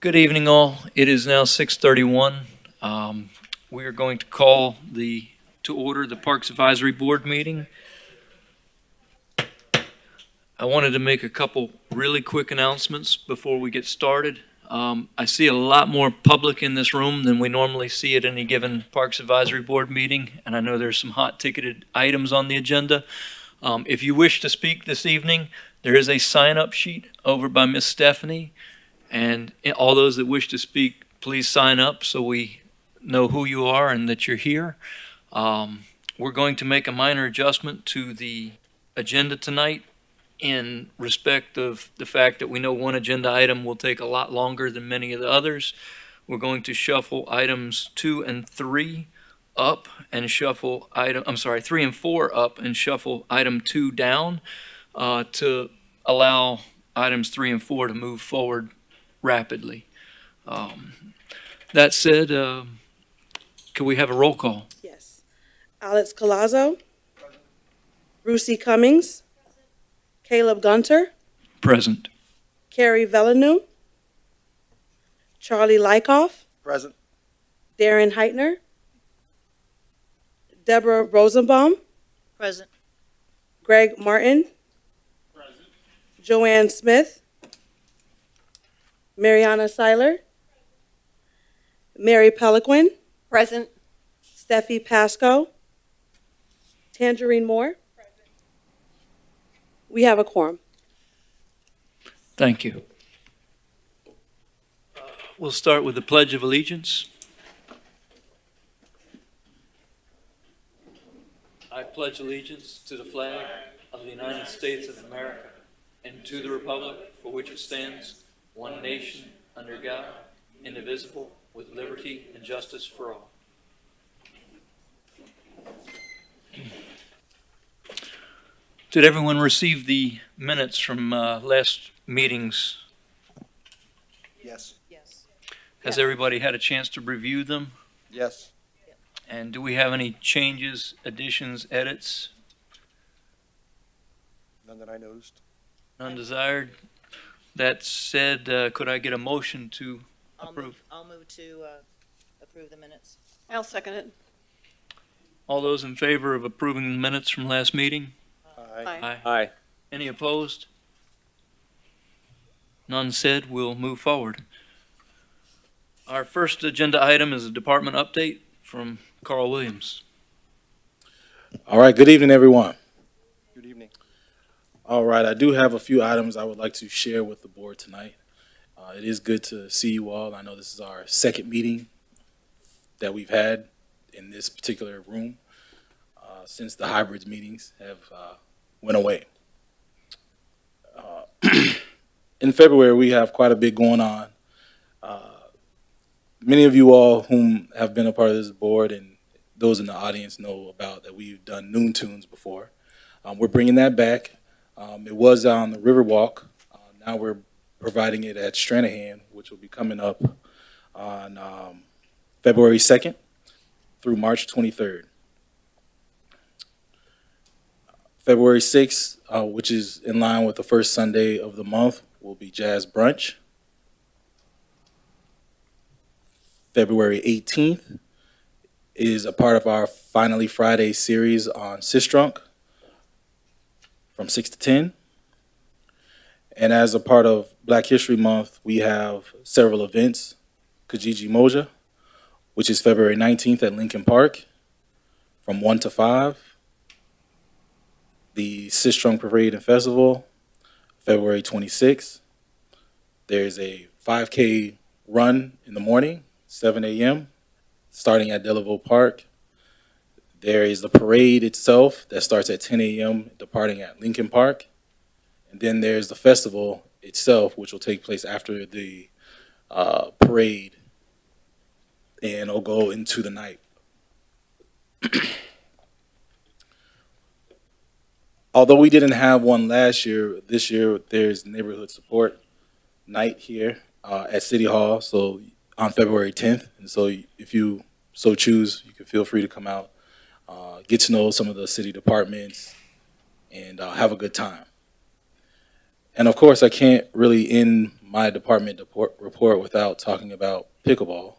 Good evening, all. It is now 6:31. We are going to call to order the Parks Advisory Board meeting. I wanted to make a couple really quick announcements before we get started. I see a lot more public in this room than we normally see at any given Parks Advisory Board meeting, and I know there's some hot ticketed items on the agenda. If you wish to speak this evening, there is a sign-up sheet over by Miss Stephanie. And all those that wish to speak, please sign up so we know who you are and that you're here. We're going to make a minor adjustment to the agenda tonight in respect of the fact that we know one agenda item will take a lot longer than many of the others. We're going to shuffle items 2 and 3 up and shuffle 3 and 4 up and shuffle item 2 down to allow items 3 and 4 to move forward rapidly. That said, can we have a roll call? Yes. Alex Collazo. Brucey Cummings. Caleb Gunter. Present. Carrie Villeneuve. Charlie Lykoff. Present. Darren Heitner. Deborah Rosenbaum. Present. Greg Martin. Present. Joanne Smith. Mariana Seiler. Mary Peliquin. Present. Steffi Pasco. Tangerine Moore. We have a quorum. Thank you. We'll start with the Pledge of Allegiance. I pledge allegiance to the flag of the United States of America and to the republic for which it stands, one nation, under God, indivisible, with liberty and justice for all. Did everyone receive the minutes from last meetings? Yes. Yes. Has everybody had a chance to review them? Yes. And do we have any changes, additions, edits? None that I noticed. None desired? That said, could I get a motion to approve? I'll move to approve the minutes. I'll second it. All those in favor of approving the minutes from last meeting? Aye. Aye. Any opposed? None said, we'll move forward. Our first agenda item is a department update from Carl Williams. All right, good evening, everyone. Good evening. All right, I do have a few items I would like to share with the board tonight. It is good to see you all. I know this is our second meeting that we've had in this particular room since the hybrid meetings have went away. In February, we have quite a bit going on. Many of you all whom have been a part of this board and those in the audience know about that we've done Noon Tunes before. We're bringing that back. It was on the Riverwalk. Now we're providing it at Stranahan, which will be coming up on February 2nd through March 23rd. February 6th, which is in line with the first Sunday of the month, will be Jazz Brunch. February 18th is a part of our Finally Friday series on Sistrom from 6 to 10. And as a part of Black History Month, we have several events. Kijiji Moja, which is February 19th at Lincoln Park from 1 to 5. The Sistrom Parade and Festival, February 26th. There's a 5K run in the morning, 7 a.m., starting at Delaware Park. There is the parade itself that starts at 10 a.m., departing at Lincoln Park. And then there's the festival itself, which will take place after the parade, and it'll go into the night. Although we didn't have one last year, this year there's neighborhood support night here at City Hall, so on February 10th. And so if you so choose, you can feel free to come out, get to know some of the city departments, and have a good time. And of course, I can't really end my department report without talking about pickleball.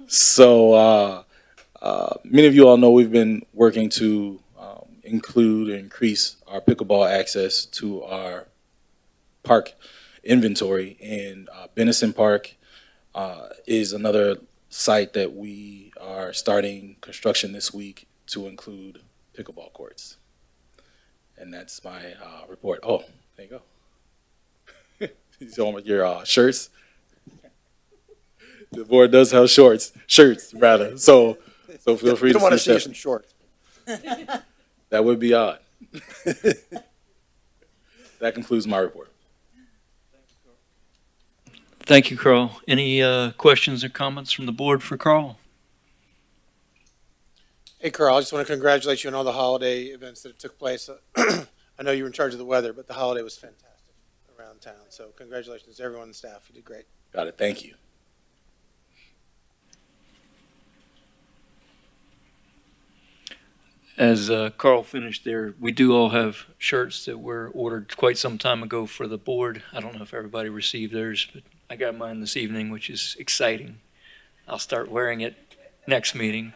So many of you all know we've been working to include and increase our pickleball access to our park inventory, and Benison Park is another site that we are starting construction this week to include pickleball courts. And that's my report. Oh, there you go. You saw your shirts. The board does have shirts rather. So feel free We to don't want to see us Stephanie. in shorts. That would be odd. That concludes my report. Thank you, Carl. Any questions or comments from the board for Carl? Hey, Carl, I just want to congratulate you on all the holiday events that took place. I know you were in charge of the weather, but the holiday was fantastic around town. So congratulations to everyone on the staff. You did great. Got it. Thank you. As Carl finished there, we do all have shirts that were ordered quite some time ago for the board. I don't know if everybody received theirs, but I got mine this evening, which is exciting. I'll start wearing it next meeting.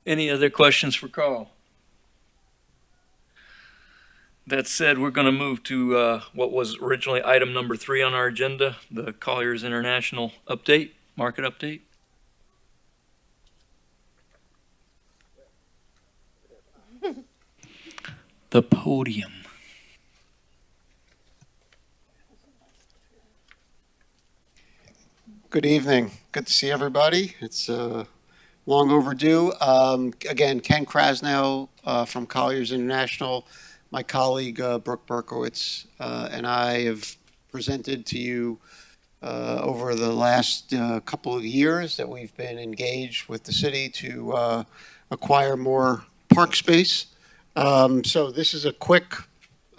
Any other questions for Carl? That said, we're going to move to what was originally item number 3 on our agenda, the Colliers International update, market update. The podium. Good evening. Good to see everybody. It's long overdue. Again, Ken Krasnow from Colliers International, my colleague Brooke Berkowitz, and I have presented to you over the last couple of years that we've been engaged with the city to acquire more park space. So this is a quick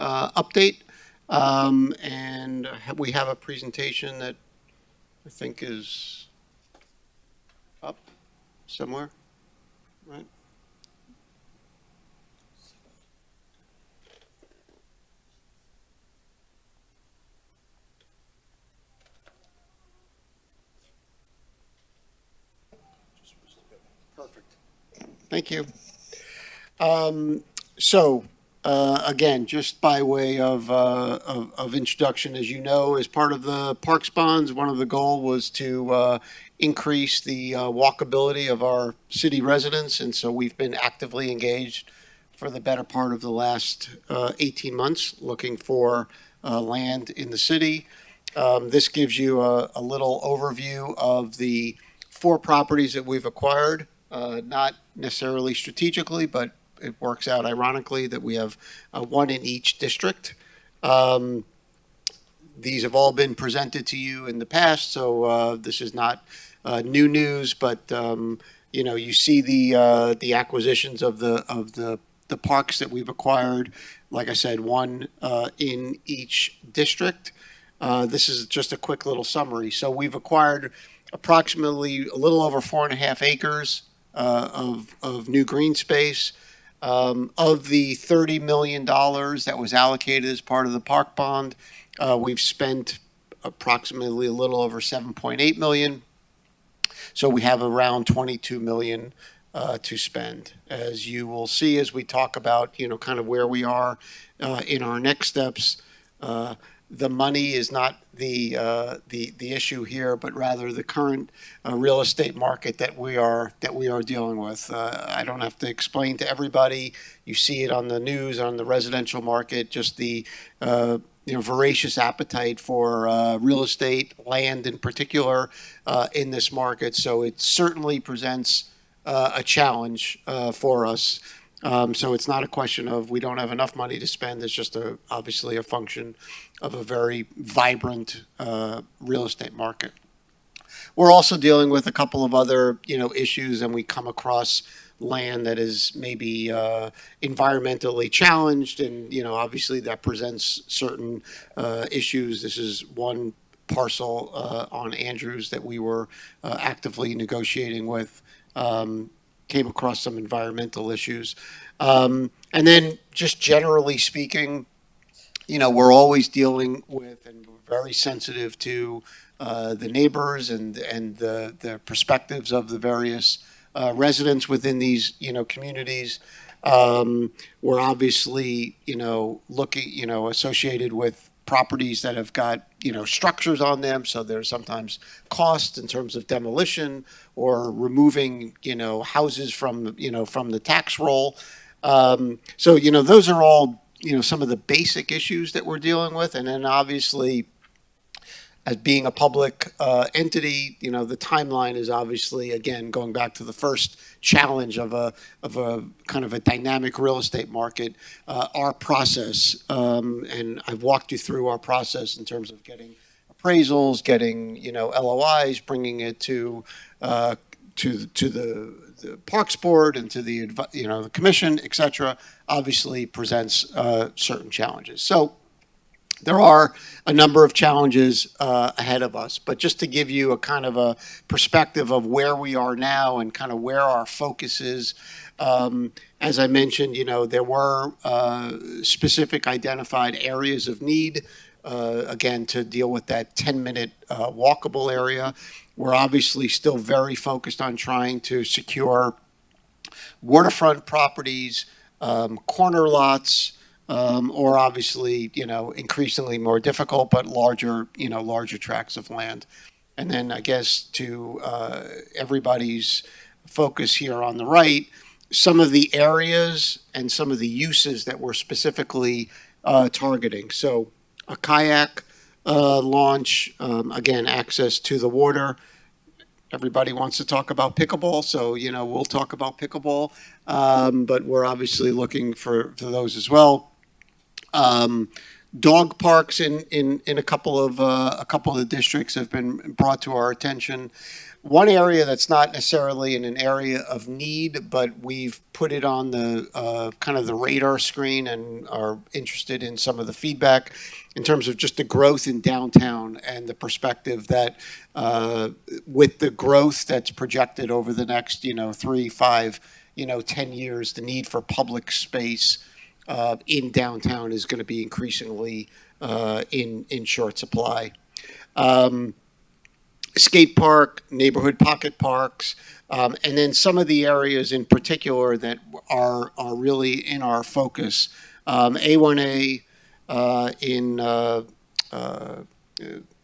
update, and we have a presentation that I think is up somewhere, right? Perfect. Thank you. Again, just by way of introduction, as you know, as part of the Parks Bonds, one of the goal was to increase the walkability of our city residents, and so we've been actively engaged for the better part of the last 18 months looking for land in the city. This gives you a little overview of the 4 properties that we've acquired, not necessarily strategically, but it works out ironically that we have 1 in each district. These have all been presented to you in the past, so this is not new news. But you see the acquisitions of the parks that we've acquired. Like I said, 1 in each district. This is just a quick little summary. So we've acquired approximately a little over 4.5 acres of new green space. Of the $30 million that was allocated as part of the park bond, we've spent approximately a little over 7.8 million. So we have around 22 million to spend. As you will see as we talk about, kind of where we are in our next steps, the money is not the issue here, but rather the current real estate market that we are dealing with. I don't have to explain to everybody. You see it on the news, on the residential market, just the voracious appetite for real estate, land in particular, in this market. So it certainly presents a challenge for us. So it's not a question of we don't have enough money to spend. It's just obviously a function of a very vibrant real estate market. We're also dealing with a couple of other, issues, and we come across land that is maybe environmentally challenged, and obviously that presents certain issues. This is one parcel on Andrews that we were actively negotiating with. came across some environmental issues. And then just generally speaking, we're always dealing with and we're very sensitive to the neighbors and the perspectives of the various residents within these, communities. We're obviously, looking, associated with properties that have got, structures on them. So there's sometimes cost in terms of demolition or removing, houses from, from the tax roll. So, those are all, some of the basic issues that we're dealing with. And then obviously, as being a public entity, the timeline is obviously, again, going back to the first challenge of a kind of a dynamic real estate market, our process, and I've walked you through our process in terms of getting appraisals, getting, LOIs, bringing it to the Parks Board and to the, the commission, et cetera, obviously presents certain challenges. So there are a number of challenges ahead of us, but just to give you a kind of a perspective of where we are now and kind of where our focus is, as I mentioned, there were specific identified areas of need, again, to deal with that 10-minute walkable area. We're obviously still very focused on trying to secure waterfront properties, corner lots, or obviously, increasingly more difficult, but larger tracts of land. And then I guess to everybody's focus here on the right, some of the areas and some of the uses that we're specifically targeting. So a kayak launch, again, access to the water. Everybody wants to talk about pickleball, so, we'll talk about pickleball, but we're obviously looking for those as well. Dog parks in a couple of the districts have been brought to our attention. One area that's not necessarily in an area of need, but we've put it on the kind of the radar screen and are interested in some of the feedback in terms of just the growth in downtown and the perspective that with the growth that's projected over the next 3, 5, 10 years, the need for public space in downtown is going to be increasingly in short supply. Skate park, neighborhood pocket parks, and then some of the areas in particular that are really in our focus. A1A in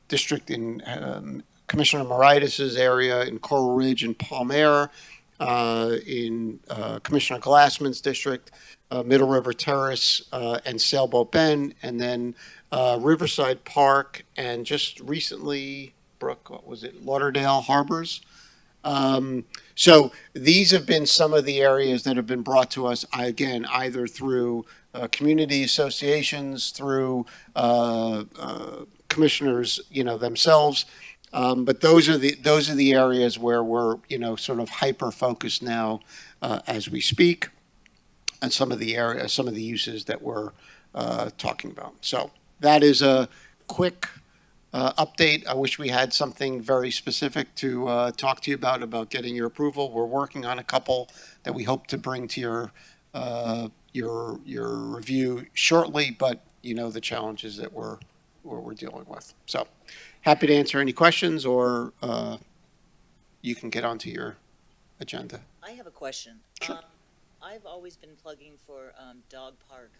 district in Commissioner Moritas' area, in Coral Ridge and Palmyra, in Commissioner Glassman's district, Middle River Terrace and Sailboat Bend, and then Riverside Park, and just recently, Brooke, what was it, Lauderdale Harbors. So these have been some of the areas that have been brought to us, again, either through community associations, through commissioners, themselves. But those are the areas where we're, sort of hyper focused now as we speak, and some of the uses that we're talking about. So that is a quick update. I wish we had something very specific to talk to you about getting your approval. We're working on a couple that we hope to bring to your review shortly, but the challenges that we're dealing with. So happy to answer any questions, or you can get onto your agenda. I have a question. Sure. I've always been plugging for dog park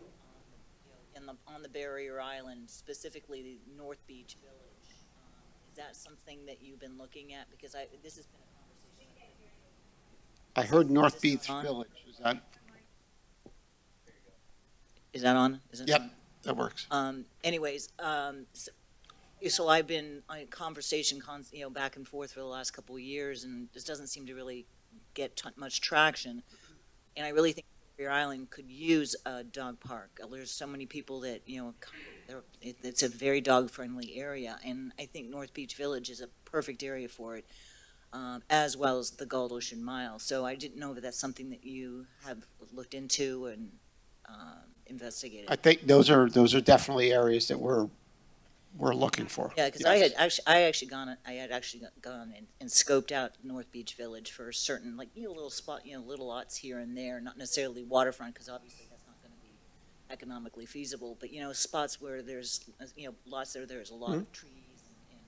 on the barrier island, specifically the North Beach Village. Is that something that you've been looking at? Because this has been a conversation. I heard North Is Beach this on? Village. Is that? Is that on? Is it Yep, on? that works. Anyways, so I've been on conversation, back and forth for the last couple of years, and this doesn't seem to really get much traction. And I really think Barrier Island could use a dog park. There's so many people that, it's a very dog-friendly area, and I think North Beach Village is a perfect area for it, as well as the Gold Ocean Mile. So I didn't know if that's something that you have looked into and investigated. I think those are definitely areas that we're we're looking for. Yeah, because Yes. I had actually gone and scoped out North Beach Village for certain, like, little spot, little lots here and there, not necessarily waterfront, because obviously that's not gonna be economically feasible, but, spots where there's, lots there's a lot of trees, and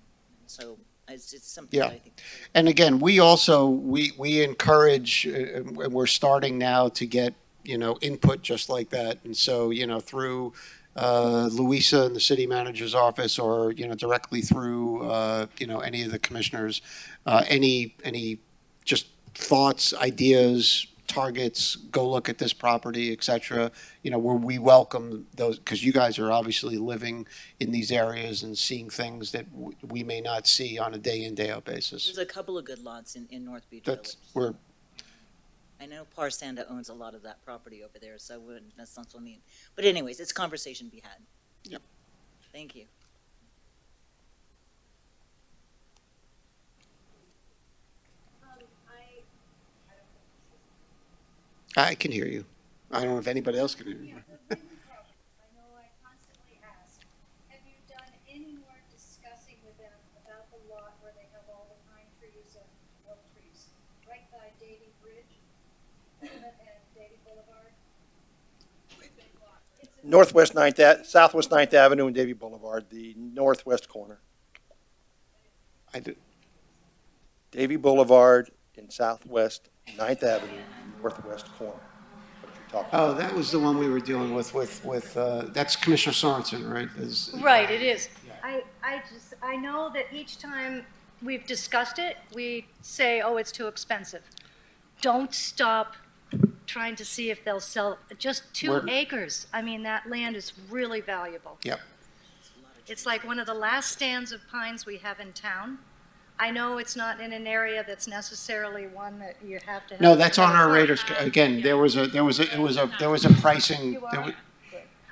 so it's something Yeah. that I think. And again, we also, we encourage, and we're starting now to get, input just like that. And so, through Louisa and the city manager's office, or, directly through, any of the commissioners, any just thoughts, ideas, targets, go look at this property, et cetera, where we welcome those, because you guys are obviously living in these areas and seeing things that we may not see on a day in, day out basis. There's a couple of good lots in North Beach That's, Village. we're, I know Parsanda owns a lot of that property over there, so that's not what I mean. But anyways, it's conversation to be had. Yep. Thank you. I can hear you. I don't know if anybody else can hear you. I know I constantly ask, have you done any more discussing with them about the lot where they have all the pine trees and oak trees, right by Davy Bridge and Davy Boulevard? It's a- Northwest Southwest 9th Avenue and Davie Boulevard, the northwest corner. I do. Davie Boulevard in Southwest 9th Avenue, northwest corner. What you're talking about. Oh, that was the one we were dealing with, that's Commissioner Sorensen, right? Right, it is. I know that each time we've discussed it, we say, oh, it's too expensive. Don't stop trying to see if they'll sell just 2 We're- acres. I mean, that land is really valuable. Yep. It's like one of the last stands of pines we have in town. I know it's not in an area that's necessarily one that you have to have. No, that's on our a radar. Again, there was a pricing. You there are? was-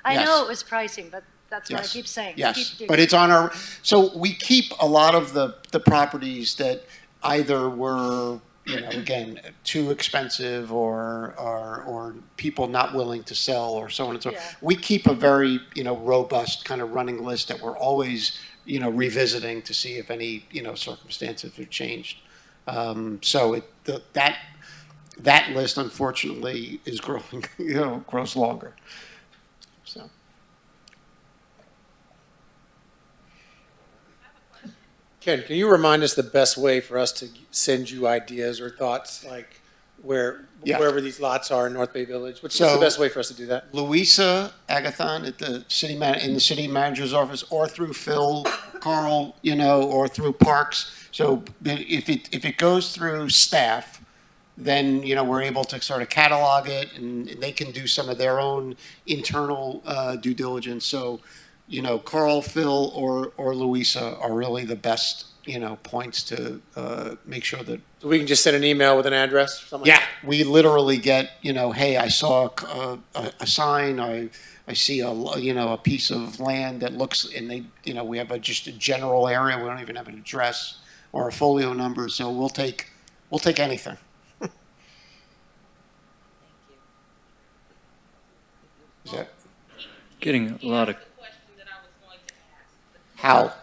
I Yes. know it was pricing, but that's what I Yes. keep saying. Yes, Keep but it's on our, so we keep a lot of the properties that either were, again, too expensive or people not willing to sell or so on and so on. Yeah. We keep a very, robust kind of running list that we're always, revisiting to see if any, circumstances have changed. So that list unfortunately is growing, grows longer. So. Ken, can you remind us the best way for us to send you ideas or thoughts, like Yeah. wherever these lots are in North Bay Village? What's the So- best way for us to do that? Louisa Agathon at the in the city manager's office, or through Phil, Carl, or through Parks. So if it goes through staff, then, we're able to sort of catalog it, and they can do some of their own internal due diligence. So, Carl, Phil, or Louisa are really the best, points to make sure that. So we can just send an email with an address or something? Yeah, we literally get, hey, I saw a sign, I see a piece of land that looks, and they, we have just a general area, we don't even have an address or a folio number, so we'll take anything. Thank you. Is that, Getting a lot of, how?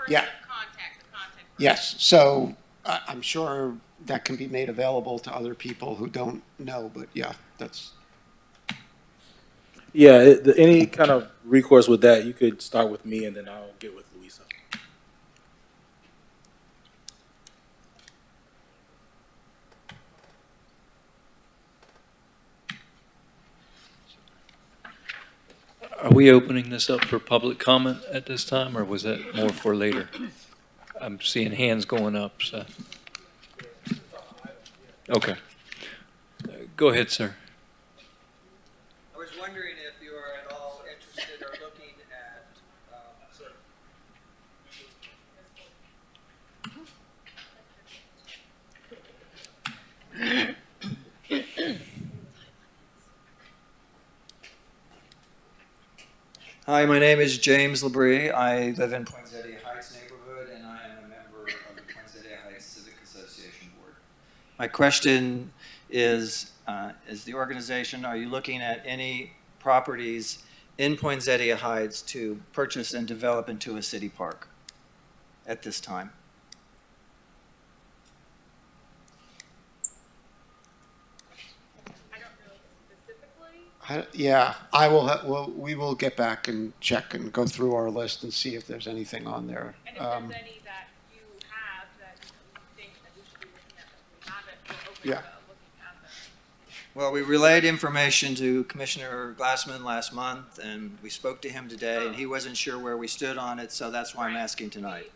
Yeah. The contact. Yes, so I'm sure that can be made available to other people who don't know, but yeah, that's. Yeah, any kind of recourse with that, you could start with me and then I'll get with Louisa. are we opening this up for public comment at this time, or was that more for later? I'm seeing hands going up, so. Okay. Go ahead, sir. I was wondering if you are at all interested or looking at sort of. Hi, my name is James Labrie. I live in Poinsettia Heights neighborhood, and I am a member of the Poinsettia Heights Civic Association Board. My question is the organization, are you looking at any properties in Poinsettia Heights to purchase and develop into a city park at this time. I don't know specifically. Yeah, I will, we will get back and check and go through our list and see if there's anything on there. And if there's any that you have that you think that we should be looking at that we haven't, we're open Yeah. to looking at them. Well, we relayed information to Commissioner Glassman last month, and we spoke to him today, and he wasn't sure where we stood on it, so that's why I'm asking tonight.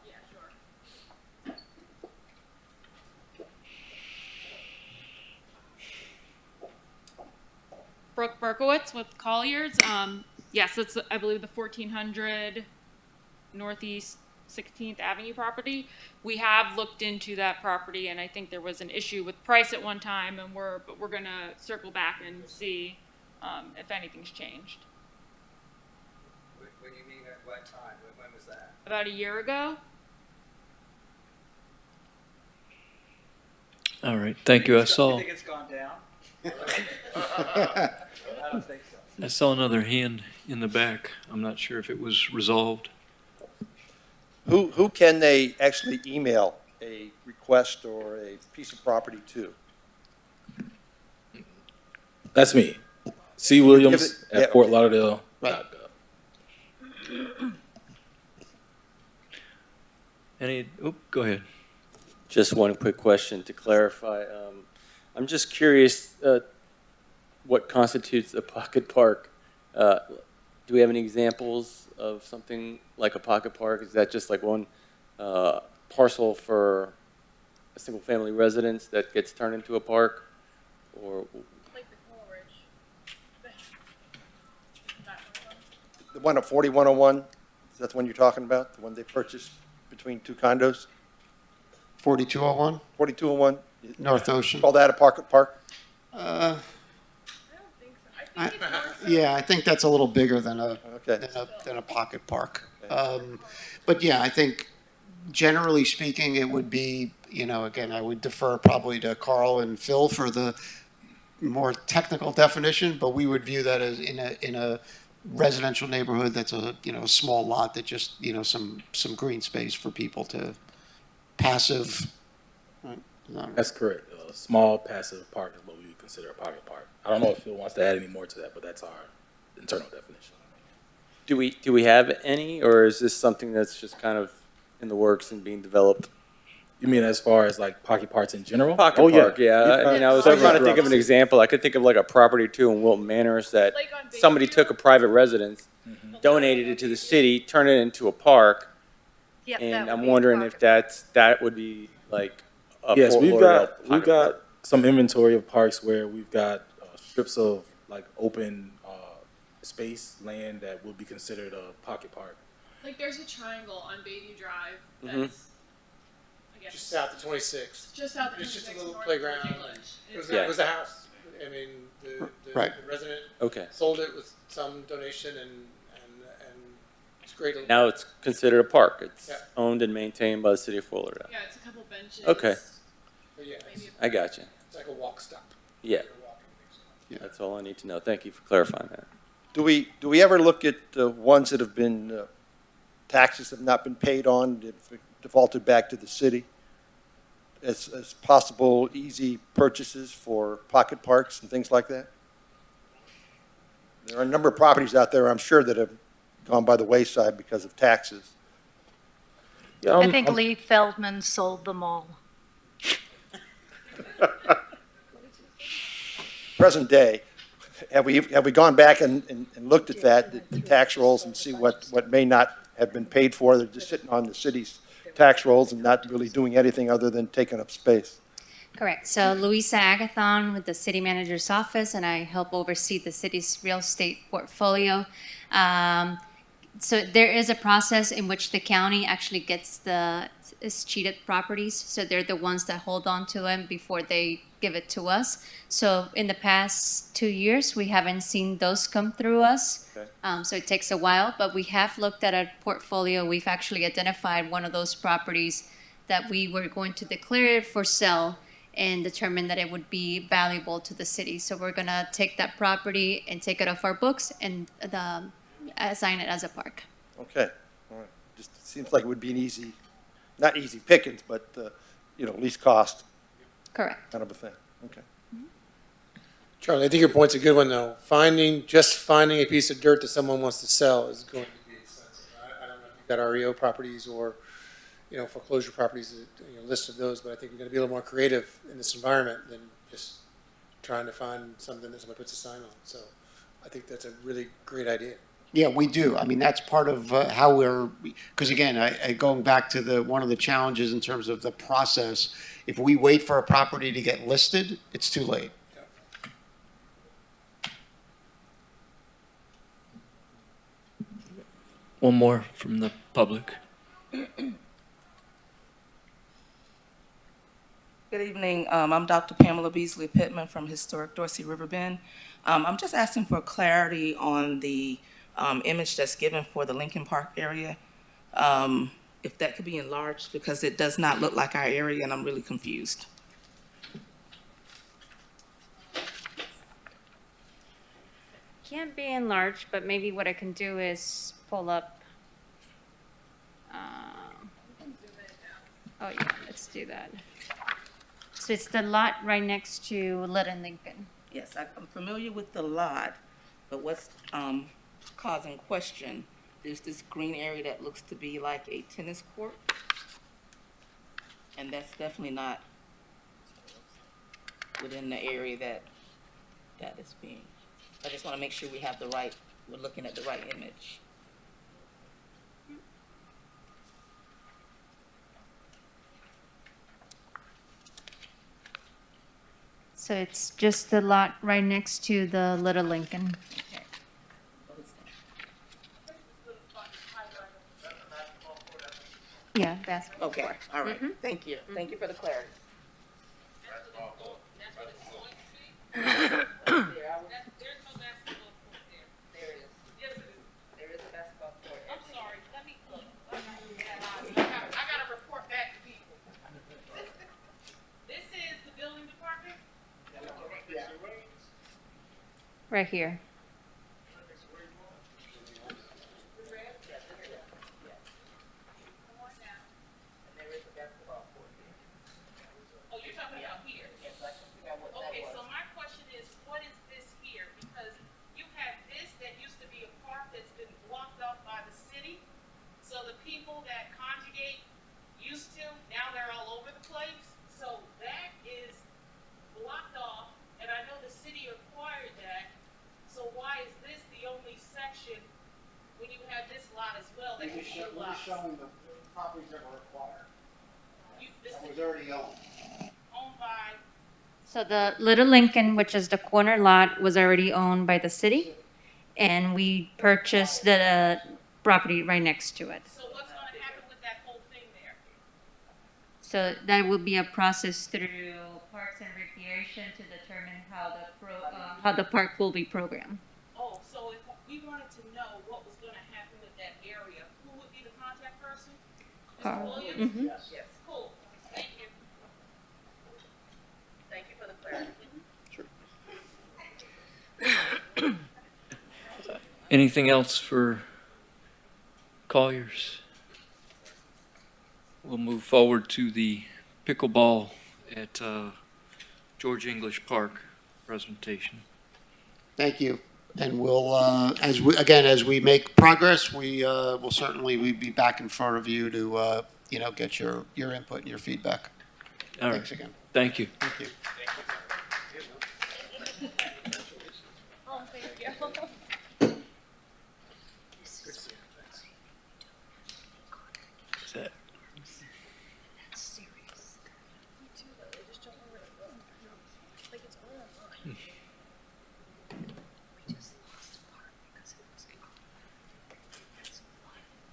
Yeah, sure. Brooke Berkowitz with Colliers. Yes, it's, I believe, the 1400 Northeast 16th Avenue property. We have looked into that property, and I think there was an issue with price at one time, and but we're gonna circle back and see if anything's changed. What do you mean at what time? When was that? About a year ago. All right, thank you. You think it's gone down? I don't think so. I saw another hand in the back. I'm not sure if it was resolved. Who can they actually email a request or a piece of property to? That's me. C. Williams Give it- at yeah, Fort okay. Lauderdale. Go ahead. Just one quick question to clarify. I'm just curious what constitutes a pocket park. Do we have any examples of something like a pocket park? Is that just like one parcel for a single family residence that gets turned into a park? Or Like the Coleridge. The one at 4101, that's the one you're talking about? The one they purchased between two condos? 4201, 4201? North Ocean. Call that a pocket park? Uh, I don't think so. I think it's more so. Yeah, I think that's a little bigger than Okay. than a pocket park. But yeah, I think generally speaking, it would be, again, I would defer probably to Carl and Phil for the more technical definition, but we would view that as in a residential neighborhood that's a small lot that just some green space for people to passive. Right? That's correct. A small passive park is what we would consider a pocket park. I don't know if Phil wants to add any more to that, but that's our internal definition. do we have any, or is this something that's just kind of in the works and being developed? You mean as far as like pocket parks in general? Pocket park, yeah. I mean, I was trying to think of an example. I could think of like a property too in Wilton Manors that Like on somebody Bayview? took a private residence, donated it to the city, turned it into a park, Yep, and that would I'm be a wondering pocket if that would be like a Yes, Fort we've Lauderdale got pocket park. some inventory of parks where we've got strips of like open space land that would be considered a pocket park. Like there's a triangle on Bayview Drive Mhm. that's, I guess, Just south of 26th. just out the It's just a 26th little north of playground. English. It was, Yeah. it was a house. I mean, the Right. resident Okay. sold it with some donation and it's great. Now it's considered a park. It's Yeah. owned and maintained by the city of Fort Lauderdale. Yeah, it's a couple benches. Okay. But yeah, Maybe I got you. it's like a walk stop. Yeah, You're walking. that's all I need to know. Thank you for clarifying that. Do we ever look at ones that have been, taxes have not been paid on, that defaulted back to the city? As possible easy purchases for pocket parks and things like that? There are a number of properties out there, I'm sure, that have gone by the wayside because of taxes. Yeah, I think Lee Feldman sold them all. Present day, have we gone back and looked at that, the tax rolls, and see what may not have been paid for? They're just sitting on the city's tax rolls and not really doing anything other than taking up space. Correct. So Louisa Agathon with the city manager's office, and I help oversee the city's real estate portfolio. So there is a process in which the county actually gets is cheated properties. So they're the ones that hold on to them before they give it to us. So in the past 2 years, we haven't seen those come through us. Okay. So it takes a while, but we have looked at our portfolio. We've actually identified one of those properties that we were going to declare it for sale. and determined that it would be valuable to the city. So we're gonna take that property and take it off our books and assign it as a park. Okay, all right. Just seems like it would be an easy, not easy pickings, but, least cost Correct. kind of a thing. Okay. Charlie, I think your point's a good one, though. Just finding a piece of dirt that someone wants to sell is going to be expensive. I don't know if you've got REO properties or, foreclosure properties, list of those, but I think we're gonna be a little more creative in this environment than just trying to find something that somebody puts a sign on. So I think that's a really great idea. Yeah, we do. I mean, that's part of how because again, going back to one of the challenges in terms of the process, if we wait for a property to get listed, it's too late. One more from the public. Good evening. I'm Dr. Pamela Beasley Pittman from Historic Dorsey River Bend. I'm just asking for clarity on the image that's given for the Lincoln Park area. If that could be enlarged, because it does not look like our area and I'm really confused. Can't be enlarged, but maybe what I can do is pull up. Oh yeah, let's do that. So it's the lot right next to Little Lincoln. Yes, I'm familiar with the lot, but what's causing question, there's this green area that looks to be like a tennis court. And that's definitely not within the area that is being. I just want to make sure we're looking at the right image. So it's just the lot right next to the Little Lincoln. Yeah, basketball Okay, court. all right, thank you. Thank you for the clarity. There's no basketball court there. There is. Yes, it is. There is a basketball court. I'm sorry, let me look. I gotta report back to people. This is the building department? Right here. Oh, you're talking about here? Okay, so my question is, what is this here? Because you have this that used to be a park that's been blocked off by the city. So the people that Conjugate used to, now they're all over the place. So that is blocked off, and I know the city acquired that. So why is this the only section when you have this lot as well that you show lots? the properties that were acquired. This is already owned. owned by, So the Little Lincoln, which is the corner lot, was already owned by the city, and we purchased the property right next to it. so what's gonna happen with that whole thing there? So that will be a process through Parks and Recreation to determine how the park will be programmed. Oh, so if we wanted to know what was gonna happen with that area, who would be the contact person? Mr. Carl. Williams? Mhm. Yes. Cool, thank you. Thank you for the clarity. Anything else for Colliers? We'll move forward to the pickleball at George English Park presentation. Thank you. And we'll, as we make progress, will certainly be back in front of you to, get your input and your feedback. All Thanks right. again. Thank you. Thank you. Oh, thank you. Is that-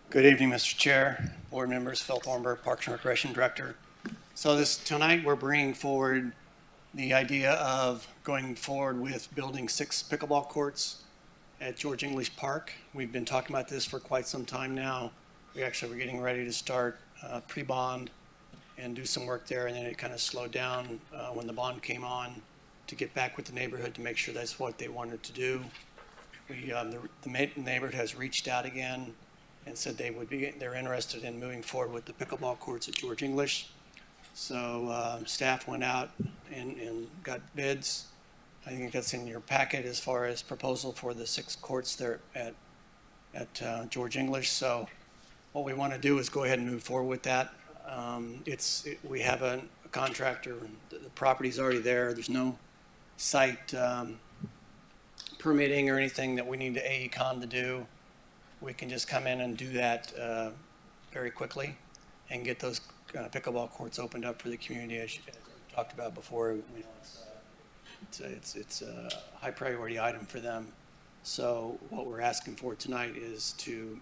Good evening, Mr. Chair, board members, Phil Thornburg, Parks and Recreation Director. So tonight, we're bringing forward the idea of going forward with building 6 pickleball courts at George English Park. We've been talking about this for quite some time now. We're getting ready to start pre-bond and do some work there, and then it kind of slowed down when the bond came on to get back with the neighborhood to make sure that's what they wanted to do. The neighborhood has reached out again and said they're interested in moving forward with the pickleball courts at George English. So staff went out and got bids. I think that's in your packet as far as proposal for the 6 courts there at George English. So what we want to do is go ahead and move forward with that. We have a contractor, the property's already there. There's no site permitting or anything that we need the AECom to do. We can just come in and do that very quickly and get those pickleball courts opened up for the community, as we talked about before. You know, it's a high priority item for them. So what we're asking for tonight is to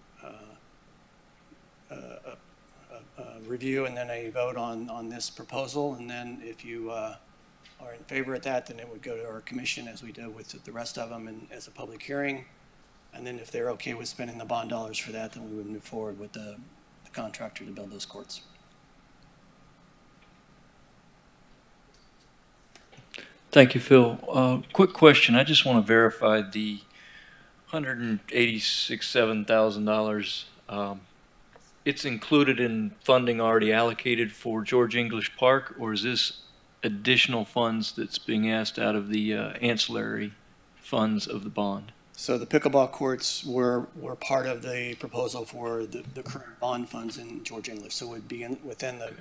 review and then a vote on this proposal. And then if you are in favor of that, then it would go to our commission as we did with the rest of them and as a public hearing. And then if they're okay with spending the bond dollars for that, then we would move forward with the contractor to build those courts. Thank you, Phil. Quick question. I just want to verify the $186,000. It's included in funding already allocated for George English Park, or is this additional funds that's being asked out of the ancillary funds of the bond? So the pickleball courts were part of the proposal for the current bond funds in George English. So it would be within the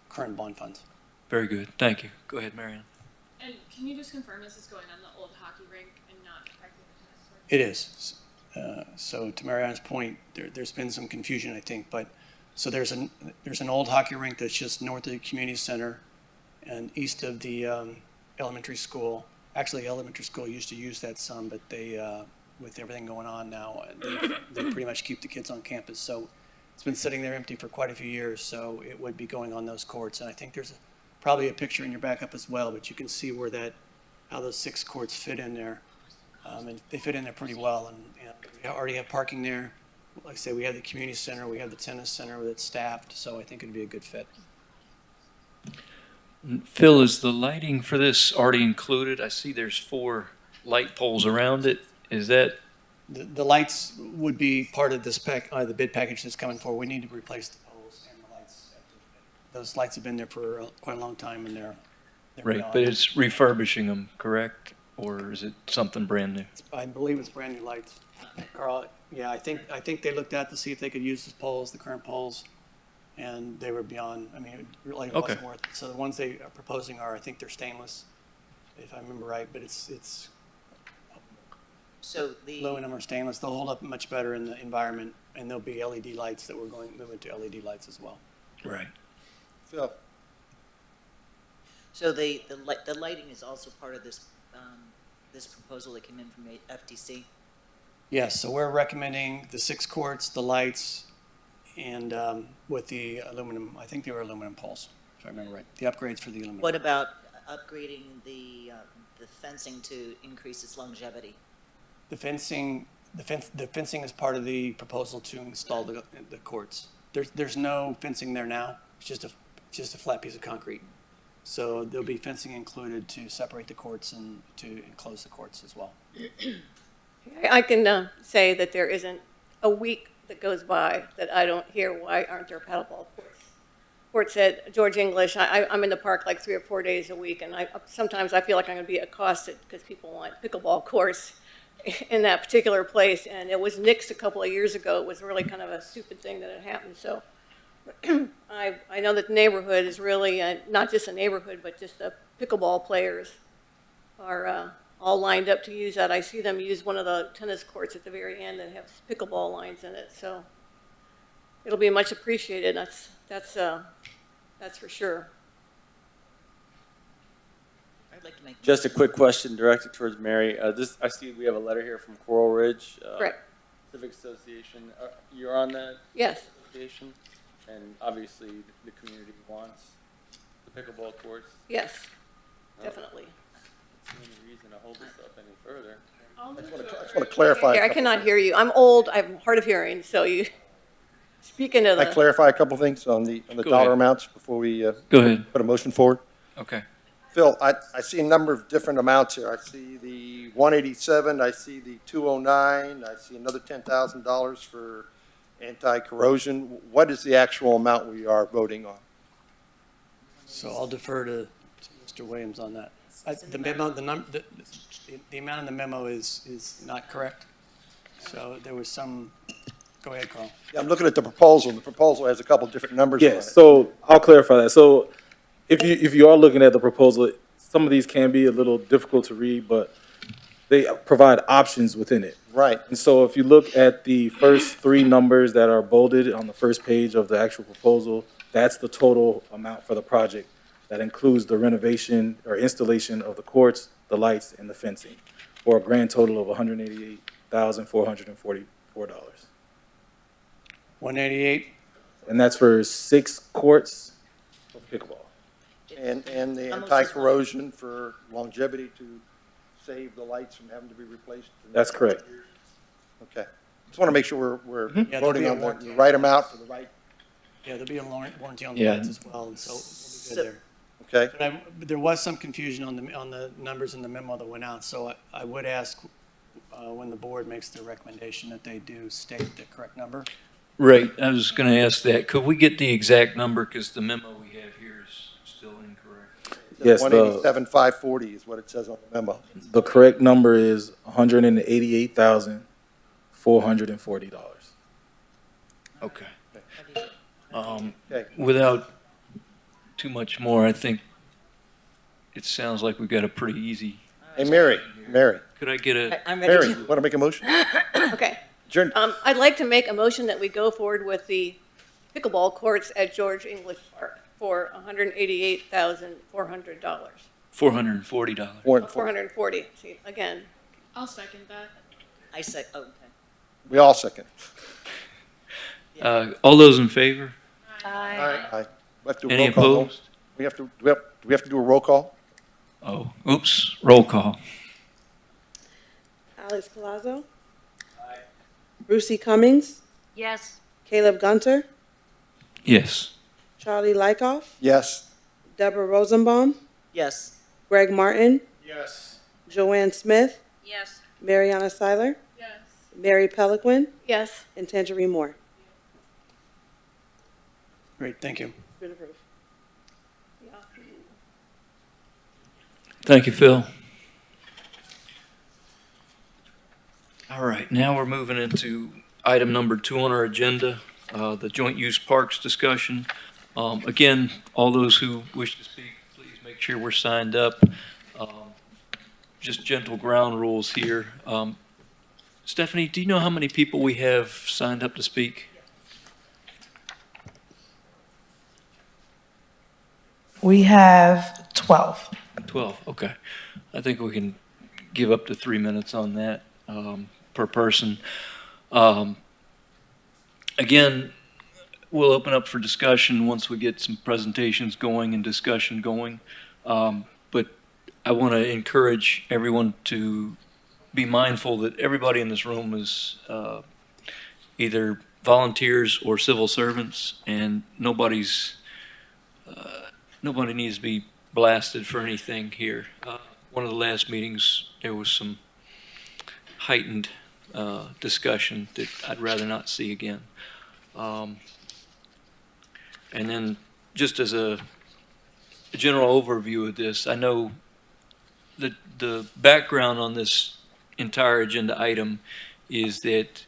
current bond funds. Very good. Thank you. Go ahead, Marianne. And can you just confirm this is going on the old hockey rink and not affecting the tennis court? It is. So to Marianne's point, there's been some confusion, I think, but so there's an old hockey rink that's just north of the community center and east of the elementary school. Actually, elementary school used to use that some, but they, with everything going on now, they pretty much keep the kids on campus. So it's been sitting there empty for quite a few years, so it would be going on those courts. And I think there's probably a picture in your backup as well, but you can see how those 6 courts fit in there. And they fit in there pretty well, and we already have parking there. Like I say, we have the community center, we have the tennis center that's staffed, so I think it'd be a good fit. Phil, is the lighting for this already included? I see there's 4 light poles around it. Is that? The lights would be part of this the bid package that's coming forward. We need to replace the poles and the lights. Those lights have been there for quite a long time, and they're Right, beyond. but it's refurbishing them, correct? Or is it something brand new? I believe it's brand new lights. Carl, yeah, I think they looked at to see if they could use the current poles, and they were beyond. I mean, it really wasn't worth it. So the ones they are proposing I think they're stainless, if I remember right, but it's So the aluminum or stainless. They'll hold up much better in the environment, and there'll be LED lights that we're going to move into LED lights as well. Right. Phil, So the lighting is also part of this this proposal that came in from FTC. Yes, so we're recommending the 6 courts, the lights, and with the aluminum. I think they were aluminum poles, if I remember right. The upgrades for the aluminum. What about upgrading the fencing to increase its longevity? The fencing is part of the proposal to install the courts. There's no fencing there now. It's just a flat piece of concrete. So there'll be fencing included to separate the courts and to enclose the courts as well. I can say that there isn't a week that goes by that I don't hear, why aren't there paddleball courts? Courts at George English, I'm in the park like 3 or 4 days a week, and sometimes I feel like I'm going to be accosted because people want pickleball courts in that particular place. And it was nixed a couple of years ago. It was really kind of a stupid thing that had happened. So I know that the neighborhood is really, not just a neighborhood, but just the pickleball players are all lined up to use that. I see them use one of the tennis courts at the very end that have pickleball lines in it. So it'll be much appreciated. That's for sure. I'd like to make Just a quick question directed towards Mary. I see we have a letter here from Coral Ridge Correct. Civic Association. You're on that Yes. association? And obviously the community wants the pickleball courts. Yes, definitely. That's the only reason to hold this up any further. I just want to clarify. Here, I cannot hear you. I'm old. I have hard of hearing, so you. speaking of Can I the, clarify a couple things on the Go dollar ahead. amounts before we Go ahead. put a motion forward? Okay. Phil, I see a number of different amounts here. I see the 187, I see the 209, I see another $10,000 for anti-corrosion. What is the actual amount we are voting on? So I'll defer to Mr. Williams on that. The memo, the amount in the memo is not correct. So there was some, go ahead, Carl. Yeah, I'm looking at the proposal. The proposal has a couple different numbers on it. Yes, so I'll clarify that. So if you are looking at the proposal, some of these can be a little difficult to read, but they provide options within it. Right. And so if you look at the first three numbers that are bolded on the first page of the actual proposal, that's the total amount for the project. That includes the renovation or installation of the courts, the lights, and the fencing, for a grand total of $188,444. 188, And that's for 6 courts of pickleball. And the How much is anti-corrosion for longevity to save the lights from having to be replaced? in That's correct. years? Okay. Just want to make sure we're Yeah, there'll voting be a on the warranty. right amount for the right, yeah, there'll be a warranty on the Yeah. lights as well, and so we'll be good there. okay? But there was some confusion on the numbers in the memo that went out, so I would ask when the board makes their recommendation that they do state the correct number. Right, I was going to ask that. Could we get the exact number, because the memo we have here is still incorrect? Yes, 187,540 is what it says on the memo. The correct number is $188,440. Okay. Okay. Without too much more, I think it sounds like we've got a pretty easy. Hey, Mary, Could I get a, I'm ready Mary, to. you want to make a motion? okay. Adjourn. I'd like to make a motion that we go forward with the pickleball courts at George English Park for $188,400. $440? Warren, 440, see, again. I'll second that. I said, okay. we all second. All those in favor? Aye. We have to do a Any roll call, no? opposed? Do we have to do a roll call? Oh, oops, roll call. Alex Palazzo. Brucey Cummings. Yes. Caleb Gunter. Yes. Charlie Lykoff. Yes. Deborah Rosenbaum. Yes. Greg Martin. Yes. Joanne Smith. Yes. Mariana Seiler. Yes. Mary Peliquin. Yes. And Tangerine Moore. Great, thank you. Been approved. Thank you, Phil. All right, now we're moving into item number 2 on our agenda, the joint use parks discussion. Again, all those who wish to speak, please make sure we're signed up. Just gentle ground rules here. Stephanie, do you know how many people we have signed up to speak? We have 12. 12, okay. I think we can give up to 3 minutes on that per person. Again, we'll open up for discussion once we get some presentations going and discussion going. But I want to encourage everyone to be mindful that everybody in this room is either volunteers or civil servants, and nobody needs to be blasted for anything here. One of the last meetings, there was some heightened discussion that I'd rather not see again. And then just as a general overview of this, I know that the background on this entire agenda item is that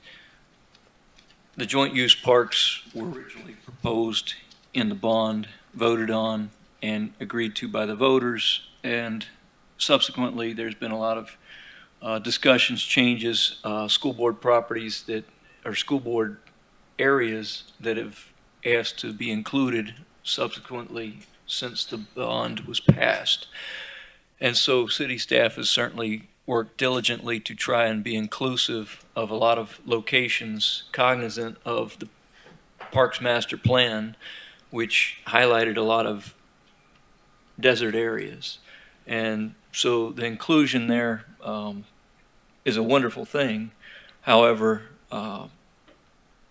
the joint use parks were originally proposed in the bond, voted on, and agreed to by the voters, and subsequently there's been a lot of discussions, changes, school board properties that, or school board areas that have asked to be included subsequently since the bond was passed. And so city staff has certainly worked diligently to try and be inclusive of a lot of locations cognizant of the Parks Master Plan, which highlighted a lot of desert areas. And so the inclusion there is a wonderful thing. However,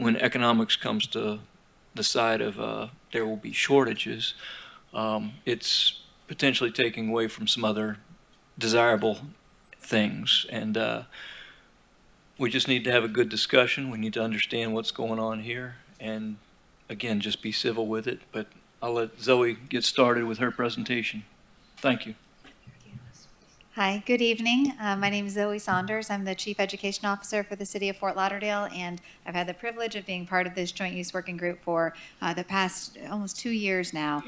when economics comes to the side of there will be shortages, it's potentially taking away from some other desirable things. And we just need to have a good discussion. We need to understand what's going on here. And again, just be civil with it. But I'll let Zoe get started with her presentation. Thank you. Hi, good evening. My name is Zoe Saunders. I'm the Chief Education Officer for the City of Fort Lauderdale, and I've had the privilege of being part of this joint use working group for the past almost 2 years now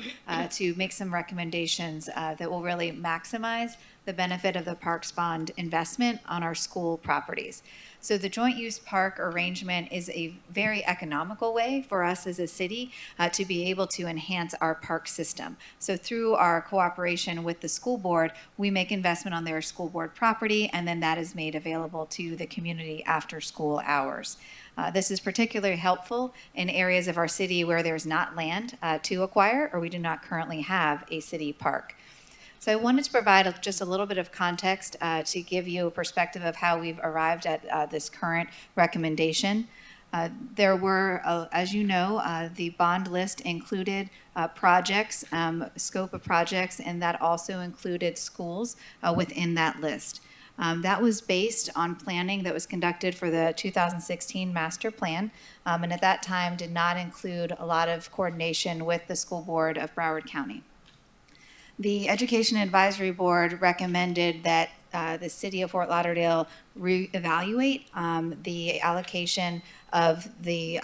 to make some recommendations that will really maximize the benefit of the Parks Bond investment on our school properties. So the joint use park arrangement is a very economical way for us as a city to be able to enhance our park system. So through our cooperation with the school board, we make investment on their school board property, and then that is made available to the community after school hours. This is particularly helpful in areas of our city where there's not land to acquire, or we do not currently have a city park. So I wanted to provide just a little bit of context to give you a perspective of how we've arrived at this current recommendation. There were, as you know, the bond list included projects, scope of projects, and that also included schools within that list. That was based on planning that was conducted for the 2016 master plan, and at that time did not include a lot of coordination with the school board of Broward County. The Education Advisory Board recommended that the City of Fort Lauderdale reevaluate the allocation of the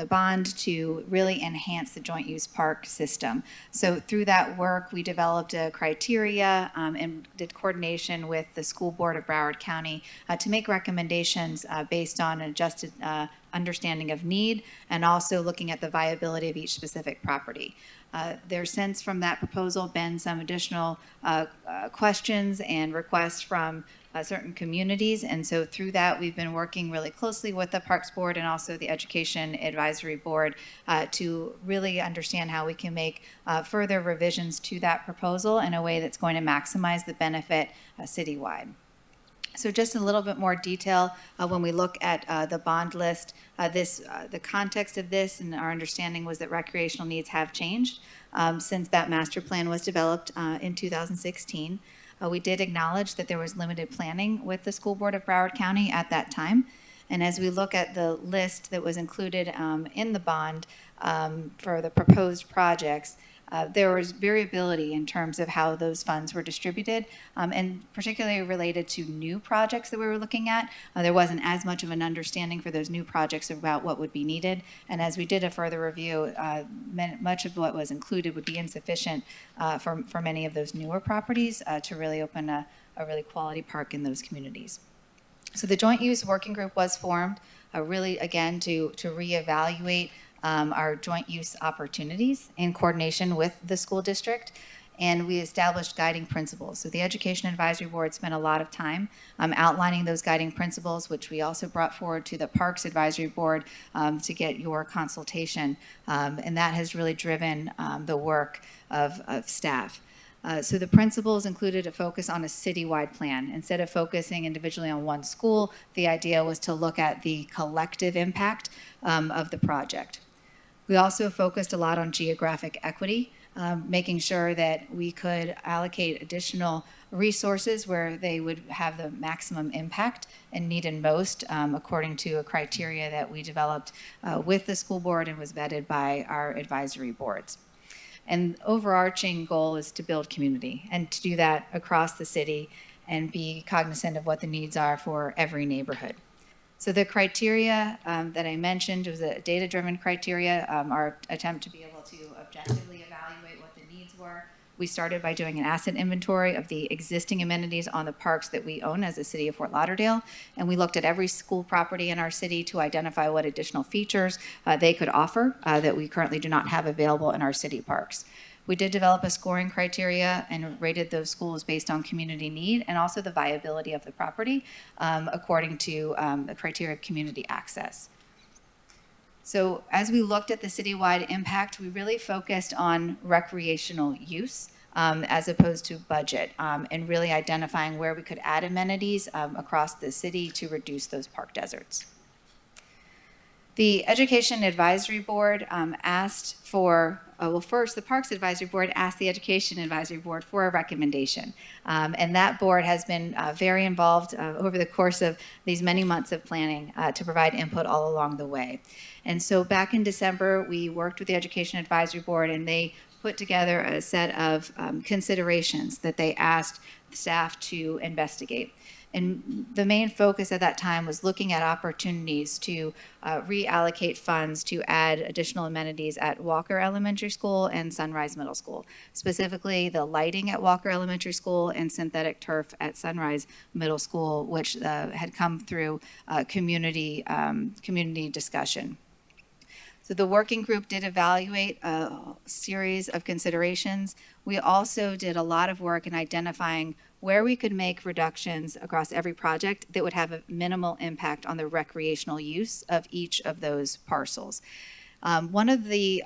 bond to really enhance the joint use park system. So through that work, we developed a criteria and did coordination with the School Board of Broward County to make recommendations based on an adjusted understanding of need and also looking at the viability of each specific property. There's since from that proposal been some additional questions and requests from certain communities, and so through that we've been working really closely with the Parks Board and also the Education Advisory Board to really understand how we can make further revisions to that proposal in a way that's going to maximize the benefit citywide. So just a little bit more detail when we look at the bond list. The context of this and our understanding was that recreational needs have changed since that master plan was developed in 2016. We did acknowledge that there was limited planning with the School Board of Broward County at that time. And as we look at the list that was included in the bond for the proposed projects, there was variability in terms of how those funds were distributed, and particularly related to new projects that we were looking at. There wasn't as much of an understanding for those new projects about what would be needed. And as we did a further review, much of what was included would be insufficient for many of those newer properties to really open a really quality park in those communities. So the joint use working group was formed really, again, to reevaluate our joint use opportunities in coordination with the school district, and we established guiding principles. So the Education Advisory Board spent a lot of time outlining those guiding principles, which we also brought forward to the Parks Advisory Board to get your consultation, and that has really driven the work of staff. So the principles included a focus on a citywide plan. Instead of focusing individually on one school, the idea was to look at the collective impact of the project. We also focused a lot on geographic equity, making sure that we could allocate additional resources where they would have the maximum impact and needed most, according to a criteria that we developed with the school board and was vetted by our advisory boards. And overarching goal is to build community and to do that across the city and be cognizant of what the needs are for every neighborhood. So the criteria that I mentioned was a data-driven criteria, our attempt to be able to objectively evaluate what the needs were. We started by doing an asset inventory of the existing amenities on the parks that we own as the City of Fort Lauderdale, and we looked at every school property in our city to identify what additional features they could offer that we currently do not have available in our city parks. We did develop a scoring criteria and rated those schools based on community need and also the viability of the property according to the criteria of community access. So as we looked at the citywide impact, we really focused on recreational use as opposed to budget and really identifying where we could add amenities across the city to reduce those park deserts. The Education Advisory Board asked for, well, first, the Parks Advisory Board asked the Education Advisory Board for a recommendation. And that board has been very involved over the course of these many months of planning to provide input all along the way. And so back in December, we worked with the Education Advisory Board, and they put together a set of considerations that they asked staff to investigate. And the main focus at that time was looking at opportunities to reallocate funds to add additional amenities at Walker Elementary School and Sunrise Middle School, specifically the lighting at Walker Elementary School and synthetic turf at Sunrise Middle School, which had come through community discussion. So the working group did evaluate a series of considerations. We also did a lot of work in identifying where we could make reductions across every project that would have a minimal impact on the recreational use of each of those parcels. One of the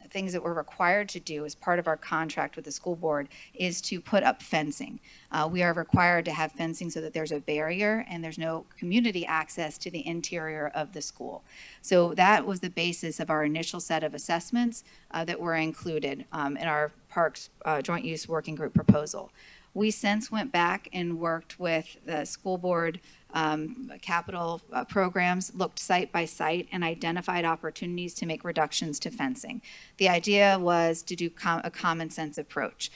things that we're required to do as part of our contract with the school board is to put up fencing. We are required to have fencing so that there's a barrier and there's no community access to the interior of the school. So that was the basis of our initial set of assessments that were included in our Parks Joint Use Working Group proposal. We since went back and worked with the school board capital programs, looked site by site, and identified opportunities to make reductions to fencing. The idea was to do a common sense approach.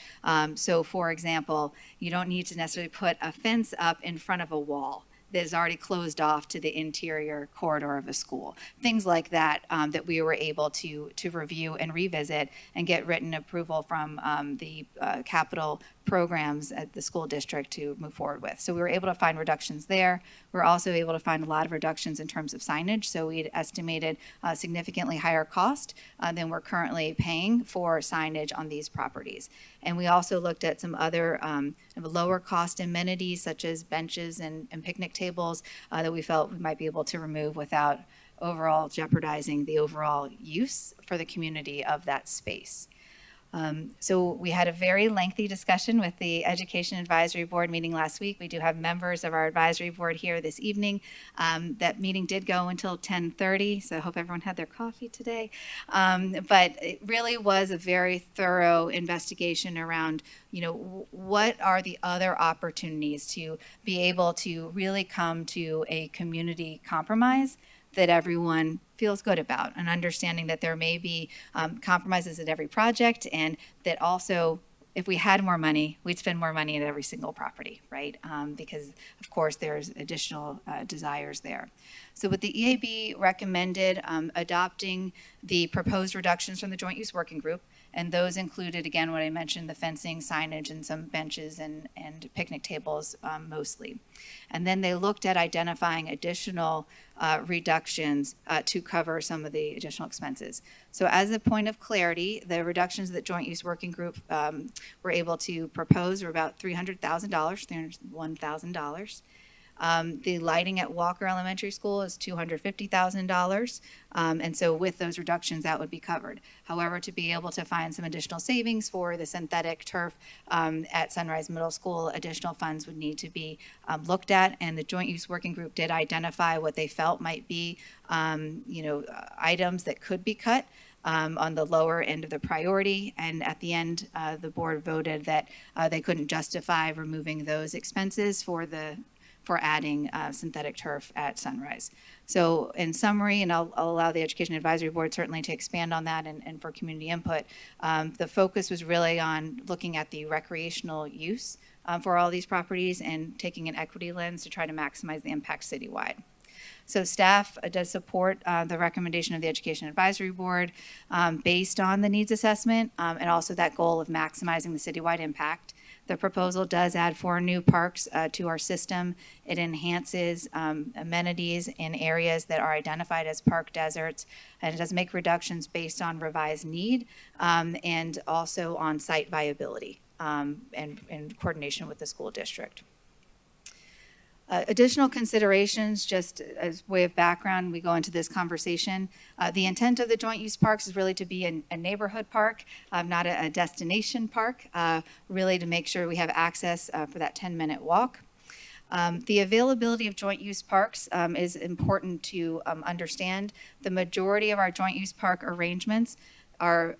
So, for example, you don't need to necessarily put a fence up in front of a wall that is already closed off to the interior corridor of a school. Things like that that we were able to review and revisit and get written approval from the capital programs at the school district to move forward with. So we were able to find reductions there. We were also able to find a lot of reductions in terms of signage. So we had estimated a significantly higher cost than we're currently paying for signage on these properties. And we also looked at some other lower cost amenities such as benches and picnic tables that we felt we might be able to remove without overall jeopardizing the overall use for the community of that space. So we had a very lengthy discussion with the Education Advisory Board meeting last week. We do have members of our advisory board here this evening. That meeting did go until 10:30, so I hope everyone had their coffee today. But it really was a very thorough investigation around, what are the other opportunities to be able to really come to a community compromise that everyone feels good about, and understanding that there may be compromises at every project, and that also, if we had more money, we'd spend more money at every single property, right? Because, of course, there's additional desires there. So what the EAB recommended, adopting the proposed reductions from the Joint Use Working Group, and those included, again, what I mentioned, the fencing, signage, and some benches and picnic tables mostly. And then they looked at identifying additional reductions to cover some of the additional expenses. So as a point of clarity, the reductions that Joint Use Working Group were able to propose were about $300,000, $301,000. The lighting at Walker Elementary School is $250,000. And so with those reductions, that would be covered. However, to be able to find some additional savings for the synthetic turf at Sunrise Middle School, additional funds would need to be looked at. And the Joint Use Working Group did identify what they felt might be, items that could be cut on the lower end of the priority. And at the end, the board voted that they couldn't justify removing those expenses for adding synthetic turf at Sunrise. So in summary, and I'll allow the Education Advisory Board certainly to expand on that and for community input, the focus was really on looking at the recreational use for all these properties and taking an equity lens to try to maximize the impact citywide. So staff does support the recommendation of the Education Advisory Board based on the needs assessment and also that goal of maximizing the citywide impact. The proposal does add 4 new parks to our system. It enhances amenities in areas that are identified as park deserts, and it does make reductions based on revised need and also on site viability and in coordination with the school district. Additional considerations, just as way of background, we go into this conversation. The intent of the joint use parks is really to be a neighborhood park, not a destination park, really to make sure we have access for that 10-minute walk. The availability of joint use parks is important to understand. The majority of our joint use park arrangements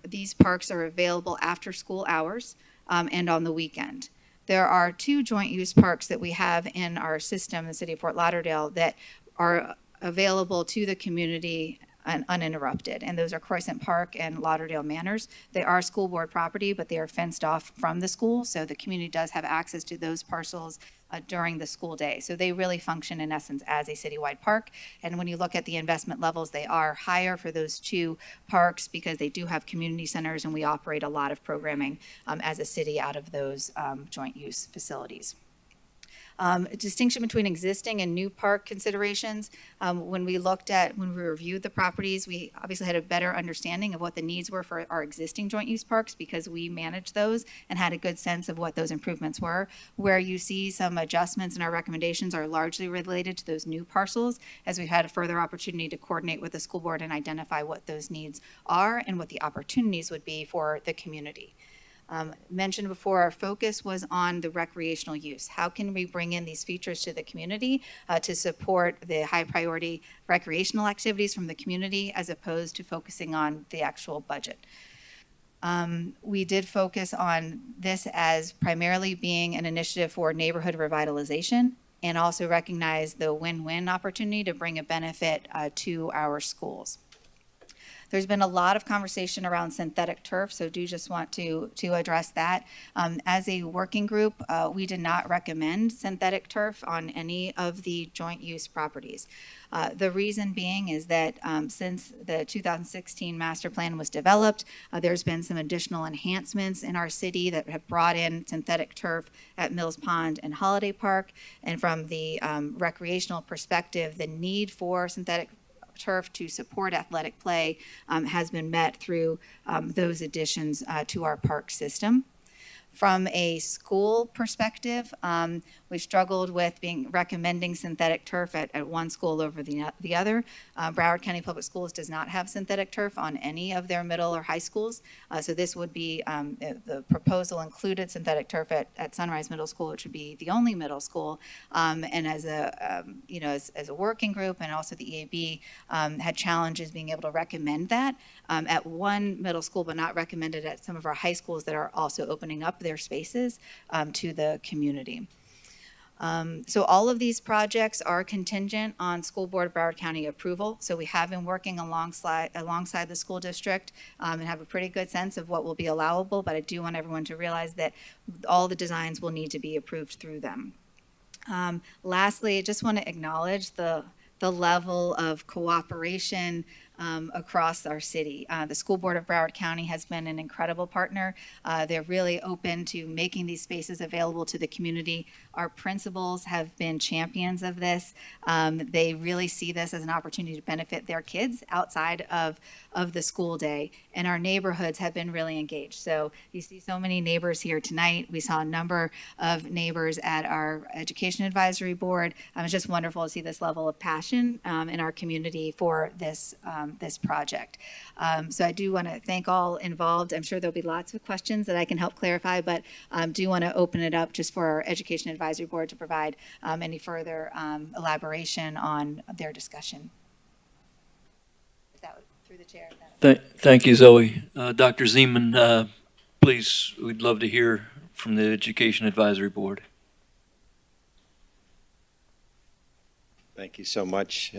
these parks are available after school hours and on the weekend. There are 2 joint use parks that we have in our system, the city of Fort Lauderdale, that are available to the community uninterrupted, and those are Croissant Park and Lauderdale Manors. They are school board property, but they are fenced off from the school, so the community does have access to those parcels during the school day. So they really function in essence as a citywide park. And when you look at the investment levels, they are higher for those 2 parks because they do have community centers, and we operate a lot of programming as a city out of those joint use facilities. A distinction between existing and new park considerations. When we reviewed the properties, we obviously had a better understanding of what the needs were for our existing joint use parks because we managed those and had a good sense of what those improvements were. Where you see some adjustments in our recommendations are largely related to those new parcels, as we've had a further opportunity to coordinate with the school board and identify what those needs are and what the opportunities would be for the community. Mentioned before, our focus was on the recreational use. How can we bring in these features to the community to support the high priority recreational activities from the community as opposed to focusing on the actual budget? We did focus on this as primarily being an initiative for neighborhood revitalization and also recognize the win-win opportunity to bring a benefit to our schools. There's been a lot of conversation around synthetic turf, so do just want to address that. As a working group, we did not recommend synthetic turf on any of the joint use properties. The reason being is that since the 2016 master plan was developed, there's been some additional enhancements in our city that have brought in synthetic turf at Mills Pond and Holiday Park. And from the recreational perspective, the need for synthetic turf to support athletic play has been met through those additions to our park system. From a school perspective, we struggled with recommending synthetic turf at one school over the other. Broward County Public Schools does not have synthetic turf on any of their middle or high schools. So this would be, the proposal included synthetic turf at Sunrise Middle School, which would be the only middle school. And as a, as a working group, and also the EAB had challenges being able to recommend that at one middle school, but not recommended at some of our high schools that are also opening up their spaces to the community. So all of these projects are contingent on School Board of Broward County approval. So we have been working alongside the school district and have a pretty good sense of what will be allowable, but I do want everyone to realize that all the designs will need to be approved through them. Lastly, I just want to acknowledge the level of cooperation across our city. The School Board of Broward County has been an incredible partner. They're really open to making these spaces available to the community. Our principals have been champions of this. They really see this as an opportunity to benefit their kids outside of the school day, and our neighborhoods have been really engaged. So you see so many neighbors here tonight. We saw a number of neighbors at our Education Advisory Board. It's just wonderful to see this level of passion in our community for this project. So I do want to thank all involved. I'm sure there'll be lots of questions that I can help clarify, but do want to open it up just for our Education Advisory Board to provide any further elaboration on their discussion. That through the chair. Thank you, Zoe. Dr. Zeman, please, we'd love to hear from the Education Advisory Board. Thank you so much,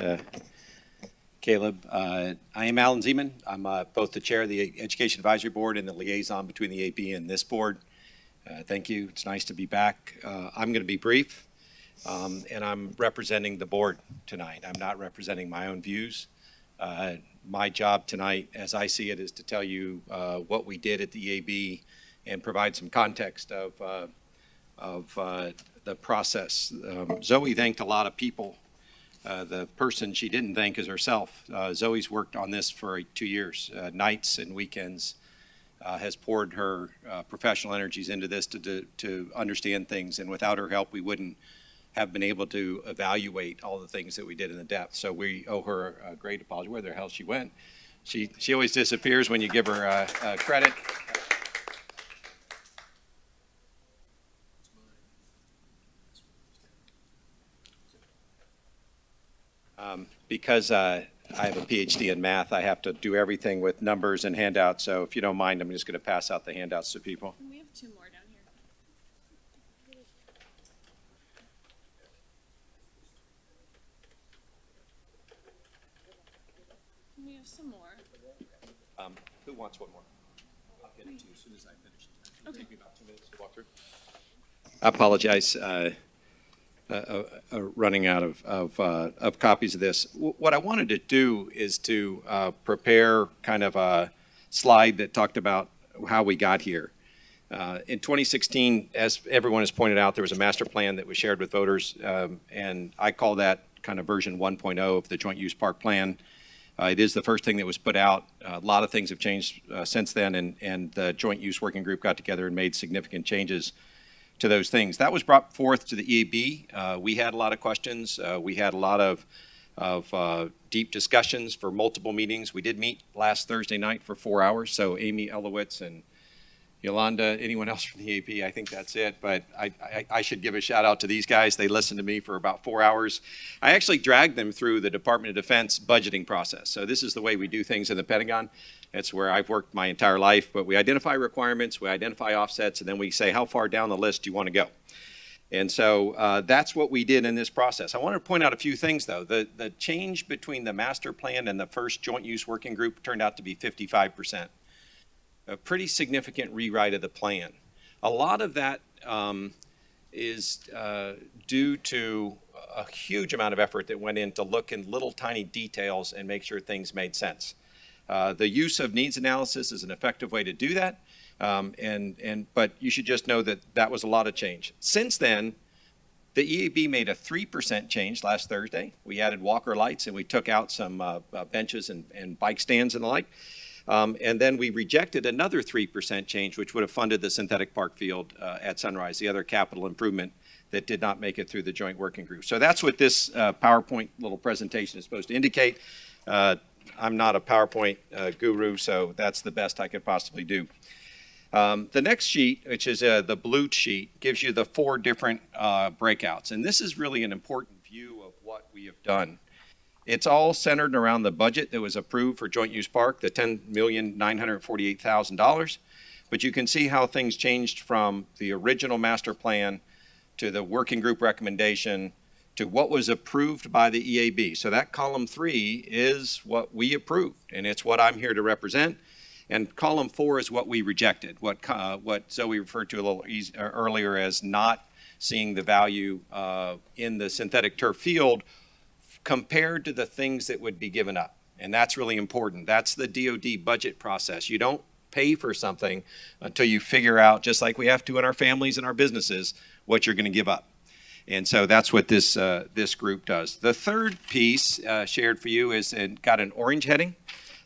Caleb. I am Alan Zeman. I'm both the chair of the Education Advisory Board and the liaison between the AB and this board. Thank you. It's nice to be back. I'm going to be brief, and I'm representing the board tonight. I'm not representing my own views. My job tonight, as I see it, is to tell you what we did at the AB and provide some context of the process. Zoe thanked a lot of people. The person she didn't thank is herself. Zoe's worked on this for 2 years, nights and weekends, has poured her professional energies into this to understand things, and without her help we wouldn't have been able to evaluate all the things that we did in the depth. So we owe her a great apology. Where the hell she went? She always disappears when you give her credit. Because I have a PhD in math, I have to do everything with numbers and handouts. So if you don't mind, I'm just going to pass out the handouts to people. We have two more down here. We have some more. Who wants one more? I'll get it to you as soon as I finish. It'll take me about 2 minutes to walk through. I apologize, running out of copies of this. What I wanted to do is to prepare kind of a slide that talked about how we got here. In 2016, as everyone has pointed out, there was a master plan that was shared with voters, and I call that kind of version 1.0 of the Joint Use Park Plan. It is the first thing that was put out. A lot of things have changed since then, and the Joint Use Working Group got together and made significant changes to those things. That was brought forth to the EAB. We had a lot of questions. We had a lot of deep discussions for multiple meetings. We did meet last Thursday night for 4 hours, so Amy Elowitz and Yolanda, anyone else from the EAB, I think that's it. But I should give a shout out to these guys. They listened to me for about 4 hours. I actually dragged them through the Department of Defense budgeting process. So this is the way we do things in the Pentagon. It's where I've worked my entire life. But we identify requirements, we identify offsets, and then we say, how far down the list do you want to go? And so that's what we did in this process. I want to point out a few things, though. The change between the master plan and the first Joint Use Working Group turned out to be 55%. A pretty significant rewrite of the plan. A lot of that is due to a huge amount of effort that went in to look in little tiny details and make sure things made sense. The use of needs analysis is an effective way to do that, but you should just know that that was a lot of change. Since then, the EAB made a 3% change last Thursday. We added walker lights and we took out some benches and bike stands and the like. And then we rejected another 3% change, which would have funded the synthetic park field at Sunrise, the other capital improvement that did not make it through the joint working group. So that's what this PowerPoint little presentation is supposed to indicate. I'm not a PowerPoint guru, so that's the best I could possibly do. The next sheet, which is the blue sheet, gives you the 4 different breakouts. And this is really an important view of what we have done. It's all centered around the budget that was approved for Joint Use Park, the $10,948,000. But you can see how things changed from the original master plan to the working group recommendation to what was approved by the EAB. So that column 3 is what we approved, and it's what I'm here to represent. And column 4 is what we rejected, what Zoe referred to a little earlier as not seeing the value in the synthetic turf field compared to the things that would be given up. And that's really important. That's the DOD budget process. You don't pay for something until you figure out, just like we have to in our families and our businesses, what you're going to give up. And so that's what this group does. The third piece shared for you is got an orange heading.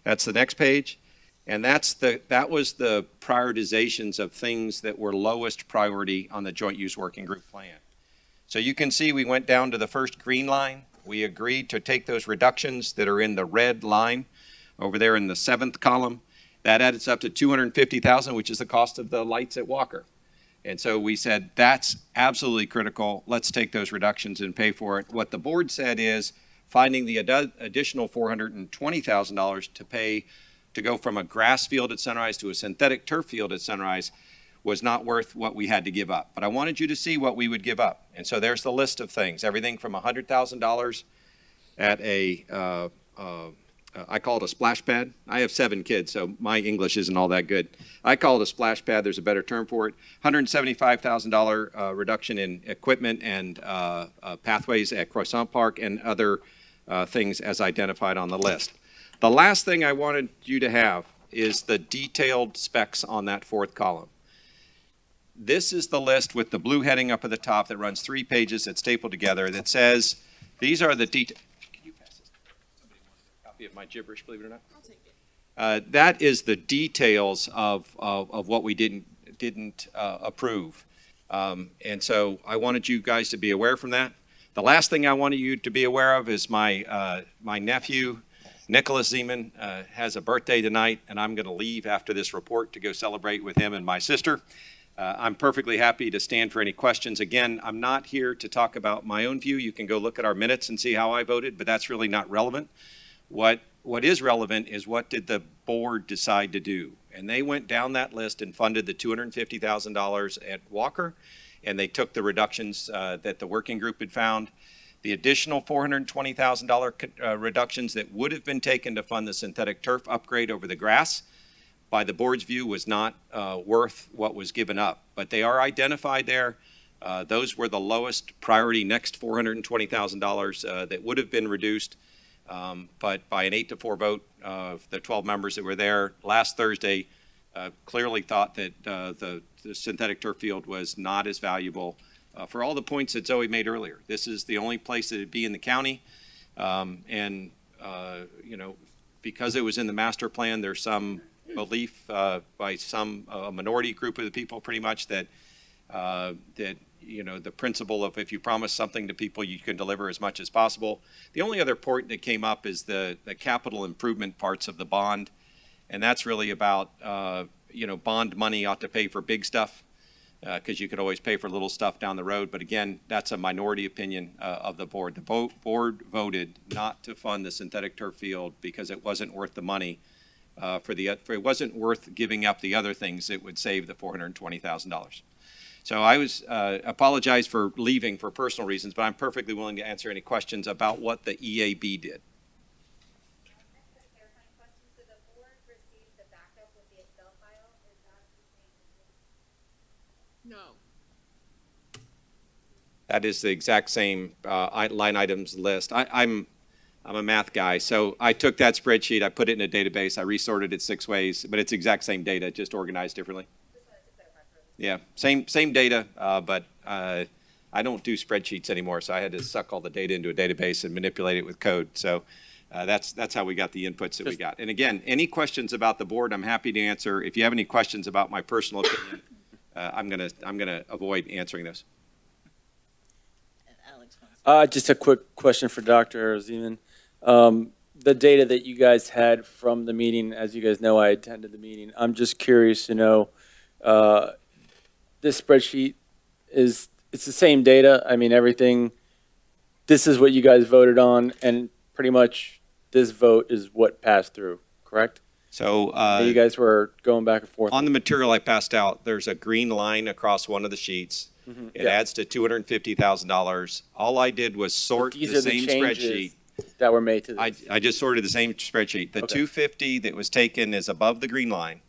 That's the next page. And that was the prioritizations of things that were lowest priority on the Joint Use Working Group plan. So you can see we went down to the first green line. We agreed to take those reductions that are in the red line over there in the 7th column. That adds up to $250,000, which is the cost of the lights at Walker. And so we said, that's absolutely critical. Let's take those reductions and pay for it. What the board said is finding the additional $420,000 to pay to go from a grass field at Sunrise to a synthetic turf field at Sunrise was not worth what we had to give up. But I wanted you to see what we would give up. And so there's the list of things, everything from $100,000 at I call it a splash pad. I have 7 kids, so my English isn't all that good. I call it a splash pad. There's a better term for it. $175,000 reduction in equipment and pathways at Croissant Park and other things as identified on the list. The last thing I wanted you to have is the detailed specs on that 4th column. This is the list with the blue heading up at the top that runs 3 pages that's stapled together that says, these are the details. Can you pass this? Somebody wanted a copy of my gibberish, believe it or not? I'll take it. That is the details of what we didn't approve. And so I wanted you guys to be aware from that. The last thing I wanted you to be aware of is my nephew, Nicholas Zeman, has a birthday tonight, and I'm going to leave after this report to go celebrate with him and my sister. I'm perfectly happy to stand for any questions. Again, I'm not here to talk about my own view. You can go look at our minutes and see how I voted, but that's really not relevant. What is relevant is what did the board decide to do? And they went down that list and funded the $250,000 at Walker, and they took the reductions that the working group had found. The additional $420,000 reductions that would have been taken to fund the synthetic turf upgrade over the grass, by the board's view, was not worth what was given up. But they are identified there. Those were the lowest priority next $420,000 that would have been reduced. But by an 8-4 vote of the 12 members that were there last Thursday, clearly thought that the synthetic turf field was not as valuable for all the points that Zoe made earlier. This is the only place that it'd be in the county. And because it was in the master plan, there's some belief by some minority group of the people pretty much that the principle of if you promise something to people, you can deliver as much as possible. The only other point that came up is the capital improvement parts of the bond. And that's really about, bond money ought to pay for big stuff because you could always pay for little stuff down the road. But again, that's a minority opinion of the board. The board voted not to fund the synthetic turf field because it wasn't worth the money. It wasn't worth giving up the other things that would save the $420,000. So I apologize for leaving for personal reasons, but I'm perfectly willing to answer any questions about what the EAB did. No. That is the exact same line items list. I'm a math guy, so I took that spreadsheet, I put it in a database, I resorted it 6 ways, but it's the exact same data, just organized differently. Yeah, same data, but I don't do spreadsheets anymore, so I had to suck all the data into a database and manipulate it with code. So that's how we got the inputs that we got. And again, any questions about the board, I'm happy to answer. If you have any questions about my personal opinion, I'm gonna avoid answering those. Just a quick question for Dr. Zeman. The data that you guys had from the meeting, as you guys know, I attended the meeting. I'm just curious to know, this spreadsheet it's the same data. I mean, everything, this is what you guys voted on, and pretty much this vote is what passed through, correct? So you guys were going back and forth. On the material I passed out, there's a green line across one of the sheets. Mhm. It adds to $250,000. All I did was sort These the are the same changes spreadsheet. that were made to this. I just sorted the same spreadsheet. The Okay. 250 that was taken is above the green line.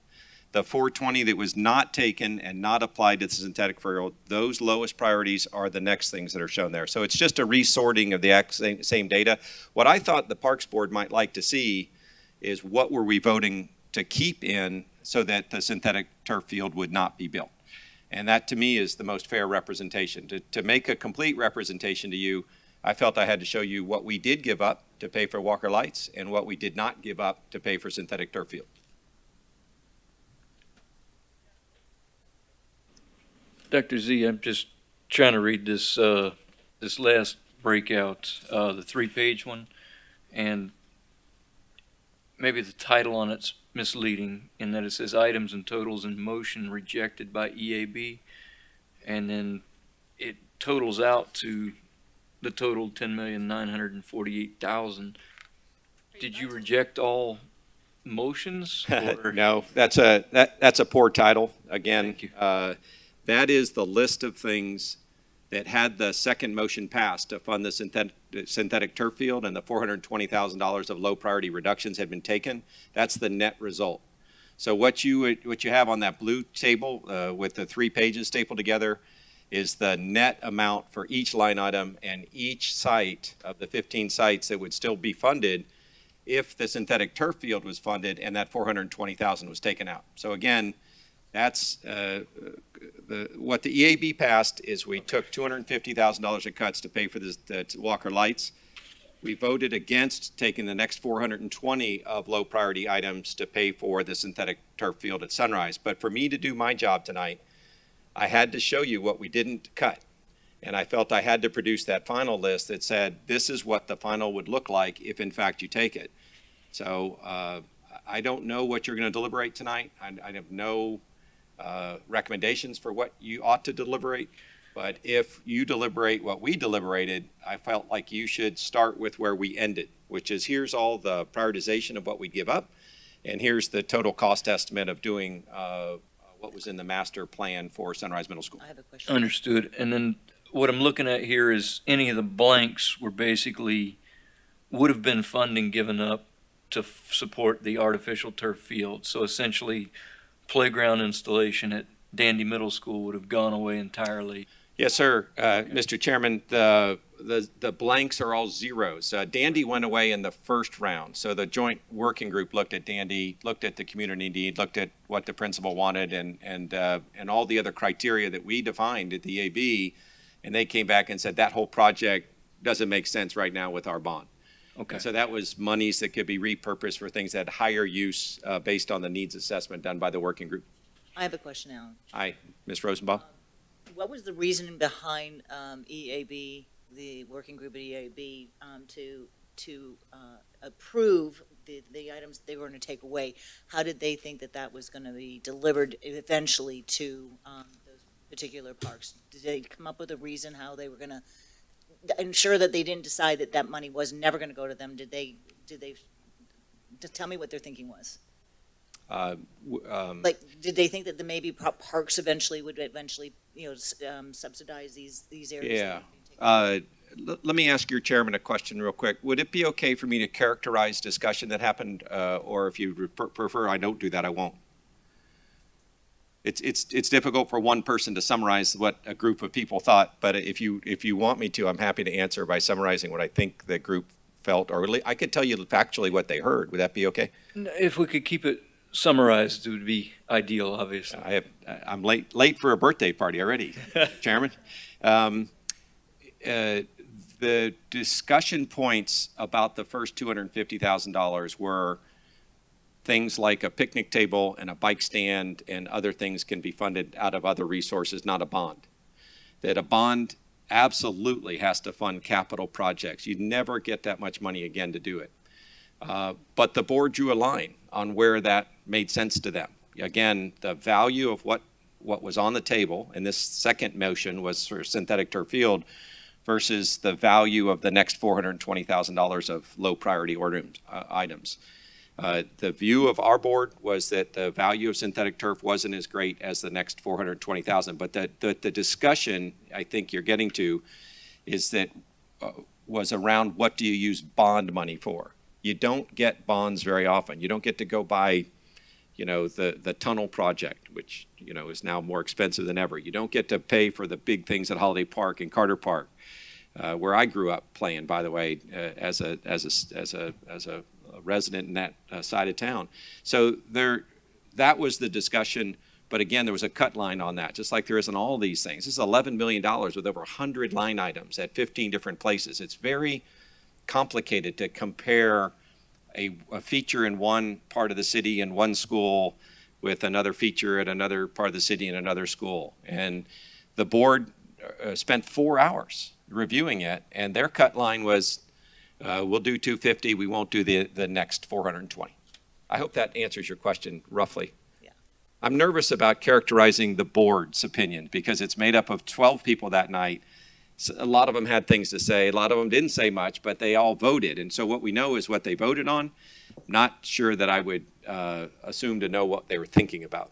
The 420 that was not taken and not applied to the synthetic field, those lowest priorities are the next things that are shown there. So it's just a resorting of the same data. What I thought the Parks Board might like to see is what were we voting to keep in so that the synthetic turf field would not be built. And that to me is the most fair representation. To make a complete representation to you, I felt I had to show you what we did give up to pay for Walker Lights and what we did not give up to pay for synthetic turf field. Dr. Z, I'm just trying to read this this last breakout, the 3-page one, and maybe the title on it's misleading in that it says items and totals in motion rejected by EAB, and then it totals out to the total $10,948,000. Did you reject all motions? Or? No, that's a poor title. Again, that is the list of things that had the second motion passed to fund the synthetic turf field, and the $420,000 of low priority reductions had been taken. That's the net result. So what you have on that blue table with the 3 pages stapled together is the net amount for each line item and each site of the 15 sites that would still be funded if the synthetic turf field was funded and that $420,000 was taken out. So again, that's what the EAB passed is we took $250,000 of cuts to pay for the Walker Lights. We voted against taking the next 420 of low priority items to pay for the synthetic turf field at Sunrise. But for me to do my job tonight, I had to show you what we didn't cut. And I felt I had to produce that final list that said, this is what the final would look like if in fact you take it. So I don't know what you're going to deliberate tonight. I have no recommendations for what you ought to deliberate. But if you deliberate what we deliberated, I felt like you should start with where we ended, which is here's all the prioritization of what we give up, and here's the total cost estimate of doing what was in the master plan for Sunrise Middle School. I have a question. Understood. And then what I'm looking at here is any of the blanks were basically, would have been funding given up to support the artificial turf field. So essentially, playground installation at Dandy Middle School would have gone away entirely. Yes, sir. Mr. Chairman, the blanks are all zeros. Dandy went away in the first round. So the joint working group looked at Dandy, looked at the community need, looked at what the principal wanted and all the other criteria that we defined at the AB. And they came back and said that whole project doesn't make sense right now with our bond. Okay. And so that was monies that could be repurposed for things that had higher use based on the needs assessment done by the working group. I have a question, Alan. Hi, Ms. Rosenbaum. What was the reasoning behind EAB, the working group at EAB, to approve the items they were going to take away? How did they think that that was going to be delivered eventually to those particular parks? Did they come up with a reason how they were going to ensure that they didn't decide that that money was never going to go to them? Did they just tell me what their thinking was? Like, did they think that the maybe parks would subsidize these areas? Yeah. Let me ask your chairman a question real quick. Would it be okay for me to characterize discussion that happened, or if you prefer I don't do that, I won't? It's difficult for one person to summarize what a group of people thought, but if you want me to, I'm happy to answer by summarizing what I think the group felt, or I could tell you factually what they heard. Would that be okay? If we could keep it summarized, it would be ideal, obviously. I'm late for a birthday party already, Chairman. The discussion points about the first $250,000 were things like a picnic table and a bike stand and other things can be funded out of other resources, not a bond. That a bond absolutely has to fund capital projects. You'd never get that much money again to do it. But the board drew a line on where that made sense to them. Again, the value of what was on the table, and this second motion was for synthetic turf field, versus the value of the next $420,000 of low priority items. The view of our board was that the value of synthetic turf wasn't as great as the next $420,000, but the discussion I think you're getting to is that was around what do you use bond money for? You don't get bonds very often. You don't get to go buy, the tunnel project, which, is now more expensive than ever. You don't get to pay for the big things at Holiday Park and Carter Park, where I grew up playing, by the way, as a resident in that side of town. So that was the discussion. But again, there was a cut line on that, just like there is in all these things. This is $11 million with over 100 line items at 15 different places. It's very complicated to compare a feature in one part of the city in one school with another feature at another part of the city in another school. And the board spent 4 hours reviewing it, and their cut line was, we'll do 250, we won't do the next 420. I hope that answers your question roughly. Yeah. I'm nervous about characterizing the board's opinion because it's made up of 12 people that night. So a lot of them had things to say. A lot of them didn't say much, but they all voted. And so what we know is what they voted on. Not sure that I would assume to know what they were thinking about.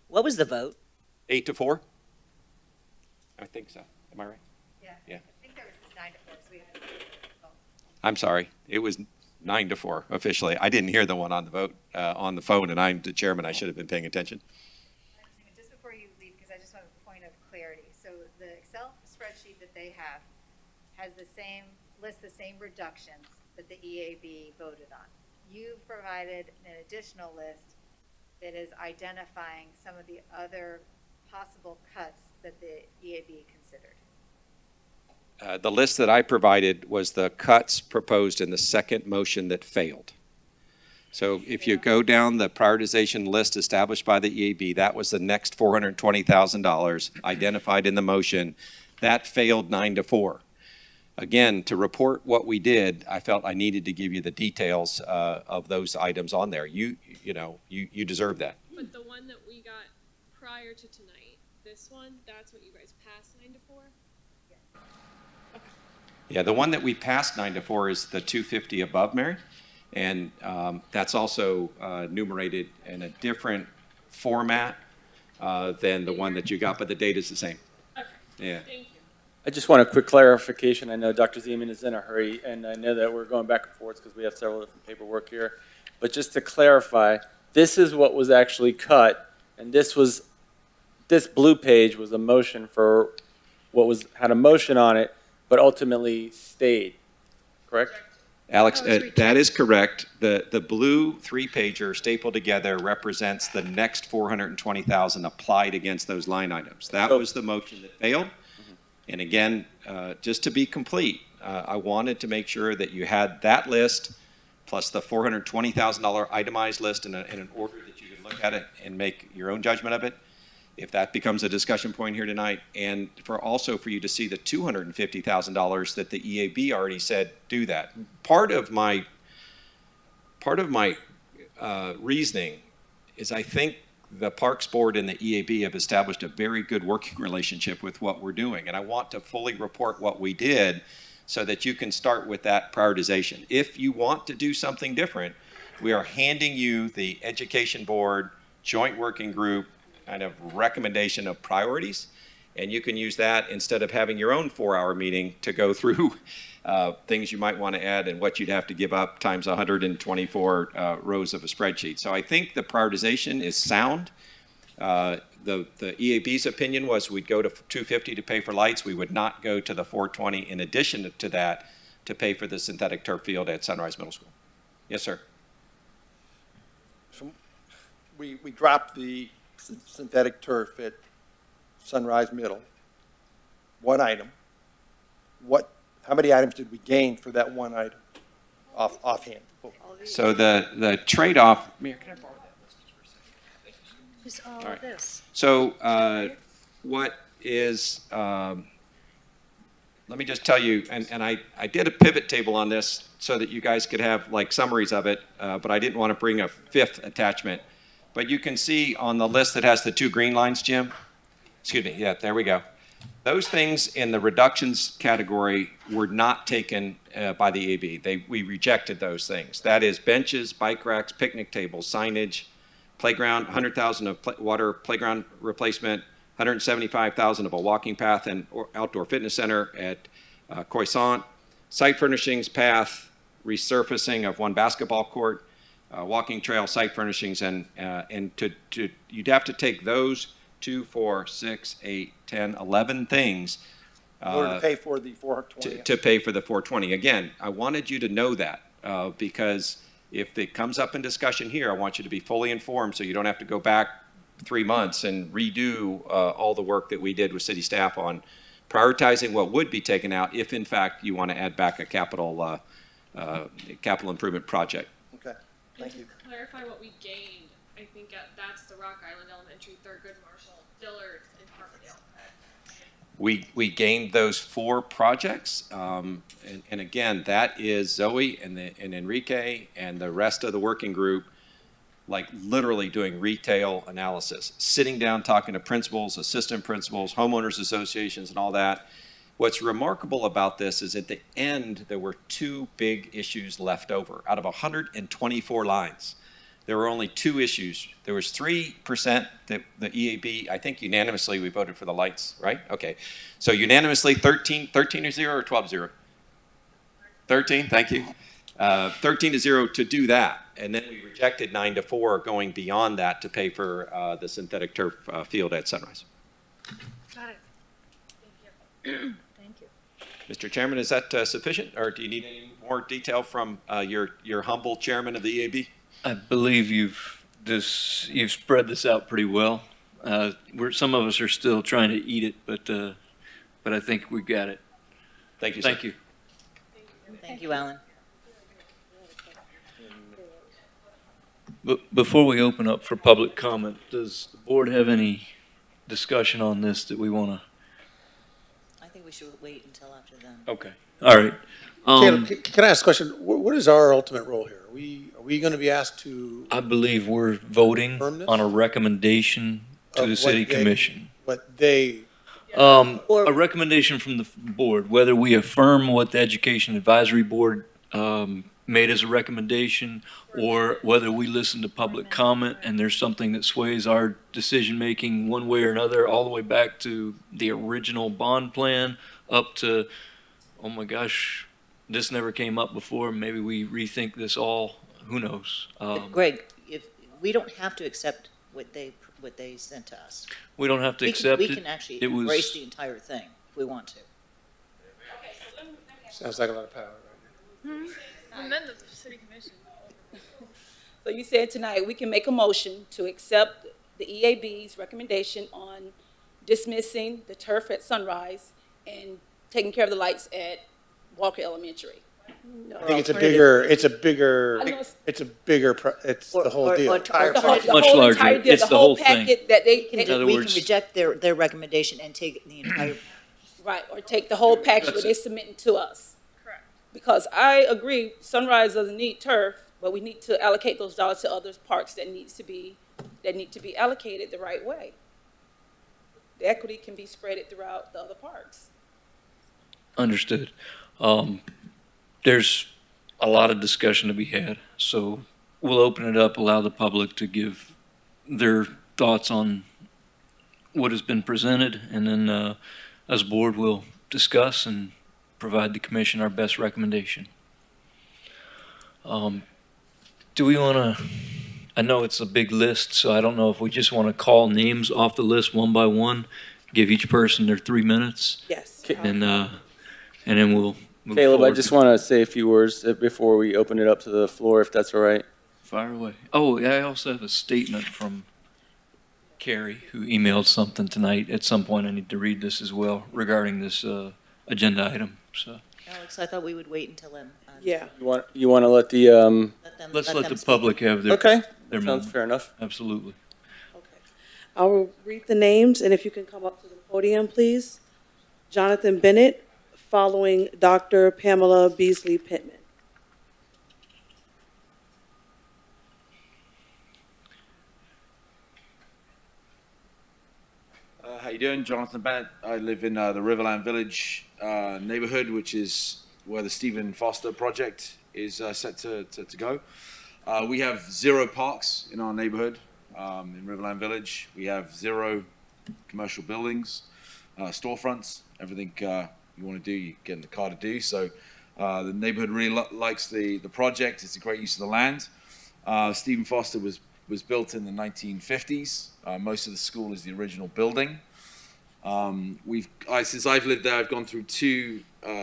What was the vote? 8-4? I think so. Am I right? Yeah. I think there was 9-4, so we have I'm sorry. It was 9-4 officially. I didn't hear the one on the vote on the phone, and I'm the chairman. I should have been paying attention. Just before you leave, because I just want a point of clarity. So the Excel spreadsheet that they have has lists the same reductions that the EAB voted on. You've provided an additional list that is identifying some of the other possible cuts that the EAB considered. The list that I provided was the cuts proposed in the second motion that failed. So if you go down the prioritization list established by the EAB, that was the next $420,000 identified in the motion. That failed 9-4. Again, to report what we did, I felt I needed to give you the details of those items on there. You deserve that. But the one that we got prior to tonight. This one, that's what you guys passed 9-4? Yeah, the one that we passed 9-4 is the 250 above, Mary. And that's also numerated in a different format than the one that you got, but the date is the same. Okay. Yeah. Thank you. I just want a quick clarification. I know Dr. Zeman is in a hurry, and I know that we're going back and forth because we have several different paperwork here. But just to clarify, this is what was actually cut, and this blue page was a motion for what had a motion on it, but ultimately stayed, correct? Alex, that is correct. The blue 3-pager stapled together represents the next 420,000 applied against those line items. That was the motion that failed. And again, just to be complete, I wanted to make sure that you had that list plus the $420,000 itemized list in an order that you could look at it and make your own judgment of it, if that becomes a discussion point here tonight, and also for you to see the $250,000 that the EAB already said do that. Part of my reasoning is I think the Parks Board and the EAB have established a very good working relationship with what we're doing, and I want to fully report what we did so that you can start with that prioritization. If you want to do something different, we are handing you the Education Board Joint Working Group kind of recommendation of priorities, and you can use that instead of having your own 4-hour meeting to go through things you might want to add and what you'd have to give up times 124 rows of a spreadsheet. So I think the prioritization is sound. The EAB's opinion was we'd go to 250 to pay for lights. We would not go to the 420 in addition to that to pay for the synthetic turf field at Sunrise Middle School. Yes, sir. So we dropped the synthetic turf at Sunrise Middle. One item. How many items did we gain for that one item offhand? So the trade-off. Mayor, can I borrow that list just for a second? Who's all All of right. this? So what is, let me just tell you, and I did a pivot table on this so that you guys could have like summaries of it, but I didn't want to bring a 5th attachment. But you can see on the list that has the 2 green lines, Jim, excuse me, yeah, there we go. Those things in the reductions category were not taken by the EAB. We rejected those things. That is benches, bike racks, picnic tables, signage, playground, 100,000 of water playground replacement, 175,000 of a walking path and outdoor fitness center at Croissant, site furnishings, path, resurfacing of 1 basketball court, walking trail, site furnishings, and you'd have to take those 2, 4, 6, 8, 10, 11 things In order to pay for the 420. to pay for the 420. Again, I wanted you to know that because if it comes up in discussion here, I want you to be fully informed so you don't have to go back 3 months and redo all the work that we did with city staff on prioritizing what would be taken out if, in fact, you want to add back a capital improvement project. Okay, thank you. To clarify what we gained, I think that's the Rock Island Elementary, Thurgood Marshall, Dillard, and Harvardale. We gained those 4 projects, and again, that is Zoe and Enrique and the rest of the working group, like literally doing retail analysis, sitting down, talking to principals, assistant principals, homeowners associations, and all that. What's remarkable about this is at the end, there were 2 big issues left over. Out of 124 lines, there were only 2 issues. There was 3% that the EAB, I think unanimously we voted for the lights, right? Okay. So unanimously 13 to 0 or 12-0? 13, thank you. 13 to 0 to do that. And then we rejected 9-4 going beyond that to pay for the synthetic turf field at Sunrise. Got it. Thank you. Thank you. Mr. Chairman, is that sufficient, or do you need any more detail from your humble chairman of the EAB? I believe you've spread this out pretty well. Some of us are still trying to eat it, but I think we got it. Thank you, sir. Thank you. Thank you, Alan. Before we open up for public comment, does the board have any discussion on this that we want to? I think we should wait until after then. Okay. All right. Caleb, can I ask a question? What is our ultimate role here? Are we going to be asked to? I believe we're voting Confirm this? on a recommendation to Of the what city they- commission. What they, A recommendation from the board, whether we affirm what the Education Advisory Board made as a recommendation, or whether we listen to public comment and there's something that sways our decision-making one way or another, all the way back to the original bond plan, up to, oh my gosh, this never came up before, maybe we rethink this all, who knows? Greg, if, we don't have to accept what they sent to us. We don't have to We can- accept it. We can actually It was- embrace the entire thing if we want to. sounds like a lot of power. And then the city commission. So you said tonight, we can make a motion to accept the EAB's recommendation on dismissing the turf at Sunrise and taking care of the lights at Walker Elementary. I think it's a bigger, it's the whole deal. Entire project. Much whole larger. entire deal, It's the the whole whole thing. packet that they, We In other can words- reject their recommendation and take the entire, right, or take the whole package that they're submitting to us. Correct. Because I agree, Sunrise doesn't need turf, but we need to allocate those dollars to other parks that need to be allocated the right way. The equity can be spread throughout the other parks. Understood. There's a lot of discussion to be had, so we'll open it up, allow the public to give their thoughts on what has been presented, and then as a board, we'll discuss and provide the commission our best recommendation. Do we want to, I know it's a big list, so I don't know if we just want to call names off the list one by one, give each person their 3 minutes, Yes. and then we'll move Caleb, I forward. just want to say a few words before we open it up to the floor, if that's all right. Fire away. Oh, yeah, I also have a statement from Carrie, who emailed something tonight. At some point, I need to read this as well regarding this agenda item, so. Alex, I thought we would wait until then. Yeah. You want to let the, Let's let them the speak. public have their. okay, their sounds moment. fair enough. Absolutely. I will read the names, and if you can come up to the podium, please. Jonathan Bennett, following Dr. Pamela Beasley Pittman. How you doing? Jonathan Bennett. I live in the Riverland Village neighborhood, which is where the Stephen Foster project is set to go. We have 0 parks in our neighborhood in Riverland Village. We have 0 commercial buildings, storefronts, everything you want to do, you get in the car to do. So the neighborhood really likes the project. It's a great use of the land. Stephen Foster was built in the 1950s. Most of the school is the original building. Since I've lived there, I've gone through 2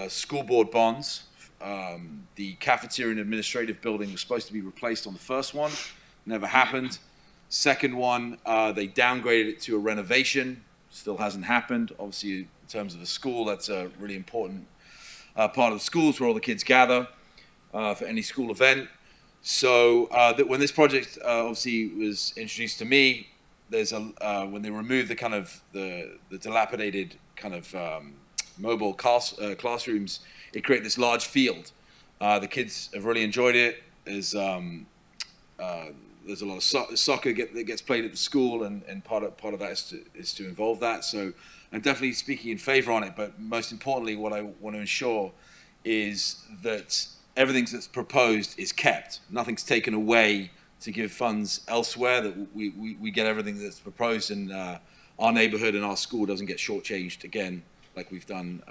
school board bonds. The cafeteria and administrative building was supposed to be replaced on the first one, never happened. Second one, they downgraded it to a renovation, still hasn't happened. Obviously, in terms of the school, that's a really important part of the schools where all the kids gather for any school event. So when this project obviously was introduced to me, there's when they removed the kind of the dilapidated kind of mobile classrooms, it created this large field. The kids have really enjoyed it. There's a lot of soccer that gets played at the school, and part of that is to involve that. So I'm definitely speaking in favor on it. But most importantly, what I want to ensure is that everything that's proposed is kept. Nothing's taken away to give funds elsewhere, that we get everything that's proposed, and our neighborhood and our school doesn't get shortchanged again, like we've done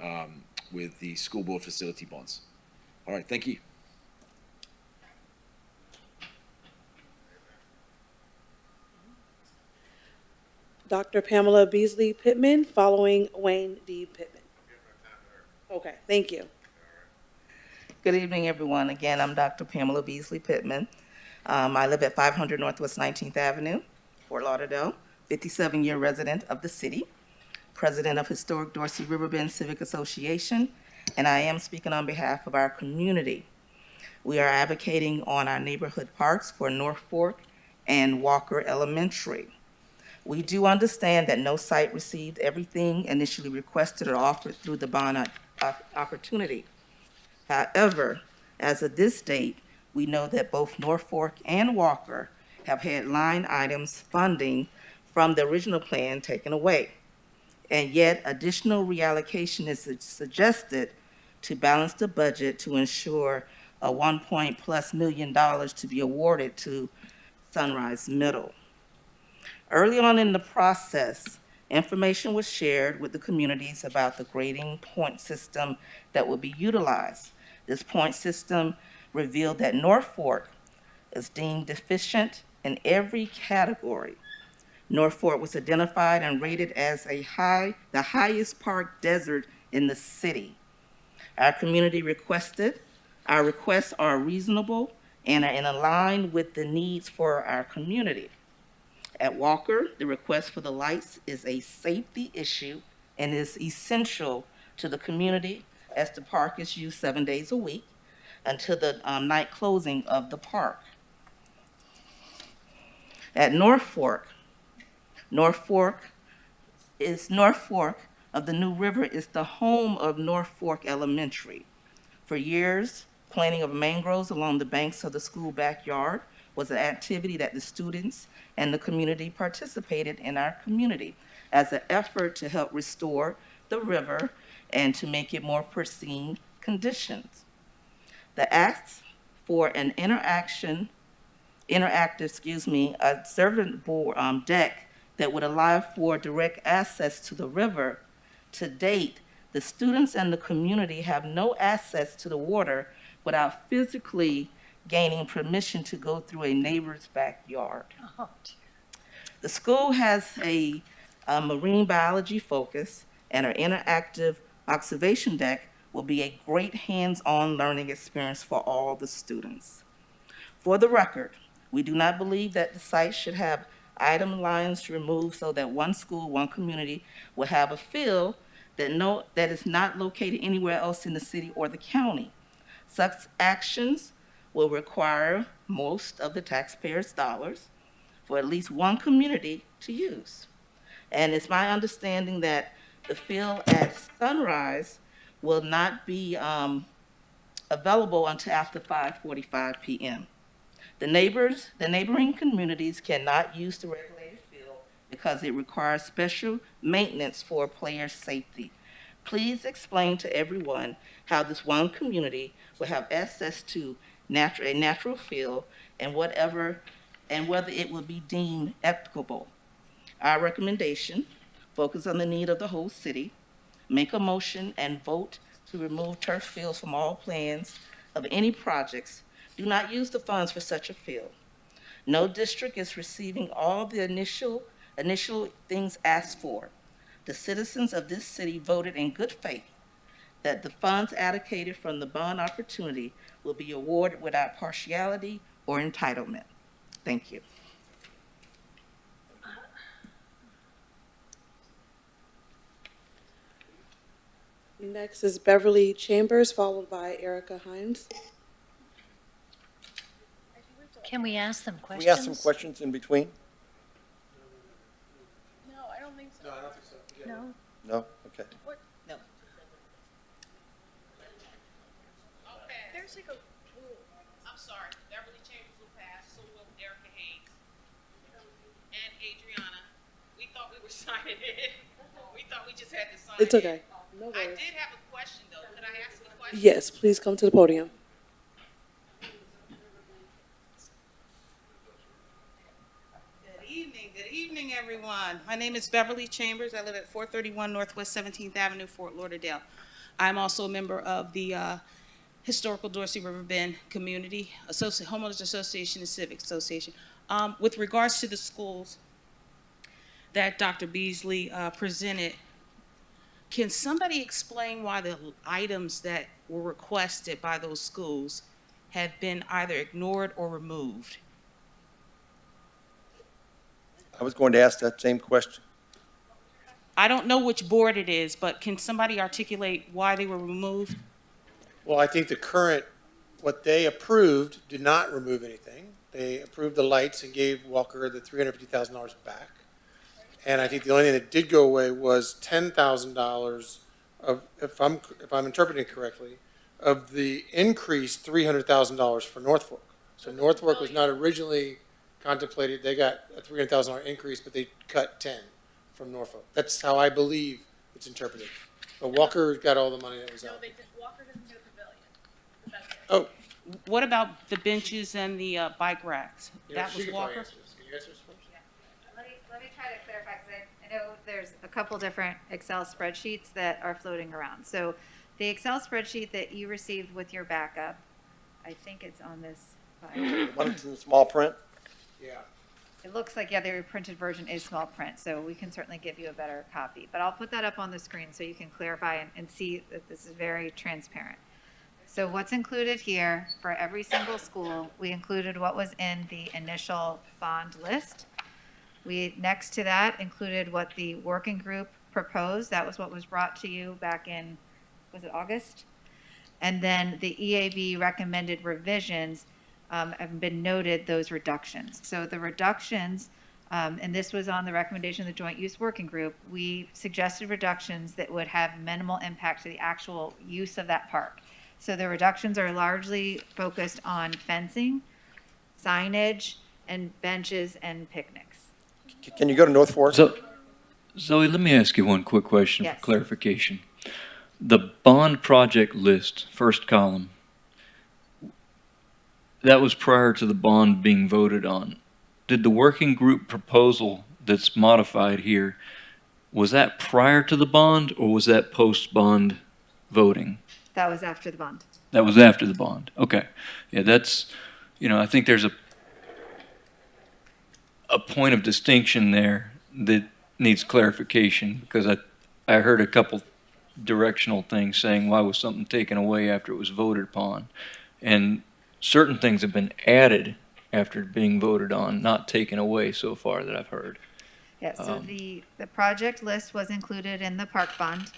with the school board facility bonds. All right, thank you. Dr. Pamela Beasley Pittman, following Wayne D. Pittman. Okay, thank you. Good evening, everyone. Again, I'm Dr. Pamela Beasley Pittman. I live at 500 Northwest 19th Avenue, Fort Lauderdale, 57-year resident of the city, president of Historic Dorsey Riverbend Civic Association, and I am speaking on behalf of our community. We are advocating on our neighborhood parks for North Fork and Walker Elementary. We do understand that no site received everything initially requested or offered through the bond opportunity. However, as of this date, we know that both North Fork and Walker have had line items funding from the original plan taken away. And yet additional reallocation is suggested to balance the budget to ensure a $1+ million to be awarded to Sunrise Middle. Early on in the process, information was shared with the communities about the grading point system that would be utilized. This point system revealed that North Fork is deemed deficient in every category. North Fork was identified and rated as the highest park desert in the city. Our community requested, our requests are reasonable and are in line with the needs for our community. At Walker, the request for the lights is a safety issue and is essential to the community as the park is used 7 days a week until the night closing of the park. At North Fork of the New River is the home of North Fork Elementary. For years, planting of mangroves along the banks of the school backyard was an activity that the students and the community participated in our community as an effort to help restore the river and to make it more pristine conditions. The acts for an interactive observant board deck that would allow for direct access to the river. To date, the students and the community have no access to the water without physically gaining permission to go through a neighbor's backyard. The school has a marine biology focus, and our interactive observation deck will be a great hands-on learning experience for all the students. For the record, we do not believe that the site should have item lines removed so that one school, one community will have a feel that is not located anywhere else in the city or the county. Such actions will require most of the taxpayers' dollars for at least one community to use. And it's my understanding that the field at Sunrise will not be available until after 5:45 p.m. The neighboring communities cannot use the regulated field because it requires special maintenance for player safety. Please explain to everyone how this one community will have access to a natural field and whether it will be deemed equitable. Our recommendation, focus on the need of the whole city, make a motion and vote to remove turf fields from all plans of any projects. Do not use the funds for such a field. No district is receiving all the initial things asked for. The citizens of this city voted in good faith that the funds allocated from the bond opportunity will be awarded without partiality or entitlement. Thank you. Next is Beverly Chambers, followed by Erica Hines. Can we ask them questions? We ask some questions in between? No, I don't think so. No, I don't think so. Yeah. No? No? Okay. No. Okay. There's like a rule. I'm sorry, Beverly Chambers will pass, so will Erica Haynes. And Adriana. We thought we were signing in. We thought we just had to sign in. It's okay. No I worries. did have a question though. Could I ask a question? Yes, please come to the podium. Good evening, everyone. My name is Beverly Chambers. I live at 431 Northwest 17th Avenue, Fort Lauderdale. I'm also a member of the Historical Dorsey River Bend Community Homeowners Association and Civic Association. With regards to the schools that Dr. Beasley presented, can somebody explain why the items that were requested by those schools have been either ignored or removed? I was going to ask that same question. I don't know which board it is, but can somebody articulate why they were removed? Well, I think what they approved did not remove anything. They approved the lights and gave Walker the $350,000 back. And I think the only thing that did go away was $10,000 of, if I'm interpreting it correctly, of the increased $300,000 for North Fork. So North Fork was not originally contemplated, they got a $300,000 increase, but they cut 10 from Norfolk. That's how I believe it's interpreted. But Walker got all the money that was out. Walker doesn't get a pavilion. Oh, What about the benches and the bike racks? you know, That she was could probably Walker? answer this. Can you answer this first? Let me try to clarify, because I know there's a couple different Excel spreadsheets that are floating around. So the Excel spreadsheet that you received with your backup, I think it's on this file. The one that's in the small print? Yeah. It looks like, yeah, the printed version is small print, so we can certainly give you a better copy. But I'll put that up on the screen so you can clarify and see that this is very transparent. So what's included here for every single school, we included what was in the initial bond list. We, next to that, included what the working group proposed. That was what was brought to you back in, was it August? And then the EAB recommended revisions have been noted, those reductions. So the reductions, and this was on the recommendation of the Joint Use Working Group, we suggested reductions that would have minimal impact to the actual use of that park. So the reductions are largely focused on fencing, signage, and benches and picnics. Can you go to North Fork? Zoe, let me ask you one quick question Yes. for clarification. The bond project list, first column, that was prior to the bond being voted on. Did the working group proposal that's modified here, was that prior to the bond or was that post-bond voting? That was after the bond. That was after the bond. Okay. Yeah, that's, I think there's a point of distinction there that needs clarification, because I heard a couple directional things saying, why was something taken away after it was voted upon? And certain things have been added after being voted on, not taken away so far that I've heard. Yeah, so the project list was included in the park bond.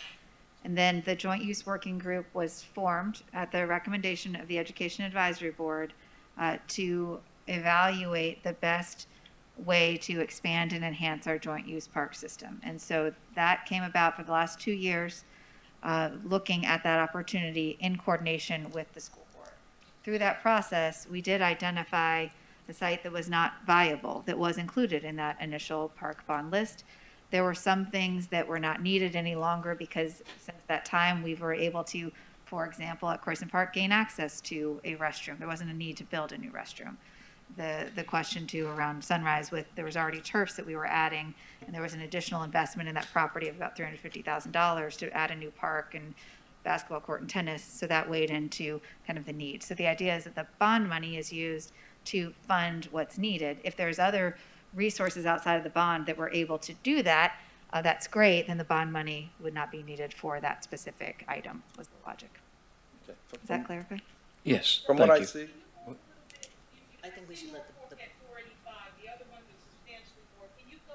And then the Joint Use Working Group was formed at the recommendation of the Education Advisory Board to evaluate the best way to expand and enhance our joint use park system. And so that came about for the last 2 years, looking at that opportunity in coordination with the school board. Through that process, we did identify the site that was not viable, that was included in that initial park bond list. There were some things that were not needed any longer because since that time, we were able to, for example, at Croissant Park, gain access to a restroom. There wasn't a need to build a new restroom. The question too around Sunrise, there was already turfs that we were adding, and there was an additional investment in that property of about $350,000 to add a new park and basketball court and tennis, so that weighed into kind of the need. So the idea is that the bond money is used to fund what's needed. If there's other resources outside of the bond that were able to do that, that's great, then the bond money would not be needed for that specific item, was the logic. Okay. Does that clarify? Yes, From thank what I you. see, I think we should let the At 485, the other ones are substantially more. Can you go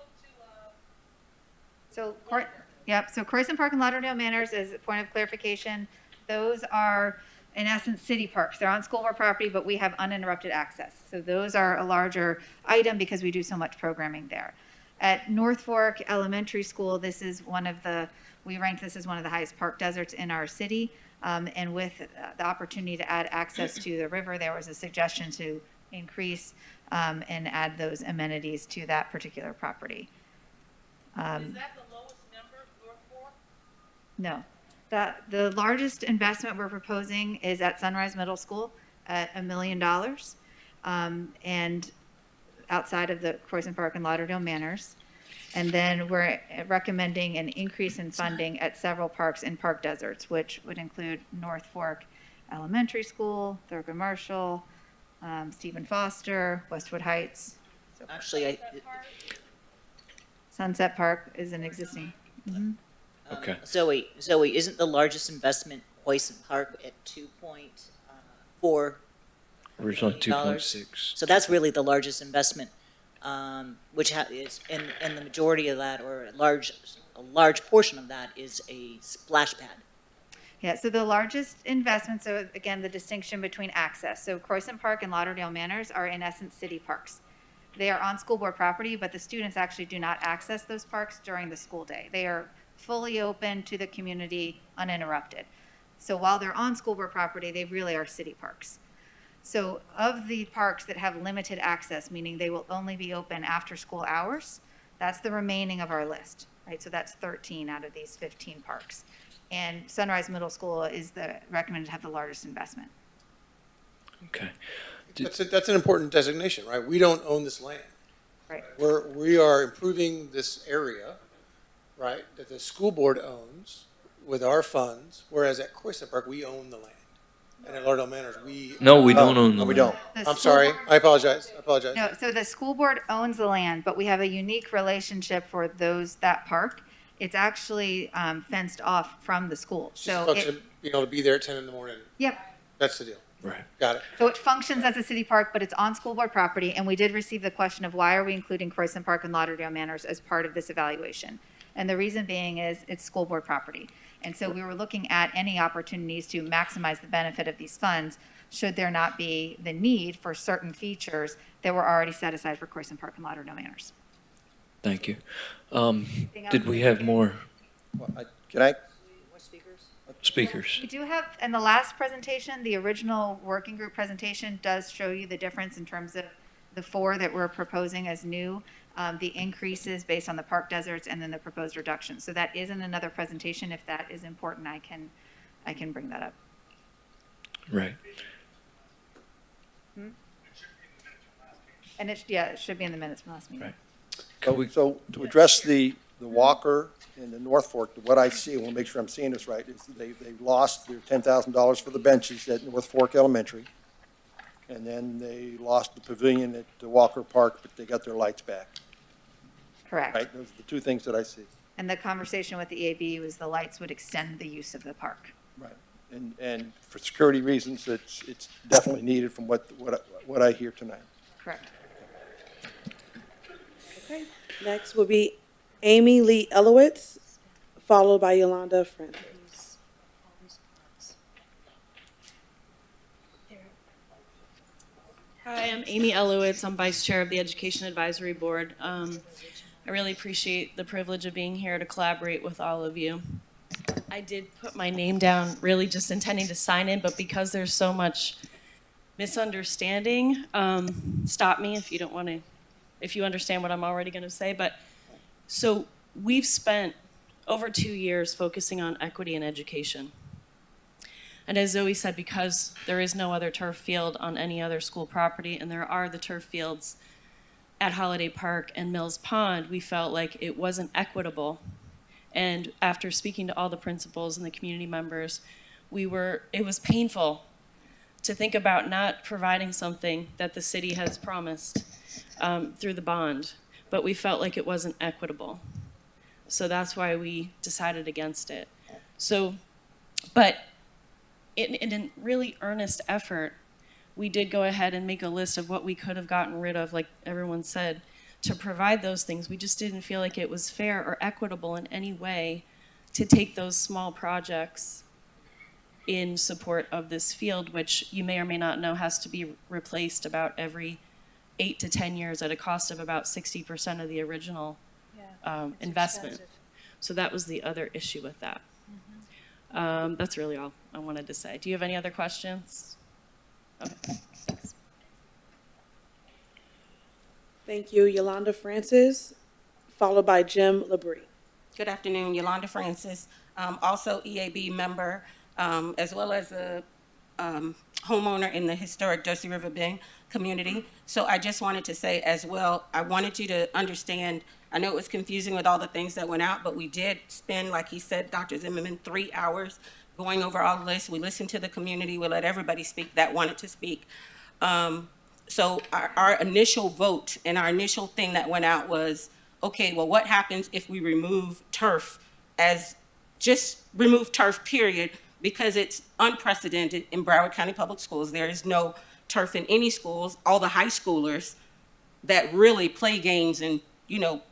to, So Croissant Park and Lauderdale Manors, as a point of clarification, those are, in essence, city parks. They're on school board property, but we have uninterrupted access. So those are a larger item because we do so much programming there. At North Fork Elementary School, we rank this as one of the highest park deserts in our city. And with the opportunity to add access to the river, there was a suggestion to increase and add those amenities to that particular property. is that the lowest number, North Fork? No. The largest investment we're proposing is at Sunrise Middle School at $1 million. And outside of the Croissant Park and Lauderdale Manors. And then we're recommending an increase in funding at several parks in park deserts, which would include North Fork Elementary School, Thurgood Marshall, Stephen Foster, Westwood Heights. Actually, Sunset Park is an existing. Okay. Zoe, isn't the largest investment Croissant Park at 2.4 Originally million? 2.6. So that's really the largest investment, which is, and the majority of that, or a large portion of that, is a splash pad. Yeah, so the largest investment, so again, the distinction between access. So Croissant Park and Lauderdale Manors are in essence city parks. They are on school board property, but the students actually do not access those parks during the school day. They are fully open to the community uninterrupted. So while they're on school board property, they really are city parks. So of the parks that have limited access, meaning they will only be open after school hours, that's the remaining of our list, right? So that's 13 out of these 15 parks. And Sunrise Middle School is recommended to have the largest investment. Okay. That's an important designation, right? We don't own this land. Right. We are improving this area, right, that the school board owns with our funds, whereas at Croissant Park, we own the land. And at Lauderdale Manors, we. No, we don't own the No, we land. don't. I'm sorry, I apologize. No, so the school board owns the land, but we have a unique relationship for that park. It's actually fenced off from the school. It's just a So function of being able to be there at 10 in the morning. yep. That's the deal. Right. Got it. So it functions as a city park, but it's on school board property. And we did receive the question of why are we including Croissant Park and Lauderdale Manors as part of this evaluation? And the reason being is it's school board property. And so we were looking at any opportunities to maximize the benefit of these funds should there not be the need for certain features that were already set aside for Croissant Park and Lauderdale Manors. Thank you. Did we have more Can I? speakers? We do have, in the last presentation, the original working group presentation does show you the difference in terms of the 4 that we're proposing as new, the increases based on the park deserts, and then the proposed reductions. So that is in another presentation. If that is important, I can bring that up. Right. And it should be in the minutes from last meeting. Right. So to address the Walker and the North Fork, what I see, I want to make sure I'm seeing this right, is they lost their $10,000 for the benches at North Fork Elementary. And then they lost the pavilion at the Walker Park, but they got their lights back. Correct. Right, those are the 2 things that I see. And the conversation with the EAB was the lights would extend the use of the park. Right. And for security reasons, it's definitely needed from what I hear tonight. Correct. Okay. Next will be Amy Lee Elowitz, followed by Yolanda Francis. Hi, I'm Amy Elowitz. I'm Vice Chair of the Education Advisory Board. I really appreciate the privilege of being here to collaborate with all of you. I did put my name down really just intending to sign in, but because there's so much misunderstanding, stop me if you don't want to, if you understand what I'm already going to say. But so we've spent over 2 years focusing on equity in education. And as Zoe said, because there is no other turf field on any other school property, and there are the turf fields at Holiday Park and Mills Pond, we felt like it wasn't equitable. And after speaking to all the principals and the community members, it was painful to think about not providing something that the city has promised through the bond, but we felt like it wasn't equitable. So that's why we decided against it. So, but in a really earnest effort, we did go ahead and make a list of what we could have gotten rid of, like everyone said, to provide those things. We just didn't feel like it was fair or equitable in any way to take those small projects in support of this field, which you may or may not know has to be replaced about every 8 to 10 years at a cost of about 60% of the original investment. Expensive. So that was the other issue with that. That's really all I wanted to say. Do you have any other questions? Okay. Thank you, Yolanda Francis, followed by Jim Labrie. Good afternoon, Yolanda Francis, also EAB member, as well as a homeowner in the historic Dorsey River Bend community. So I just wanted to say as well, I wanted you to understand, I know it was confusing with all the things that went out, but we did spend, like he said, Dr. Zimmerman, 3 hours going over all the lists. We listened to the community. We let everybody speak that wanted to speak. So our initial vote and our initial thing that went out was, okay, well, what happens if we remove turf just remove turf, period, because it's unprecedented in Broward County Public Schools. There is no turf in any schools. All the high schoolers that really play games and,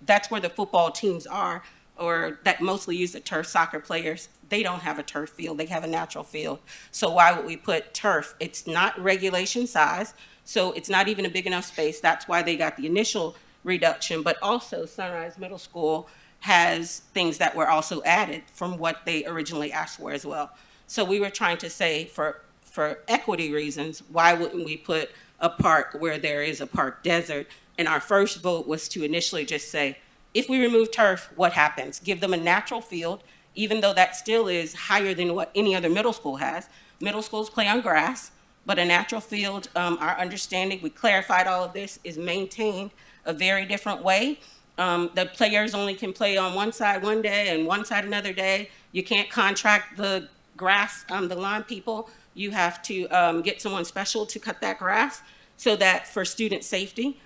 that's where the football teams are, or that mostly use the turf, soccer players, they don't have a turf field. They have a natural field. So why would we put turf? It's not regulation size, so it's not even a big enough space. That's why they got the initial reduction, but also Sunrise Middle School has things that were also added from what they originally asked for as well. So we were trying to say for for equity reasons, why wouldn't we put a park where there is a park desert? And our first vote was to initially just say, if we remove turf, what happens? Give them a natural field, even though that still is higher than what any other middle school has. Middle schools play on grass, but a natural field, our understanding, we clarified all of this, is maintained a very different way. The players only can play on one side one day and one side another day. You can't contract the grass, the lawn people. You have to get someone special to cut that grass so that for student safety.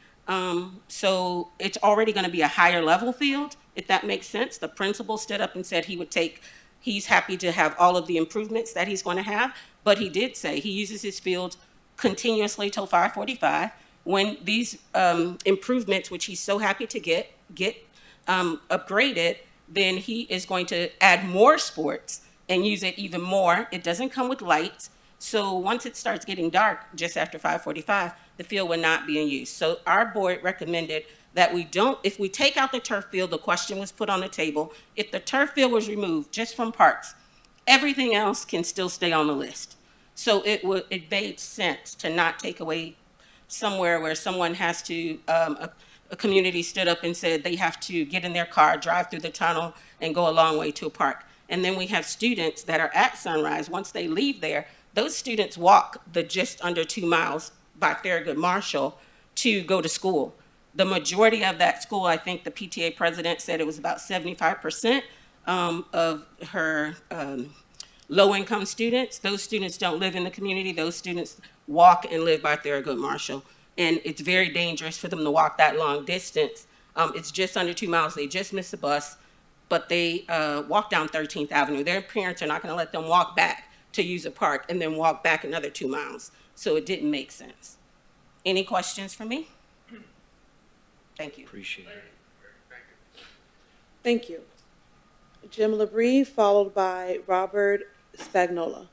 So it's already going to be a higher level field, if that makes sense. The principal stood up and said he's happy to have all of the improvements that he's going to have, but he did say he uses his field continuously till 5:45. When these improvements, which he's so happy to get upgraded, then he is going to add more sports and use it even more. It doesn't come with lights. So once it starts getting dark, just after 5:45, the field will not be in use. So our board recommended that if we take out the turf field, the question was put on the table, if the turf field was removed just from parks, everything else can still stay on the list. So it made sense to not take away somewhere where someone has to, a community stood up and said they have to get in their car, drive through the tunnel, and go a long way to a park. And then we have students that are at Sunrise. Once they leave there, those students walk the just under 2 miles by Thurgood Marshall to go to school. The majority of that school, I think the PTA president said it was about 75% of her low-income students. Those students don't live in the community. Those students walk and live by Thurgood Marshall. And it's very dangerous for them to walk that long distance. It's just under 2 miles. They just missed the bus, but they walk down 13th Avenue. Their parents are not going to let them walk back to use a park and then walk back another 2 miles. So it didn't make sense. Any questions for me? Thank you. Appreciate it. Thank you. Jim Labrie, followed by Robert Spagnola.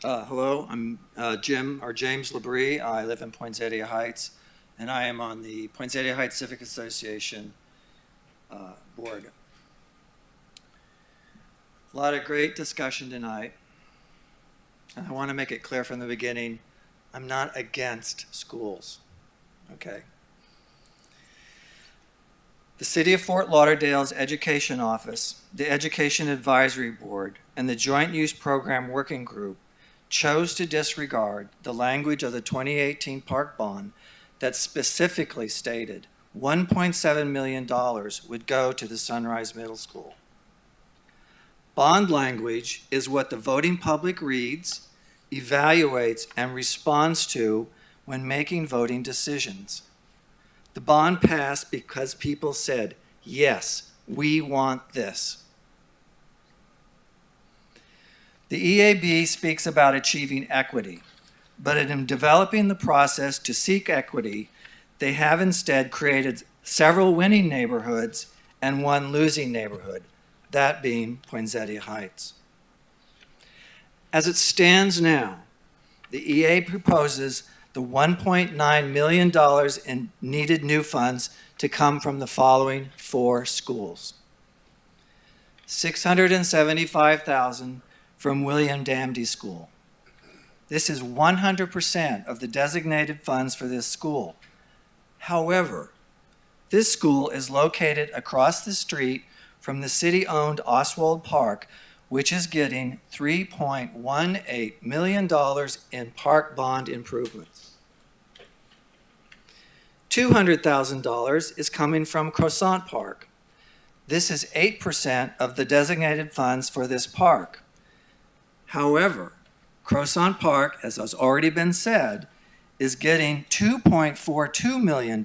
Hello, I'm James Labrie. I live in Poinsettia Heights, and I am on the Poinsettia Heights Civic Association board. A lot of great discussion tonight. And I want to make it clear from the beginning, I'm not against schools, okay? The City of Fort Lauderdale's Education Office, the Education Advisory Board, and the Joint Use Program Working Group chose to disregard the language of the 2018 park bond that specifically stated $1.7 million would go to the Sunrise Middle School. Bond language is what the voting public reads, evaluates, and responds to when making voting decisions. The bond passed because people said, yes, we want this. The EAB speaks about achieving equity, but in developing the process to seek equity, they have instead created several winning neighborhoods and one losing neighborhood, that being Poinsettia Heights. As it stands now, the EA proposes the $1.9 million in needed new funds to come from the following 4 schools. $675,000 from William Damdy School. This is 100% of the designated funds for this school. However, this school is located across the street from the city-owned Oswald Park, which is getting $3.18 million in park bond improvements. $200,000 is coming from Croissant Park. This is 8% of the designated funds for this park. However, Croissant Park, as has already been said, is getting $2.42 million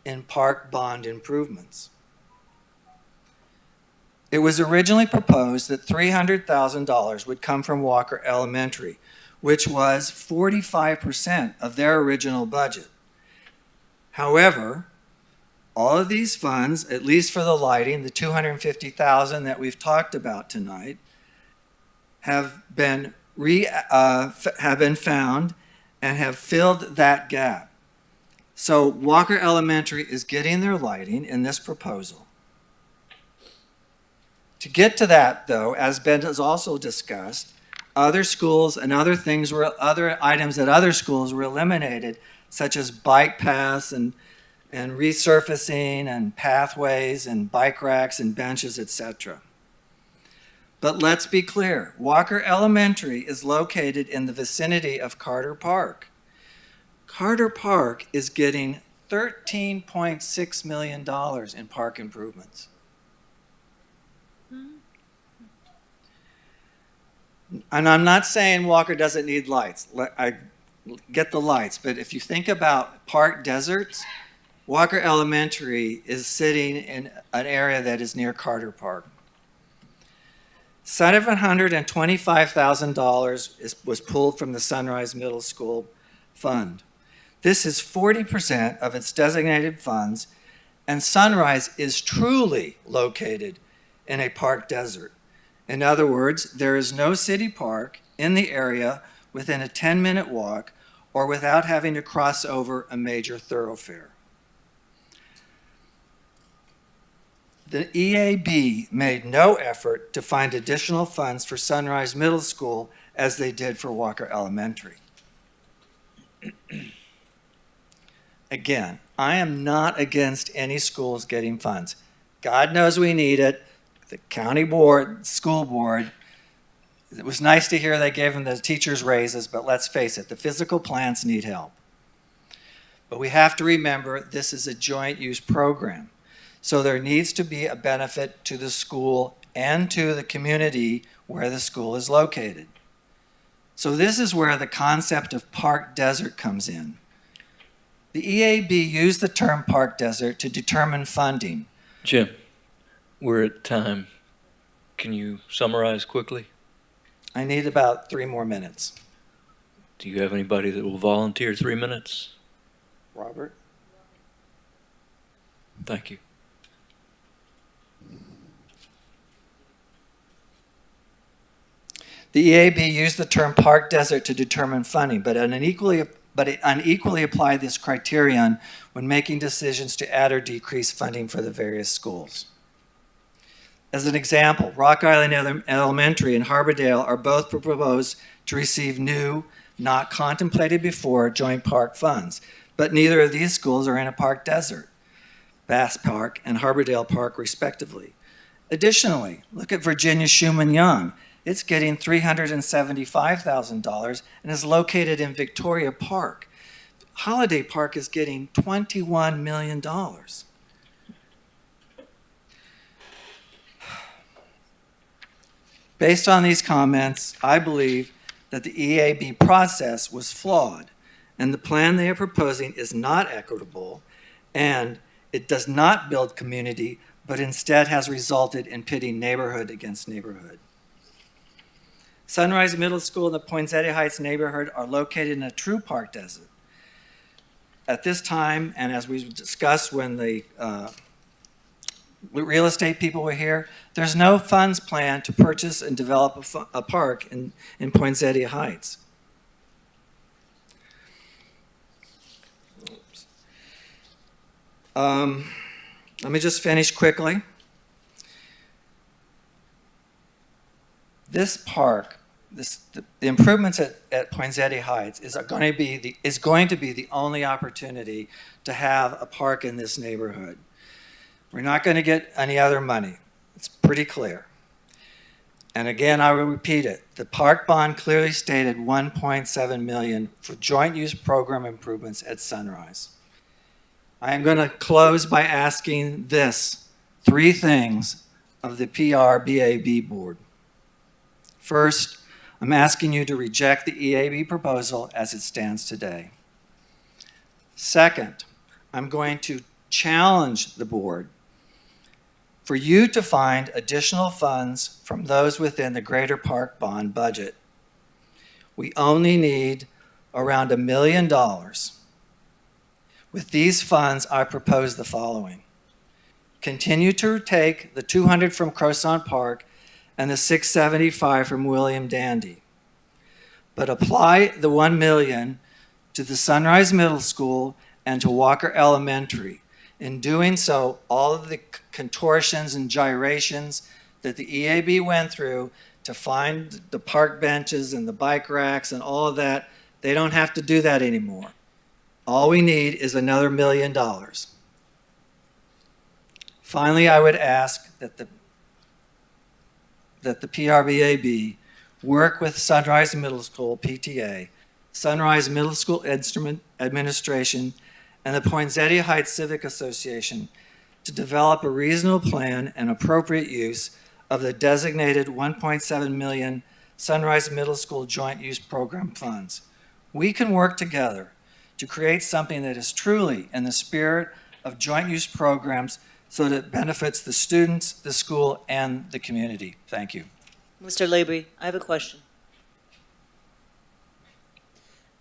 in park bond improvements. It was originally proposed that $300,000 would come from Walker Elementary, which was 45% of their original budget. However, all of these funds, at least for the lighting, the $250,000 that we've talked about tonight, have been found and have filled that gap. So Walker Elementary is getting their lighting in this proposal. To get to that, though, as Ben has also discussed, other schools and other items at other schools were eliminated, such as bike paths and resurfacing and pathways and bike racks and benches, etc. But let's be clear, Walker Elementary is located in the vicinity of Carter Park. Carter Park is getting $13.6 million in park improvements. And I'm not saying Walker doesn't need lights. I get the lights, but if you think about park deserts, Walker Elementary is sitting in an area that is near Carter Park. $725,000 was pulled from the Sunrise Middle School fund. This is 40% of its designated funds, and Sunrise is truly located in a park desert. In other words, there is no city park in the area within a 10-minute walk or without having to cross over a major thoroughfare. The EAB made no effort to find additional funds for Sunrise Middle School as they did for Walker Elementary. Again, I am not against any schools getting funds. God knows we need it. The county board, school board, it was nice to hear they gave them the teachers' raises, but let's face it, the physical plants need help. But we have to remember this is a joint use program. So there needs to be a benefit to the school and to the community where the school is located. So this is where the concept of park desert comes in. The EAB used the term park desert to determine funding. Jim, we're at time. Can you summarize quickly? I need about 3 more minutes. Do you have anybody that will volunteer 3 minutes? Robert? Thank you. The EAB used the term park desert to determine funding, but it unequally applied this criterion when making decisions to add or decrease funding for the various schools. As an example, Rock Island Elementary and Harbordale are both proposed to receive new, not contemplated before, joint park funds, but neither of these schools are in a park desert, Bass Park and Harbordale Park respectively. Additionally, look at Virginia Schuman Young. It's getting $375,000 and is located in Victoria Park. Holiday Park is getting $21 million. Based on these comments, I believe that the EAB process was flawed, and the plan they are proposing is not equitable, and it does not build community, but instead has resulted in pitting neighborhood against neighborhood. Sunrise Middle School and the Poinsettia Heights neighborhood are located in a true park desert. At this time, and as we discussed when the real estate people were here, there's no funds planned to purchase and develop a park in Poinsettia Heights. Let me just finish quickly. This park, the improvements at Poinsettia Heights is going to be the only opportunity to have a park in this neighborhood. We're not going to get any other money. It's pretty clear. And again, I will repeat it. The park bond clearly stated $1.7 million for joint use program improvements at Sunrise. I am going to close by asking this, 3 things of the PRBAB board. First, I'm asking you to reject the EAB proposal as it stands today. Second, I'm going to challenge the board for you to find additional funds from those within the Greater Park Bond budget. We only need around $1 million. With these funds, I propose the following. Continue to take the $200 from Croissant Park and the $675 from William Dandy, but apply the $1 million to the Sunrise Middle School and to Walker Elementary. In doing so, all of the contortions and gyrations that the EAB went through to find the park benches and the bike racks and all of that, they don't have to do that anymore. All we need is another $1 million. Finally, I would ask that the PRBAB work with Sunrise Middle School, PTA, Sunrise Middle School Instrument Administration, and the Poinsettia Heights Civic Association to develop a reasonable plan and appropriate use of the designated $1.7 million Sunrise Middle School Joint Use Program funds. We can work together to create something that is truly in the spirit of joint use programs so that it benefits the students, the school, and the community. Thank you. Mr. Labrie, I have a question.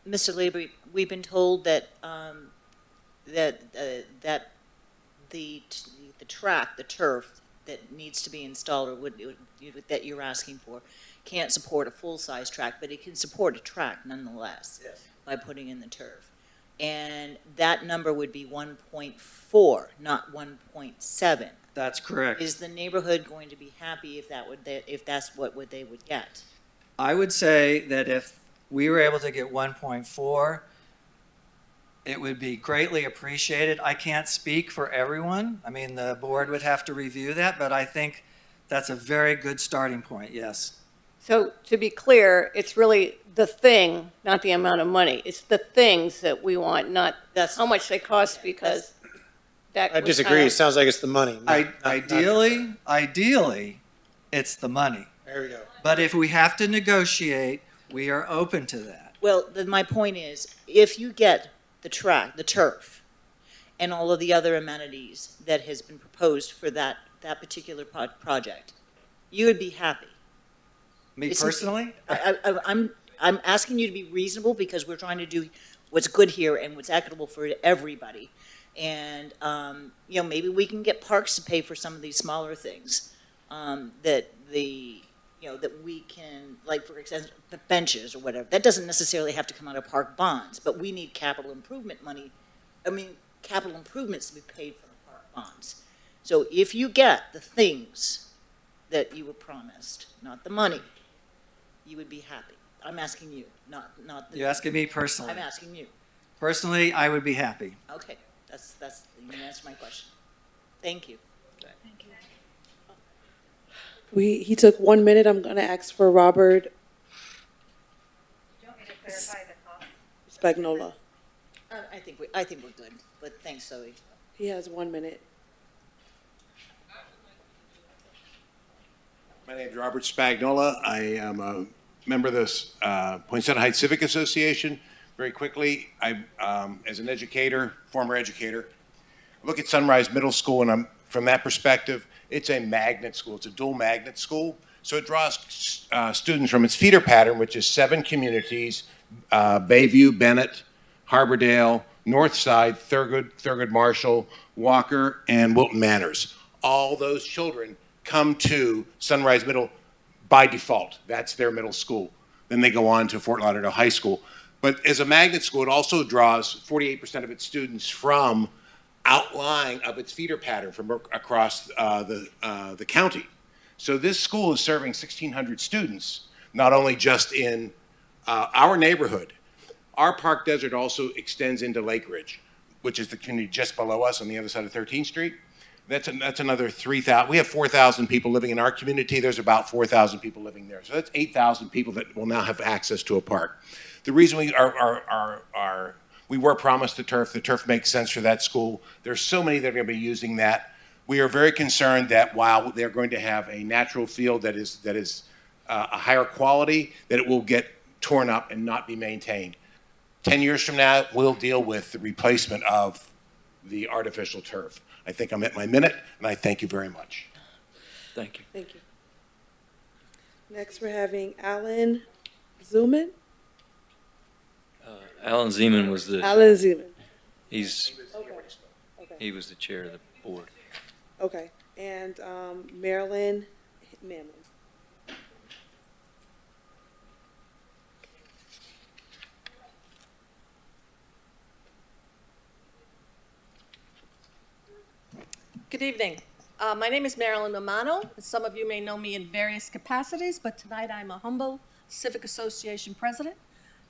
Mr. Labrie, we've been told that that the track, the turf that needs to be installed, or that you're asking for, can't support a full-size track, but it can support a track nonetheless. Yes. By putting in the turf. And that number would be 1.4, not 1.7. That's correct. Is the neighborhood going to be happy if that's what they would get? I would say that if we were able to get 1.4, it would be greatly appreciated. I can't speak for everyone. I mean, the board would have to review that, but I think that's a very good starting point, yes. So to be clear, it's really the thing, not the amount of money. It's the things that we want, not how much they cost, because that I was disagree. kind It sounds like it's the money. Ideally, it's the money. There we go. But if we have to negotiate, we are open to that. Well, my point is, if you get the track, the turf, and all of the other amenities that has been proposed for that particular project, you would be happy. Me personally? I'm asking you to be reasonable because we're trying to do what's good here and what's equitable for everybody. And, maybe we can get parks to pay for some of these smaller things that we can, like, for example, the benches or whatever. That doesn't necessarily have to come out of park bonds, but we need capital improvement money. Capital improvements to be paid for the park bonds. So if you get the things that you were promised, not the money, you would be happy. I'm asking you, not the. You're asking me personally? I'm asking you. Personally, I would be happy. Okay, that's you can answer my question. Thank you. Thank you. He took 1 minute. I'm going to ask for Robert Spagnola. I think we're good, but thanks, Zoe. He has 1 minute. My name is Robert Spagnola. I am a member of this Poinsettia Heights Civic Association. Very quickly, I, as an educator, former educator, look at Sunrise Middle School, and from that perspective, it's a magnet school. It's a dual magnet school. So it draws students from its feeder pattern, which is 7 communities, Bayview, Bennett, Harbordale, Northside, Thurgood Marshall, Walker, and Wilton Manors. All those children come to Sunrise Middle by default. That's their middle school. Then they go on to Fort Lauderdale High School. But as a magnet school, it also draws 48% of its students from outlying of its feeder pattern from across the county. So this school is serving 1,600 students, not only just in our neighborhood. Our park desert also extends into Lake Ridge, which is the community just below us on the other side of 13th Street. That's another 3,000. We have 4,000 people living in our community. There's about 4,000 people living there. So that's 8,000 people that will now have access to a park. The reason we were promised the turf makes sense for that school. There's so many that are going to be using that. We are very concerned that while they're going to have a natural field that is a higher quality, that it will get torn up and not be maintained. 10 years from now, we'll deal with the replacement of the artificial turf. I think I'm at my minute, and I thank you very much. Thank you. Thank you. Next, we're having Alan Zuman. Alan Zeman was the. Alan Zeman. He was the chair of the board. Okay. And Marilyn Mammon. Good evening. My name is Marilyn Romano. Some of you may know me in various capacities, but tonight I'm a humble Civic Association president.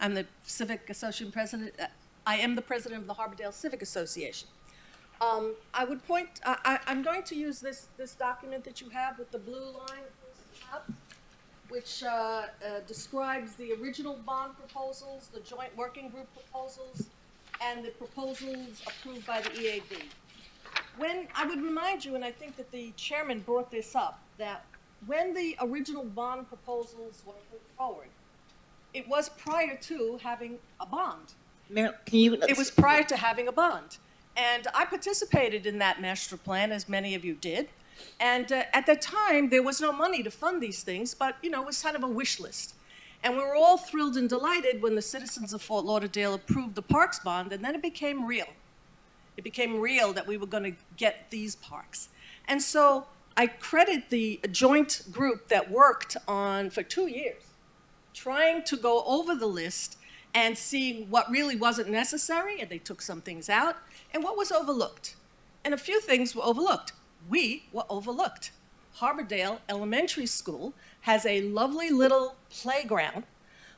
I'm the Civic Association president. I am the president of the Harbordale Civic Association. I would point, I'm going to use this document that you have with the blue line across the top, which describes the original bond proposals, the joint working group proposals, and the proposals approved by the EAB. When, I would remind you, and I think that the chairman brought this up, that when the original bond proposals were put forward, it was prior to having a bond. It was prior to having a bond. And I participated in that master plan, as many of you did. And at that time, there was no money to fund these things, but, you know, it was kind of a wish list. And we were all thrilled and delighted when the citizens of Fort Lauderdale approved the parks bond, and then it became real. It became real that we were going to get these parks. And so I credit the joint group that worked on, for 2 years, trying to go over the list and seeing what really wasn't necessary, and they took some things out, and what was overlooked. And a few things were overlooked. We were overlooked. Harbordale Elementary School has a lovely little playground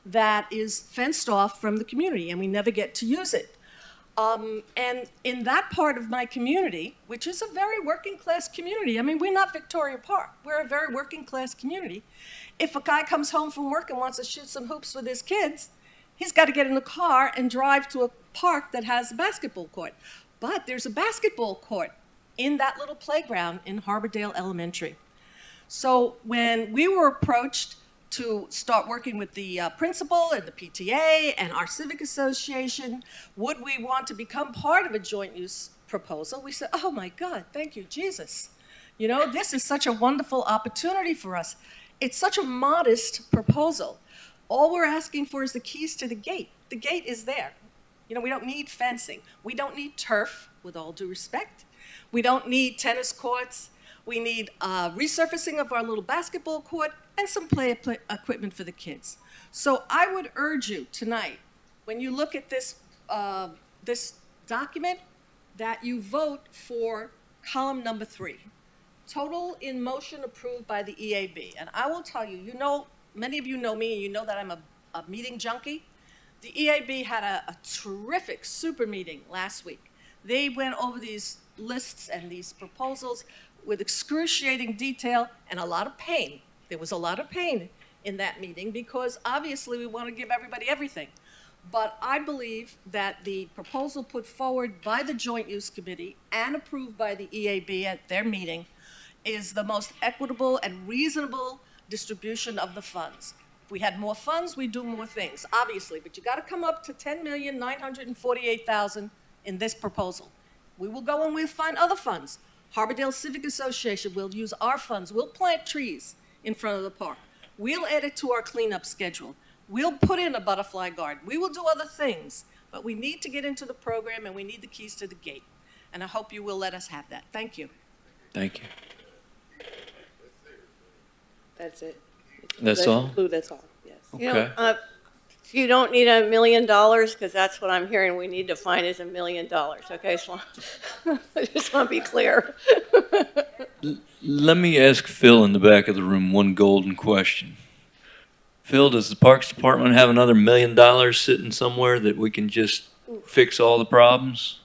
that is fenced off from the community, and we never get to use it. And in that part of my community, which is a very working class community, I mean, we're not Victoria Park, we're a very working class community. If a guy comes home from work and wants to shoot some hoops with his kids, he's got to get in the car and drive to a park that has a basketball court. But there's a basketball court in that little playground in Harbordale Elementary. So when we were approached to start working with the principal and the PTA and our civic association, would we want to become part of a joint use proposal? We said, oh my God, thank you, Jesus. You know, this is such a wonderful opportunity for us. It's such a modest proposal. All we're asking for is the keys to the gate. The gate is there. You know, we don't need fencing. We don't need turf, with all due respect. We don't need tennis courts. We need resurfacing of our little basketball court and some play equipment for the kids. So I would urge you tonight, when you look at this, this document, that you vote for column number 3. Total in motion approved by the EAB. And I will tell you, you know, many of you know me, and you know that I'm a meeting junkie. The EAB had a terrific super meeting last week. They went over these lists and these proposals with excruciating detail and a lot of pain. There was a lot of pain in that meeting because obviously we want to give everybody everything. But I believe that the proposal put forward by the Joint Use Committee and approved by the EAB at their meeting is the most equitable and reasonable distribution of the funds. If we had more funds, we'd do more things, obviously, but you got to come up to $10,948,000 in this proposal. We will go and we'll find other funds. Harbordale Civic Association will use our funds. We'll plant trees in front of the park. We'll add it to our cleanup schedule. We'll put in a butterfly garden. We will do other things, but we need to get into the program and we need the keys to the gate. And I hope you will let us have that. Thank you. Thank you. That's it. That's all? That's all, yes. You Okay. know, you don't need $1 million, because that's what I'm hearing we need to find is $1 million, okay? So I just want to be clear. Let me ask Phil in the back of the room one golden question. Phil, does the Parks Department have another $1 million sitting somewhere that we can just fix all the problems?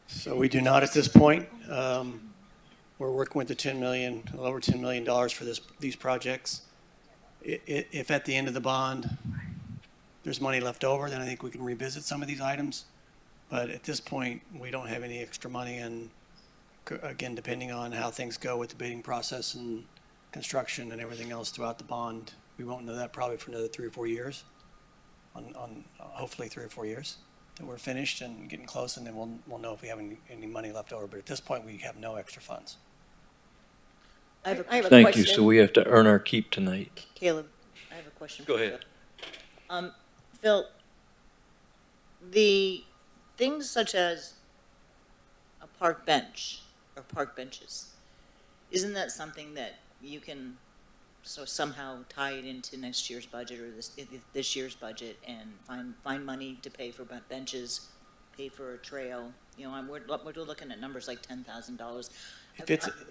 So we do not at this point. We're working with the $10 million, a little over $10 million for these projects. If at the end of the bond, there's money left over, then I think we can revisit some of these items. But at this point, we don't have any extra money, and again, depending on how things go with the bidding process and construction and everything else throughout the bond, we won't know that probably for another 3 or 4 years, hopefully 3 or 4 years. That we're finished and getting close, and then we'll know if we have any money left over. But at this point, we have no extra funds. I have a Thank question. you. So we have to earn our keep tonight. Caleb, I have a question. Go for ahead. Phil. Phil, the things such as a park bench or park benches, isn't that something that you can so somehow tie it into next year's budget or this year's budget and find money to pay for benches, pay for a trail. You know, we're looking at numbers like $10,000.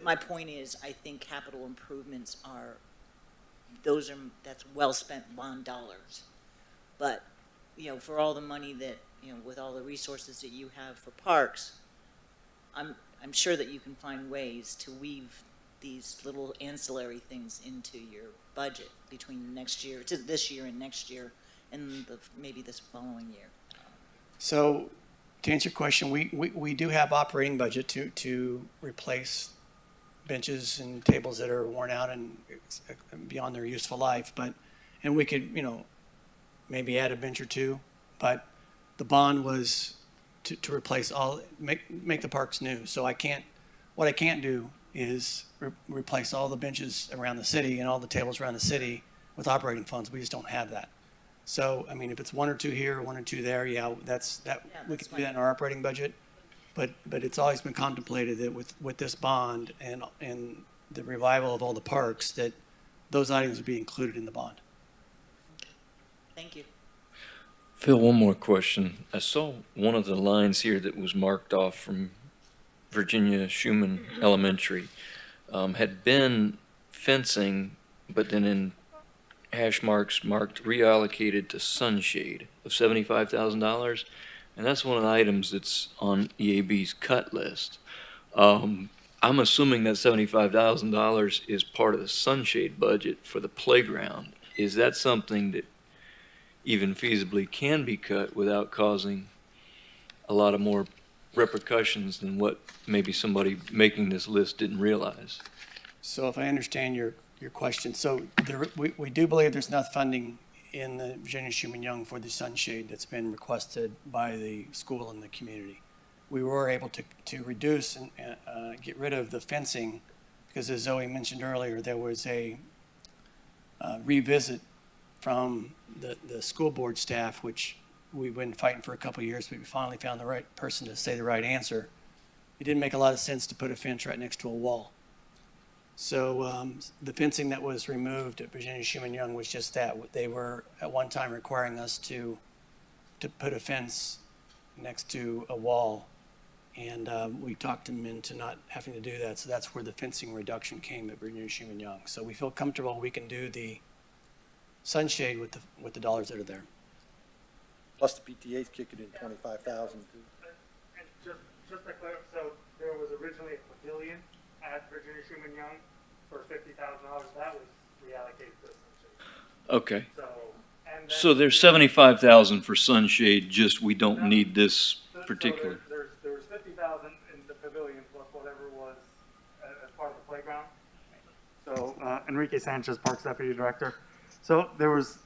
My point is, I think capital improvements that's well spent bond dollars. But, you know, for all the money that, you know, with all the resources that you have for parks, I'm sure that you can find ways to weave these little ancillary things into your budget between this year and next year, and maybe this following year. So, to answer your question, we do have operating budget to replace benches and tables that are worn out and beyond their useful life, and we could, you know, maybe add a bench or two, but the bond was to replace make the parks new. So what I can't do is replace all the benches around the city and all the tables around the city with operating funds. We just don't have that. So, I mean, if it's one or two here, one or two there, we can do that in our operating budget. But it's always been contemplated that with this bond and the revival of all the parks, that those items would be included in the bond. Thank you. Phil, one more question. I saw one of the lines here that was marked off from Virginia Schuman Elementary had been fencing, but then in hash marks marked reallocated to sunshade of $75,000. And that's one of the items that's on EAB's cut list. I'm assuming that $75,000 is part of the sunshade budget for the playground. Is that something that even feasibly can be cut without causing a lot of more repercussions than what maybe somebody making this list didn't realize? So if I understand your question, so we do believe there's enough funding in the Virginia Schuman Young for the sunshade that's been requested by the school and the community. We were able to reduce and get rid of the fencing because, as Zoe mentioned earlier, there was a revisit from the school board staff, which we've been fighting for a couple of years, but we finally found the right person to say the right answer. It didn't make a lot of sense to put a fence right next to a wall. So the fencing that was removed at Virginia Schuman Young was just that. They were at one time requiring us to put a fence next to a wall, and we talked them into not having to do that. So that's where the fencing reduction came at Virginia Schuman Young. So we feel comfortable we can do the sunshade with the dollars that are there. Plus the PTA's kicking in $25,000 too. And just to clarify, so there was originally a pavilion at Virginia Schuman Young for $50,000. That was reallocated to sunshade. Okay. So there's $75,000 for sunshade, just we don't need this particular. So there was $50,000 in the pavilion plus whatever was as part of the playground. So Enrique Sanchez, Parks Deputy Director. So there was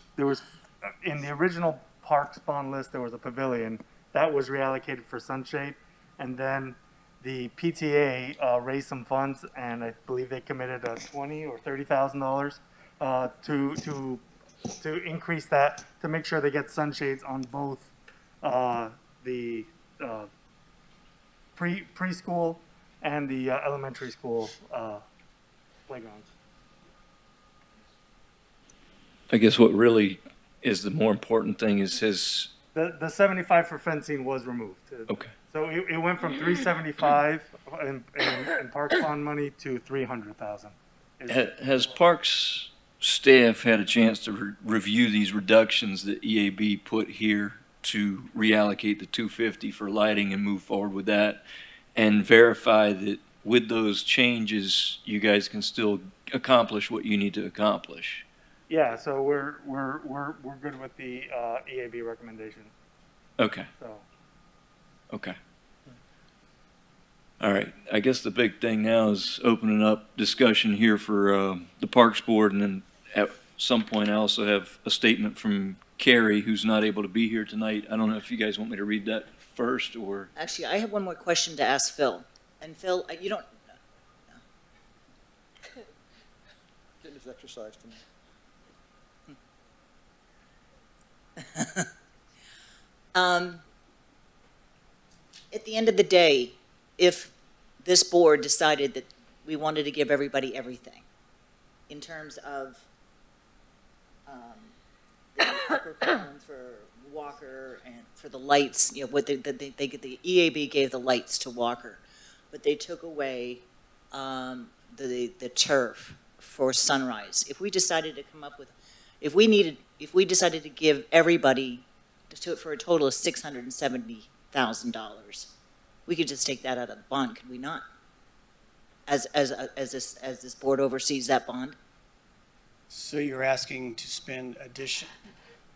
in the original Parks bond list, there was a pavilion that was reallocated for sunshade, and then the PTA raised some funds, and I believe they committed $20,000 or $30,000 to increase that to make sure they get sunshades on both the preschool and the elementary school playgrounds. I guess what really is the more important thing is The 75 for fencing was removed. Okay. So it went from 375 in Parks Bond money to 300,000. Has Parks staff had a chance to review these reductions that EAB put here to reallocate the $250 for lighting and move forward with that, and verify that with those changes you guys can still accomplish what you need to accomplish? Yeah, so we're good with the EAB recommendation. Okay. So Okay. All right. I guess the big thing now is opening up discussion here for the Parks Board, and then at some point I also have a statement from Carrie, who's not able to be here tonight. I don't know if you guys want me to read that first or. Actually, I have one more question to ask Phil. And Phil, you don't. Getting his exercise tonight. At the end of the day, if this board decided that we wanted to give everybody everything, in terms of the upper column for Walker and for the lights, you know, what they get, the EAB gave the lights to Walker, but they took away the turf for Sunrise. If we decided to come up with, if we decided to give everybody for a total of $670,000, we could just take that out of the bond, could we not? As this board oversees that bond? So you're asking to spend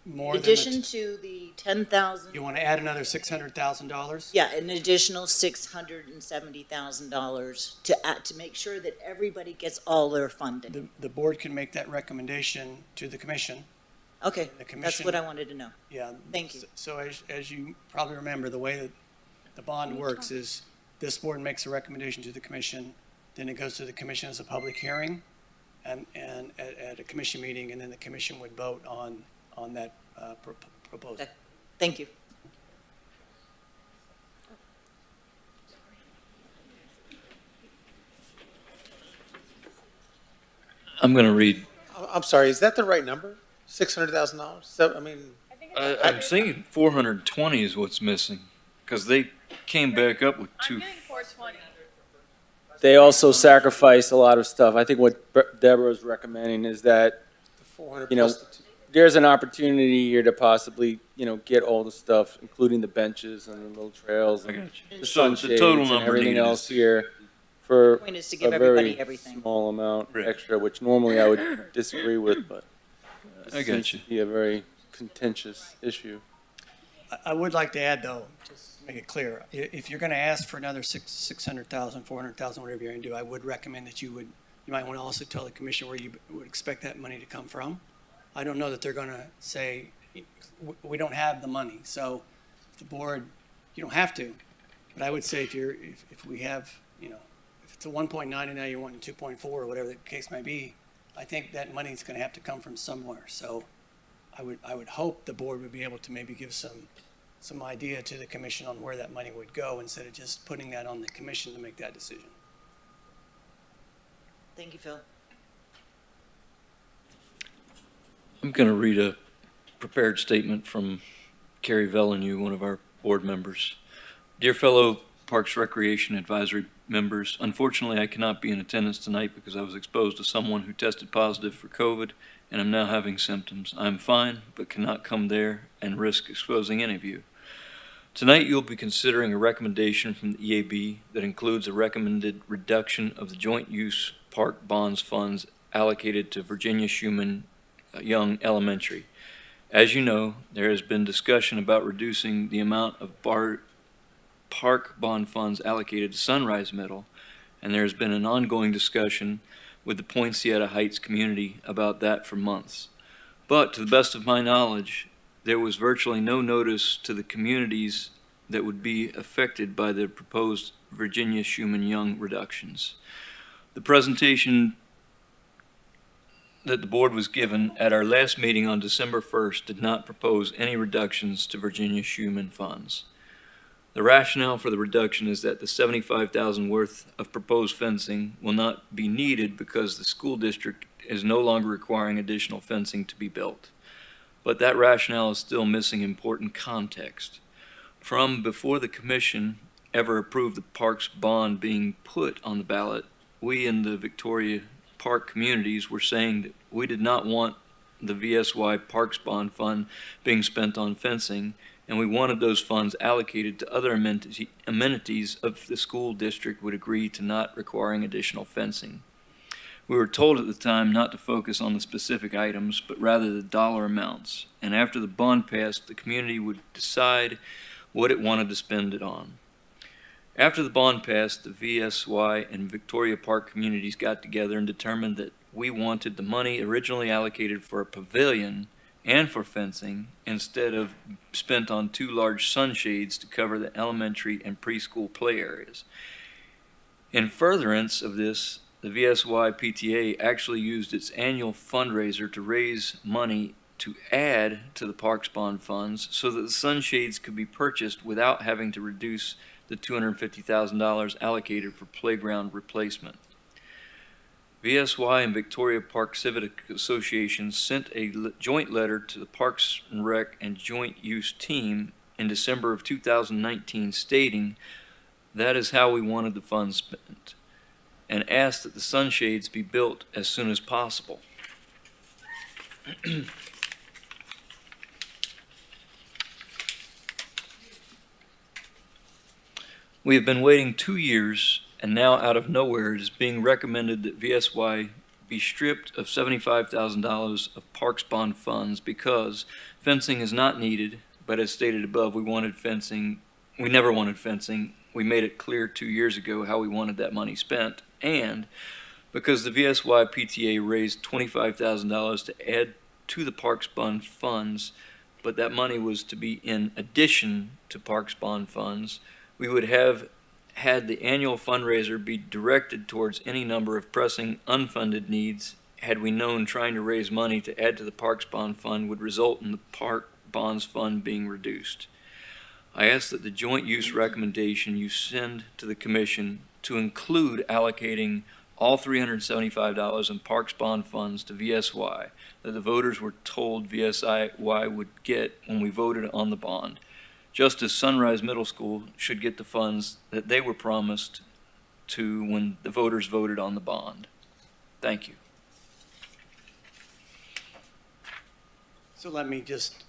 more In addition to the 10,000. You want to add another $600,000? Yeah, an additional $670,000 to make sure that everybody gets all their funding. The board can make that recommendation to the commission. Okay, The commission, that's what I wanted to know. Yeah. Thank you. So as you probably remember, the way that the bond works is this board makes a recommendation to the commission, then it goes to the commission as a public hearing and at a commission meeting, and then the commission would vote on that proposal. Okay. Thank you. I'm going to read. I'm sorry, is that the right number? $600,000? So, I mean, I'm thinking 420 is what's missing, because they came back up with two. They also sacrificed a lot of stuff. I think what Deborah's recommending is that, 400 you know, plus the two. there's an opportunity here to possibly, you know, get all the stuff, including the benches and the little trails I and got you. the So the sunshades total and number everything needed else is- here for Point is to a give everybody very everything. small amount Right. extra, which normally I would disagree with, but I it got seems you. to be a very contentious issue. I would like to add, though, just to make it clear, if you're going to ask for another 600,000, 400,000, whatever you're going to do, I would recommend that you might want to also tell the commission where you would expect that money to come from. I don't know that they're going to say, we don't have the money. So if the board, you don't have to, but I would say if we have, you know, if it's a 1.9 and now you're wanting 2.4 or whatever the case may be, I think that money is going to have to come from somewhere. So I would hope the board would be able to maybe give some idea to the commission on where that money would go instead of just putting that on the commission to make that decision. Thank you, Phil. I'm going to read a prepared statement from Carrie Vellenue, one of our board members. Dear fellow Parks Recreation Advisory members, unfortunately I cannot be in attendance tonight because I was exposed to someone who tested positive for COVID and am now having symptoms. I am fine, but cannot come there and risk exposing any of you. Tonight you'll be considering a recommendation from the EAB that includes a recommended reduction of the joint use park bonds funds allocated to Virginia Schuman Young Elementary. As you know, there has been discussion about reducing the amount of park bond funds allocated to Sunrise Middle, and there has been an ongoing discussion with the Poinciana Heights community about that for months. But to the best of my knowledge, there was virtually no notice to the communities that would be affected by the proposed Virginia Schuman Young reductions. The presentation that the board was given at our last meeting on December 1st did not propose any reductions to Virginia Schuman funds. The rationale for the reduction is that the $75,000 worth of proposed fencing will not be needed because the school district is no longer requiring additional fencing to be built. But that rationale is still missing important context. From before the commission ever approved the parks bond being put on the ballot, we in the Victoria Park communities were saying that we did not want the VSY Parks Bond Fund being spent on fencing, and we wanted those funds allocated to other amenities if the school district would agree to not requiring additional fencing. We were told at the time not to focus on the specific items, but rather the dollar amounts, and after the bond passed, the community would decide what it wanted to spend it on. After the bond passed, the VSY and Victoria Park communities got together and determined that we wanted the money originally allocated for a pavilion and for fencing instead of spent on 2 large sunshades to cover the elementary and preschool play areas. In furtherance of this, the VSY PTA actually used its annual fundraiser to raise money to add to the Parks Bond funds so that the sunshades could be purchased without having to reduce the $250,000 allocated for playground replacement. VSY and Victoria Park Civic Association sent a joint letter to the Parks and Rec and Joint Use Team in December of 2019 stating that is how we wanted the funds spent, and asked that the sunshades be built as soon as possible. We have been waiting 2 years, and now out of nowhere it is being recommended that VSY be stripped of $75,000 of Parks Bond funds because fencing is not needed, but as stated above, we wanted fencing. We never wanted fencing. We made it clear 2 years ago how we wanted that money spent, and because the VSY PTA raised $25,000 to add to the Parks Bond funds, but that money was to be in addition to Parks Bond funds, we would have had the annual fundraiser be directed towards any number of pressing unfunded needs had we known trying to raise money to add to the Parks Bond Fund would result in the Park Bonds Fund being reduced. I ask that the joint use recommendation you send to the Commission to include allocating all $375 in Parks Bond funds to VSY that the voters were told VSY would get when we voted on the bond, just as Sunrise Middle School should get the funds that they were promised to when the voters voted on the bond. Thank you. So let me just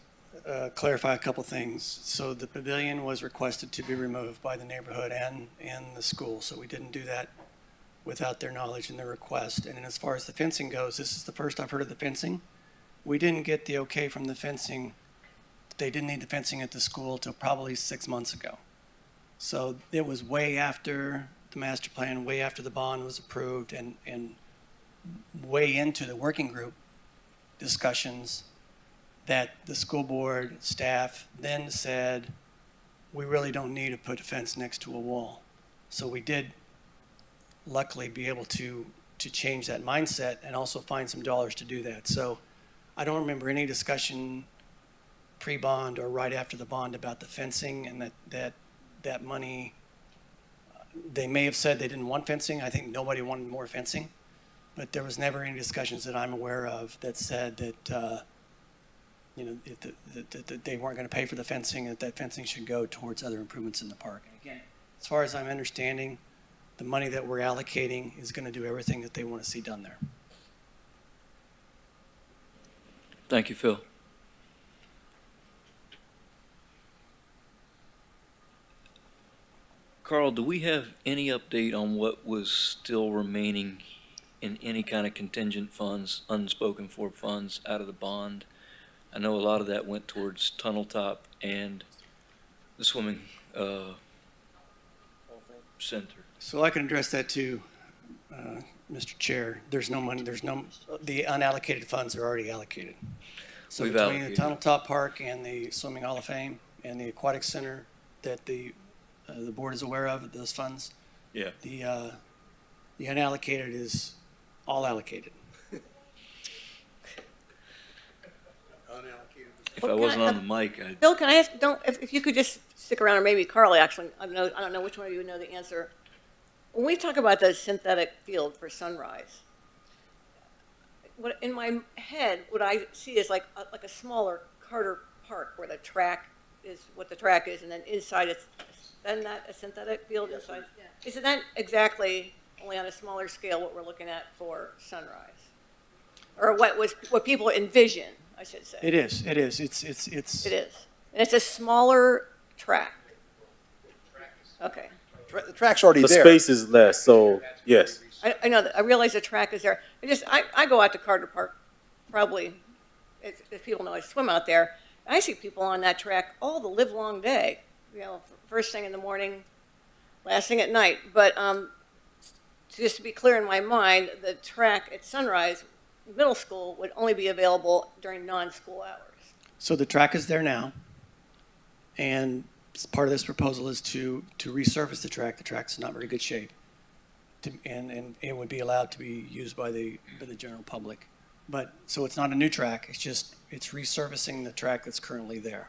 clarify a couple things. So the pavilion was requested to be removed by the neighborhood and the school, so we didn't do that without their knowledge and their request. And as far as the fencing goes, this is the first I've heard of the fencing. We didn't get the okay from the fencing. They didn't need the fencing at the school till probably 6 months ago. So it was way after the master plan, way after the bond was approved, and way into the working group discussions that the school board staff then said, we really don't need to put a fence next to a wall. So we did luckily be able to change that mindset and also find some dollars to do that. So I don't remember any discussion pre-bond or right after the bond about the fencing, and that money, they may have said they didn't want fencing. I think nobody wanted more fencing, but there was never any discussions that I'm aware of that said that that they weren't going to pay for the fencing, that fencing should go towards other improvements in the park. And again, as far as I'm understanding, the money that we're allocating is going to do everything that they want to see done there. Thank you, Phil. Carl, do we have any update on what was still remaining in any kind of contingent funds, unspoken for funds out of the bond? I know a lot of that went towards Tunnel Top and the swimming center. So I can address that too, Mr. Chair. There's no money, the unallocated funds are already allocated. So We've between allocated. the Tunnel Top Park and the Swimming Hall of Fame and the Aquatic Center that the board is aware of, those funds, Yeah. the unallocated is all allocated. If I wasn't on the mic, I'd... Bill, can I ask, if you could just stick around, or maybe Carly, actually, I don't know which one of you would know the answer. When we talk about the synthetic field for Sunrise, in my head, what I see is like a smaller Carter Park where the track is what the track is, and then inside isn't that a synthetic field inside? Isn't that exactly, only on a smaller scale, what we're looking at for Sunrise? Or what people envision, I should say. It is. It's. It is. And it's a smaller track. Okay. The track's already The there. space is less, so yes. I know that. I realize the track is there. I go out to Carter Park, probably, if people know I swim out there. And I see people on that track all the livelong day. First thing in the morning, last thing at night. But just to be clear in my mind, the track at Sunrise Middle School would only be available during non-school hours. So the track is there now, and part of this proposal is to resurface the track. The track's in not very good shape, and it would be allowed to be used by the general public. But so it's not a new track. It's resurfacing the track that's currently there.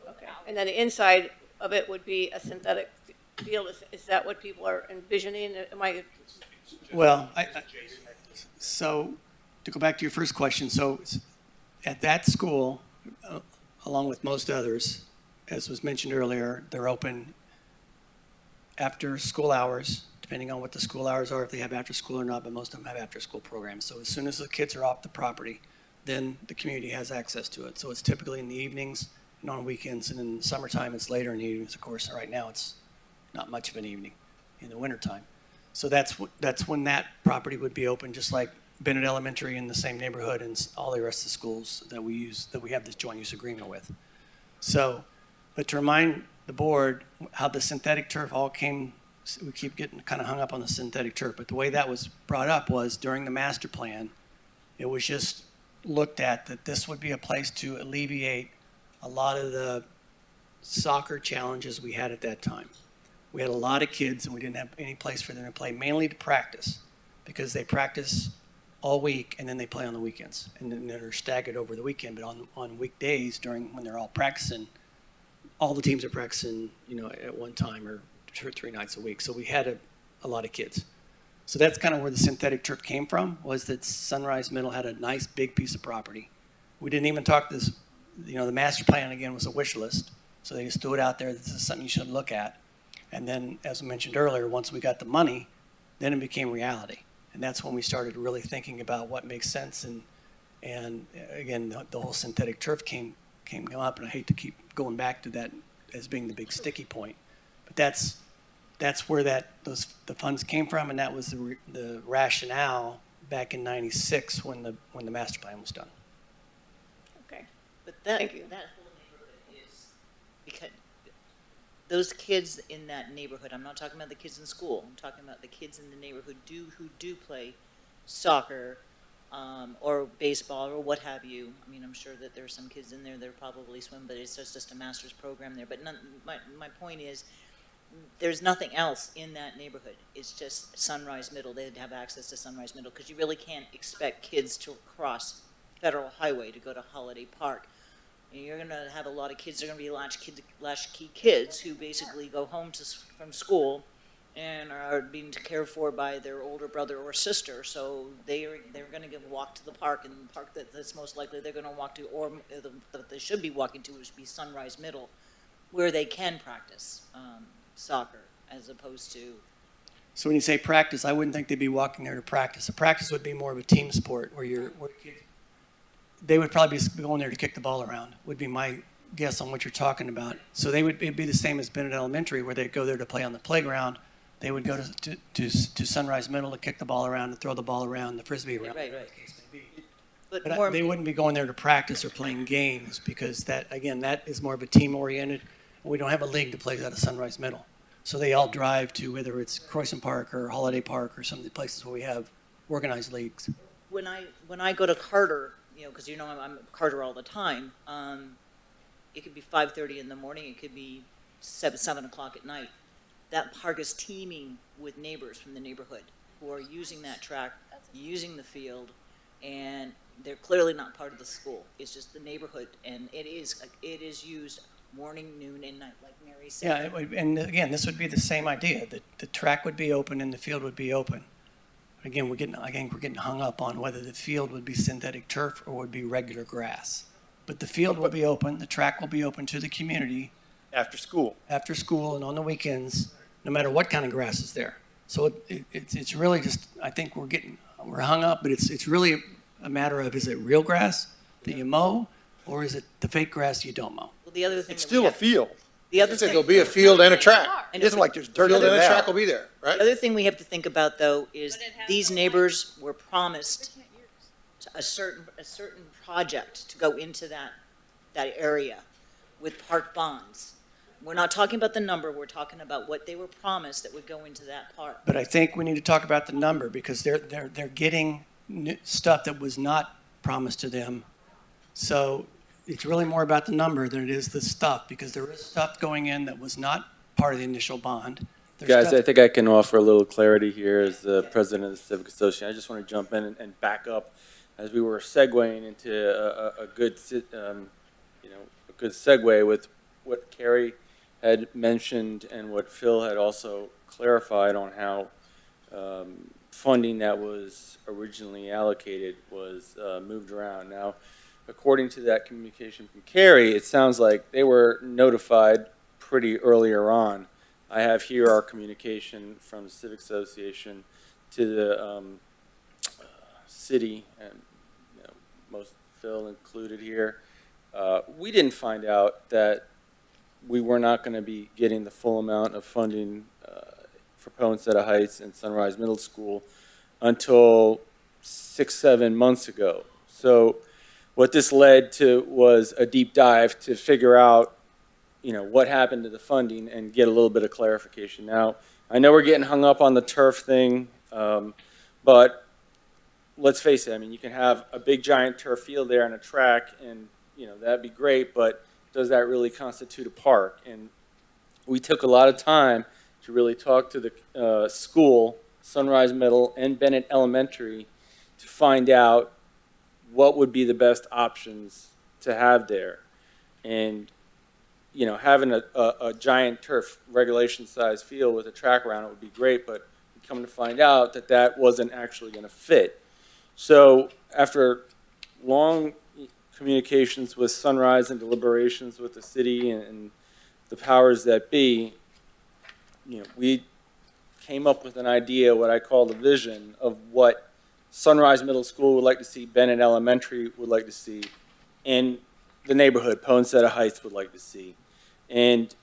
Okay. And then the inside of it would be a synthetic field. Is that what people are envisioning? Am I? Well, So, to go back to your first question, so at that school, along with most others, as was mentioned earlier, they're open after school hours, depending on what the school hours are, if they have after school or not, but most of them have after school programs. So as soon as the kids are off the property, then the community has access to it. So it's typically in the evenings and on weekends, and in the summertime, it's later in the evenings, of course. Right now, it's not much of an evening in the wintertime. So that's when that property would be open, just like Bennett Elementary in the same neighborhood and all the rest of the schools that we have this joint use agreement with. So, but to remind the board how the synthetic turf all came, we keep getting kind of hung up on the synthetic turf, but the way that was brought up was during the master plan, it was just looked at that this would be a place to alleviate a lot of the soccer challenges we had at that time. We had a lot of kids and we didn't have any place for them to play, mainly to practice, because they practice all week and then they play on the weekends, and then they're staggered over the weekend. But on weekdays, during when they're all practicing, all the teams are practicing, at one time or 2 or 3 nights a week. So we had a lot of kids. So that's kind of where the synthetic turf came from, was that Sunrise Middle had a nice big piece of property. We didn't even talk this, the master plan again was a wish list. So they just threw it out there. This is something you should look at. And then, as I mentioned earlier, once we got the money, then it became reality. And that's when we started really thinking about what makes sense. And again, the whole synthetic turf came up, and I hate to keep going back to that as being the big sticky point. But that's where the funds came from, and that was the rationale back in '96 when the master plan was done. Okay. But that Thank you. whole neighborhood is, because those kids in that neighborhood, I'm not talking about the kids in school, I'm talking about the kids in the neighborhood who do play soccer, or baseball or what have you. I mean, I'm sure that there are some kids in there that probably swim, but it's just a master's program there. But my point is, there's nothing else in that neighborhood. It's just Sunrise Middle. They'd have access to Sunrise Middle, because you really can't expect kids to cross Federal Highway to go to Holiday Park. And you're going to have a lot of kids. They're going to be latchkey kids who basically go home from school and are being cared for by their older brother or sister. So they're going to walk to the park, and the park that's most likely they're going to walk to, or that they should be walking to, would be Sunrise Middle, where they can practice soccer, as opposed to. So when you say practice, I wouldn't think they'd be walking there to practice. A practice would be more of a team sport where kids, they would probably be going there to kick the ball around, would be my guess on what you're talking about. So it'd be the same as Bennett Elementary, where they'd go there to play on the playground. They would go to Sunrise Middle to kick the ball around, and throw the ball around, the frisbee around. Right. whatever the case may be. But They wouldn't be going there to practice or playing games, because that is more of a team-oriented. We don't have a league that plays out of Sunrise Middle. So they all drive to, whether it's Croissant Park or Holiday Park or some of the places where we have organized leagues. When I go to Carter, because I'm at Carter all the time, it could be 5:30 in the morning, it could be 7 o'clock at night. That park is teeming with neighbors from the neighborhood who are using that track, using the field, and they're clearly not part of the school. It's just the neighborhood, and it is used morning, noon, and night, like Mary said. Yeah, and again, this would be the same idea. The track would be open and the field would be open. Again, we're getting hung up on whether the field would be synthetic turf or would be regular grass. But the field will be open, the track will be open to the community. After school. After school and on the weekends, no matter what kind of grass is there. So it's really just, I think we're hung up, but it's really a matter of, is it real grass that you mow, or is it the fake grass you don't mow? Well, the other thing It's still a field. The other thing, There'll be a field and a track. It isn't like there's dirt Field in and it a track now. will be there, right? the other thing we have to think about, though, is these neighbors were promised a certain project to go into that area with park bonds. We're not talking about the number, we're talking about what they were promised that would go into that park. But I think we need to talk about the number, because they're getting stuff that was not promised to them. So it's really more about the number than it is the stuff, because there is stuff going in that was not part of the initial bond. There's Guys, stuff- I think I can offer a little clarity here as the president of the Civic Association. I just want to jump in and back up as we were segueing into a good segue with what Carrie had mentioned and what Phil had also clarified on how funding that was originally allocated was moved around. Now, according to that communication from Carrie, it sounds like they were notified pretty earlier on. I have here our communication from the Civic Association to the city, and most Phil included here. We didn't find out that we were not going to be getting the full amount of funding for Poinsett Heights and Sunrise Middle School until 6-7 months ago. So what this led to was a deep dive to figure out, what happened to the funding and get a little bit of clarification. Now, I know we're getting hung up on the turf thing, but let's face it, you can have a big giant turf field there and a track, and that'd be great, but does that really constitute a park? And we took a lot of time to really talk to the school, Sunrise Middle and Bennett Elementary, to find out what would be the best options to have there. And having a giant turf regulation size field with a track around it would be great, but we come to find out that that wasn't actually going to fit. So after long communications with Sunrise and deliberations with the city and the powers that be, we came up with an idea, what I call the vision of what Sunrise Middle School would like to see, Bennett Elementary would like to see, and the neighborhood, Poinsett Heights, would like to see. And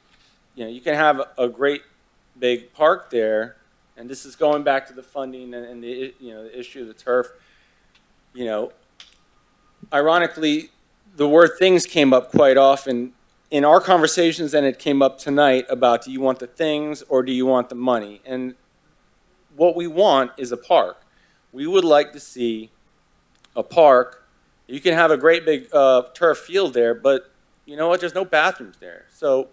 you can have a great big park there, and this is going back to the funding and the the issue of the turf. Ironically, the word things came up quite often in our conversations, and it came up tonight about, do you want the things or do you want the money? And what we want is a park. We would like to see a park. You can have a great big turf field there, but you know what? There's no bathrooms there. So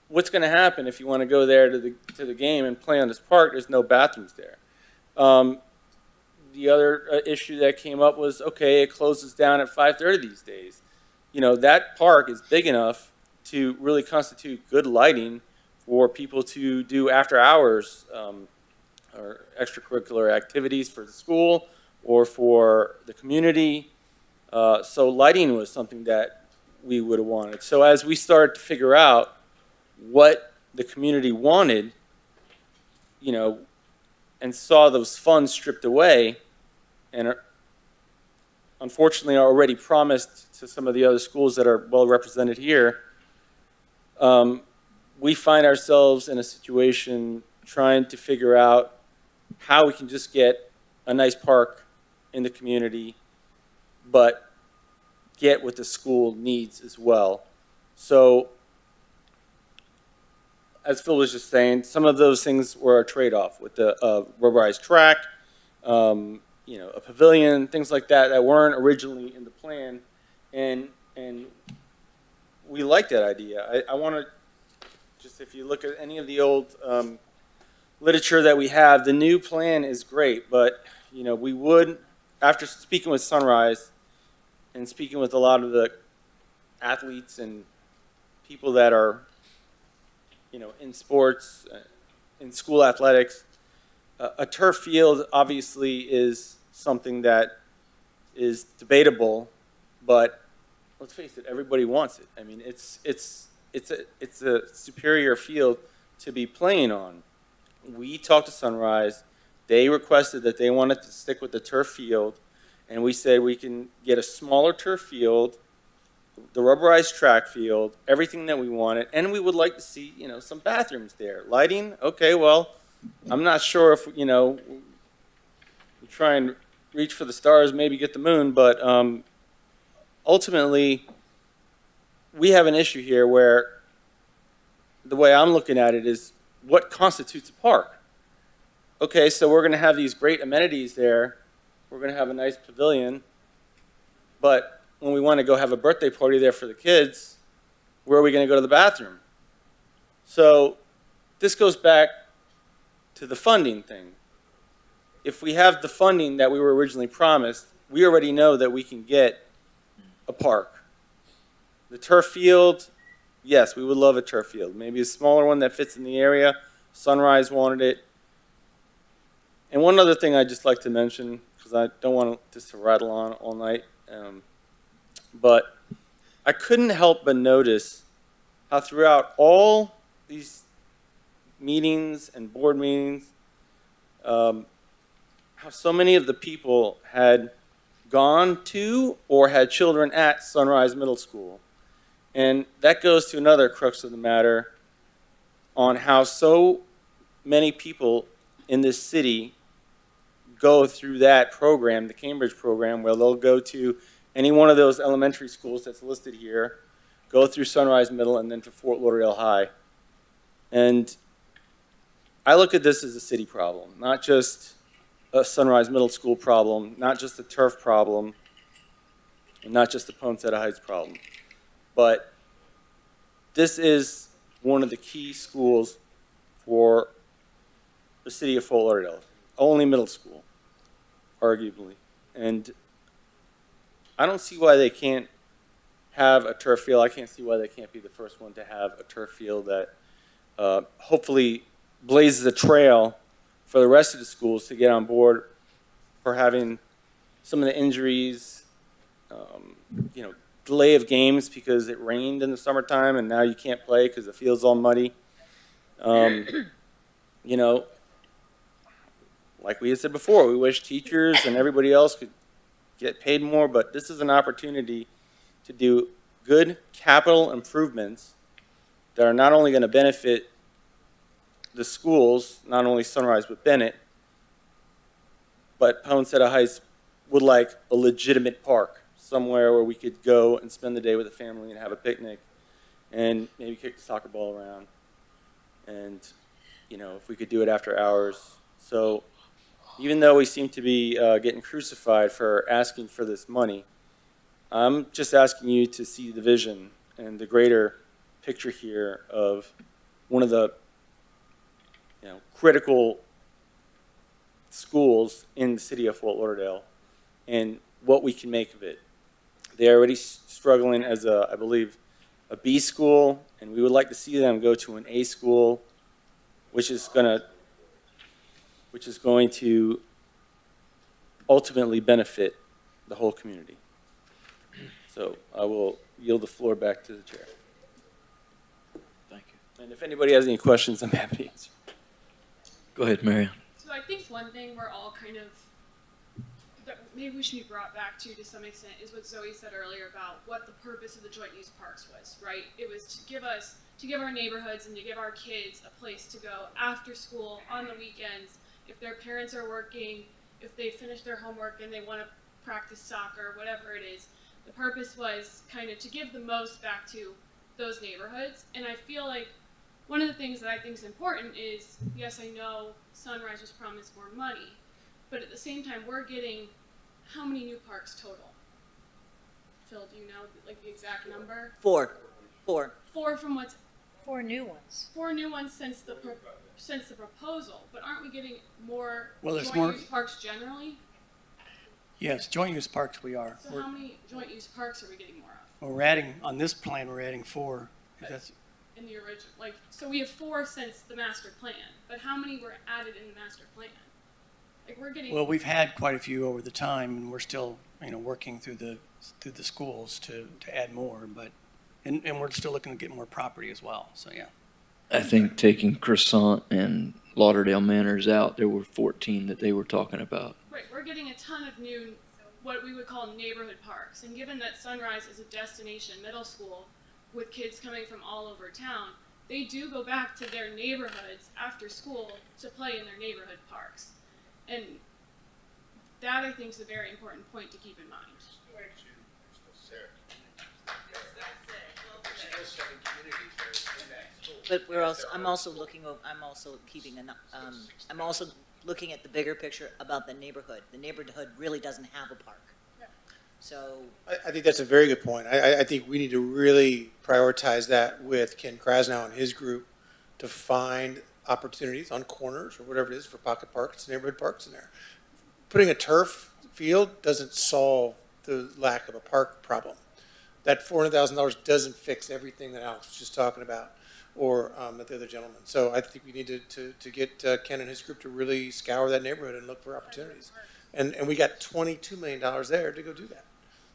what's going to happen if you want to go there to the game and play on this park? There's no bathrooms there. The other issue that came up was, okay, it closes down at 5:30 these days. That park is big enough to really constitute good lighting for people to do after hours or extracurricular activities for the school or for the community. So lighting was something that we would have wanted. So as we started to figure out what the community wanted, and saw those funds stripped away, and unfortunately are already promised to some of the other schools that are well represented here, we find ourselves in a situation trying to figure out how we can just get a nice park in the community, but get what the school needs as well. So, as Phil was just saying, some of those things were a trade-off with the rubberized track, a pavilion, things like that that weren't originally in the plan, and we like that idea. I want to just, if you look at any of the old literature that we have, the new plan is great, but we would, after speaking with Sunrise and speaking with a lot of the athletes and people that are in sports, in school athletics, a turf field obviously is something that is debatable, but let's face it, everybody wants it. It's a superior field to be playing on. We talked to Sunrise. They requested that they wanted to stick with the turf field, and we said we can get a smaller turf field, the rubberized track field, everything that we wanted, and we would like to see, some bathrooms there. Lighting, okay, well, I'm not sure if, we try and reach for the stars, maybe get the moon, but ultimately, we have an issue here where the way I'm looking at it is, what constitutes a park? Okay, so we're going to have these great amenities there. We're going to have a nice pavilion, but when we want to go have a birthday party there for the kids, where are we going to go to the bathroom? So this goes back to the funding thing. If we have the funding that we were originally promised, we already know that we can get a park. The turf field, yes, we would love a turf field. Maybe a smaller one that fits in the area. Sunrise wanted it. And one other thing I'd just like to mention, because I don't want this to rattle on all night, but I couldn't help but notice how throughout all these meetings and board meetings, how so many of the people had gone to or had children at Sunrise Middle School. And that goes to another crux of the matter on how so many people in this city go through that program, the Cambridge program, where they'll go to any one of those elementary schools that's listed here, go through Sunrise Middle, and then to Fort Lauderdale High. And I look at this as a city problem, not just a Sunrise Middle School problem, not just a turf problem, and not just a Poinsett Heights problem. But this is one of the key schools for the city of Fort Lauderdale. Only middle school, arguably. And I don't see why they can't have a turf field. I can't see why they can't be the first one to have a turf field that hopefully blazes a trail for the rest of the schools to get on board for having some of the injuries, delay of games because it rained in the summertime and now you can't play because the field's all muddy. Like we had said before, we wish teachers and everybody else could get paid more, but this is an opportunity to do good capital improvements that are not only going to benefit the schools, not only Sunrise but Bennett, but Poinsett Heights would like a legitimate park, somewhere where we could go and spend the day with the family and have a picnic and maybe kick the soccer ball around. And, if we could do it after hours. So even though we seem to be getting crucified for asking for this money, I'm just asking you to see the vision and the greater picture here of one of the critical schools in the city of Fort Lauderdale and what we can make of it. They're already struggling as I believe, a B school, and we would like to see them go to an A school, which is going to ultimately benefit the whole community. So I will yield the floor back to the chair. Thank you. And if anybody has any questions, I'm happy to answer. Go ahead, Marion. So I think one thing we're all that maybe we should be brought back to some extent is what Zoe said earlier about what the purpose of the joint use parks was, right? It was to give our neighborhoods and to give our kids a place to go after school, on the weekends, if their parents are working, if they finish their homework and they want to practice soccer, whatever it is. The purpose was kind of to give the most back to those neighborhoods. And I feel like one of the things that I think is important is, yes, I know Sunrise was promised more money, but at the same time, we're getting how many new parks total? Phil, do you know the exact number? Four. Four from what's 4 new ones. 4 new ones since the proposal, but aren't we getting more Well, joint use parks generally? Yes, joint use parks we are. So how many joint use parks are we getting more of? Well, we're adding, on this plan, we're adding 4. 'Cause that's, In the original, so we have 4 since the master plan, but how many were added in the master plan? We're getting. well, we've had quite a few over the time, and we're still, working through the schools to add more, but, and we're still looking to get more property as well, so yeah. I think taking Croissant and Lauderdale Manors out, there were 14 that they were talking about. Right, we're getting a ton of new, what we would call neighborhood parks, and given that Sunrise is a destination middle school with kids coming from all over town, they do go back to their neighborhoods after school to play in their neighborhood parks. And that, I think, is a very important point to keep in mind. But I'm also looking at the bigger picture about the neighborhood. The neighborhood really doesn't have a park. So I think that's a very good point. I think we need to really prioritize that with Ken Krasnow and his group to find opportunities on corners or whatever it is for pocket parks, neighborhood parks in there. Putting a turf field doesn't solve the lack of a park problem. that $400,000 doesn't fix everything that Alex was just talking about, or that the other gentleman. So I think we need to get Ken and his group to really scour that neighborhood and look for opportunities. And we got $22 million there to go do that.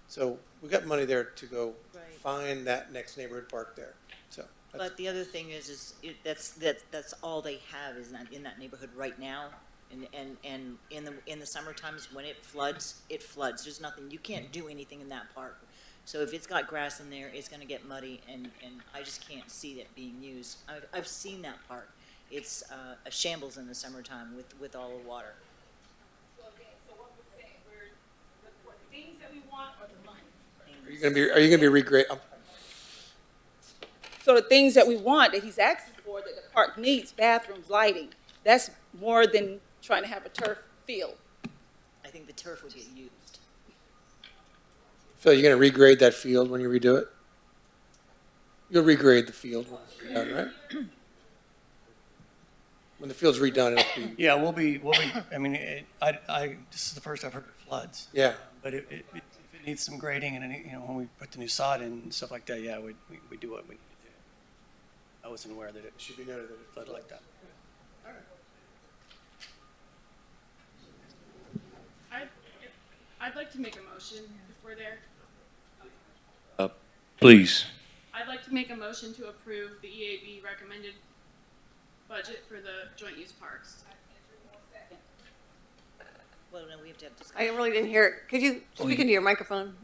So we got money there to go find that next neighborhood park there. So. But the other thing is that's all they have is in that neighborhood right now. And in the summer times when it floods, There's nothing, you can't do anything in that park. So if it's got grass in there, it's gonna get muddy, and I just can't see that being used. I've seen that park. It's a shambles in the summertime with all the water. So again, so what we're saying, what things that we want or the money? Are you gonna be regrade? So the things that we want, that he's asking for, that the park needs, bathrooms, lighting, that's more than trying to have a turf field. I think the turf would get used. Phil, you're gonna regrade that field when you redo it? You'll regrade the field when it's redone, right? When the field's redone, it'll be. Yeah, we'll be, I mean, this is the first I've heard of floods. Yeah. But if it needs some grading and, when we put the new sod in and stuff like that, yeah, we do what we need to do. I wasn't aware that it should be noted that it flooded like that. I'd like to make a motion if we're there. Please. I'd like to make a motion to approve the EAB recommended budget for the joint use parks. Well, no, we have to have discussion. I really didn't hear it. Could you speak into your microphone?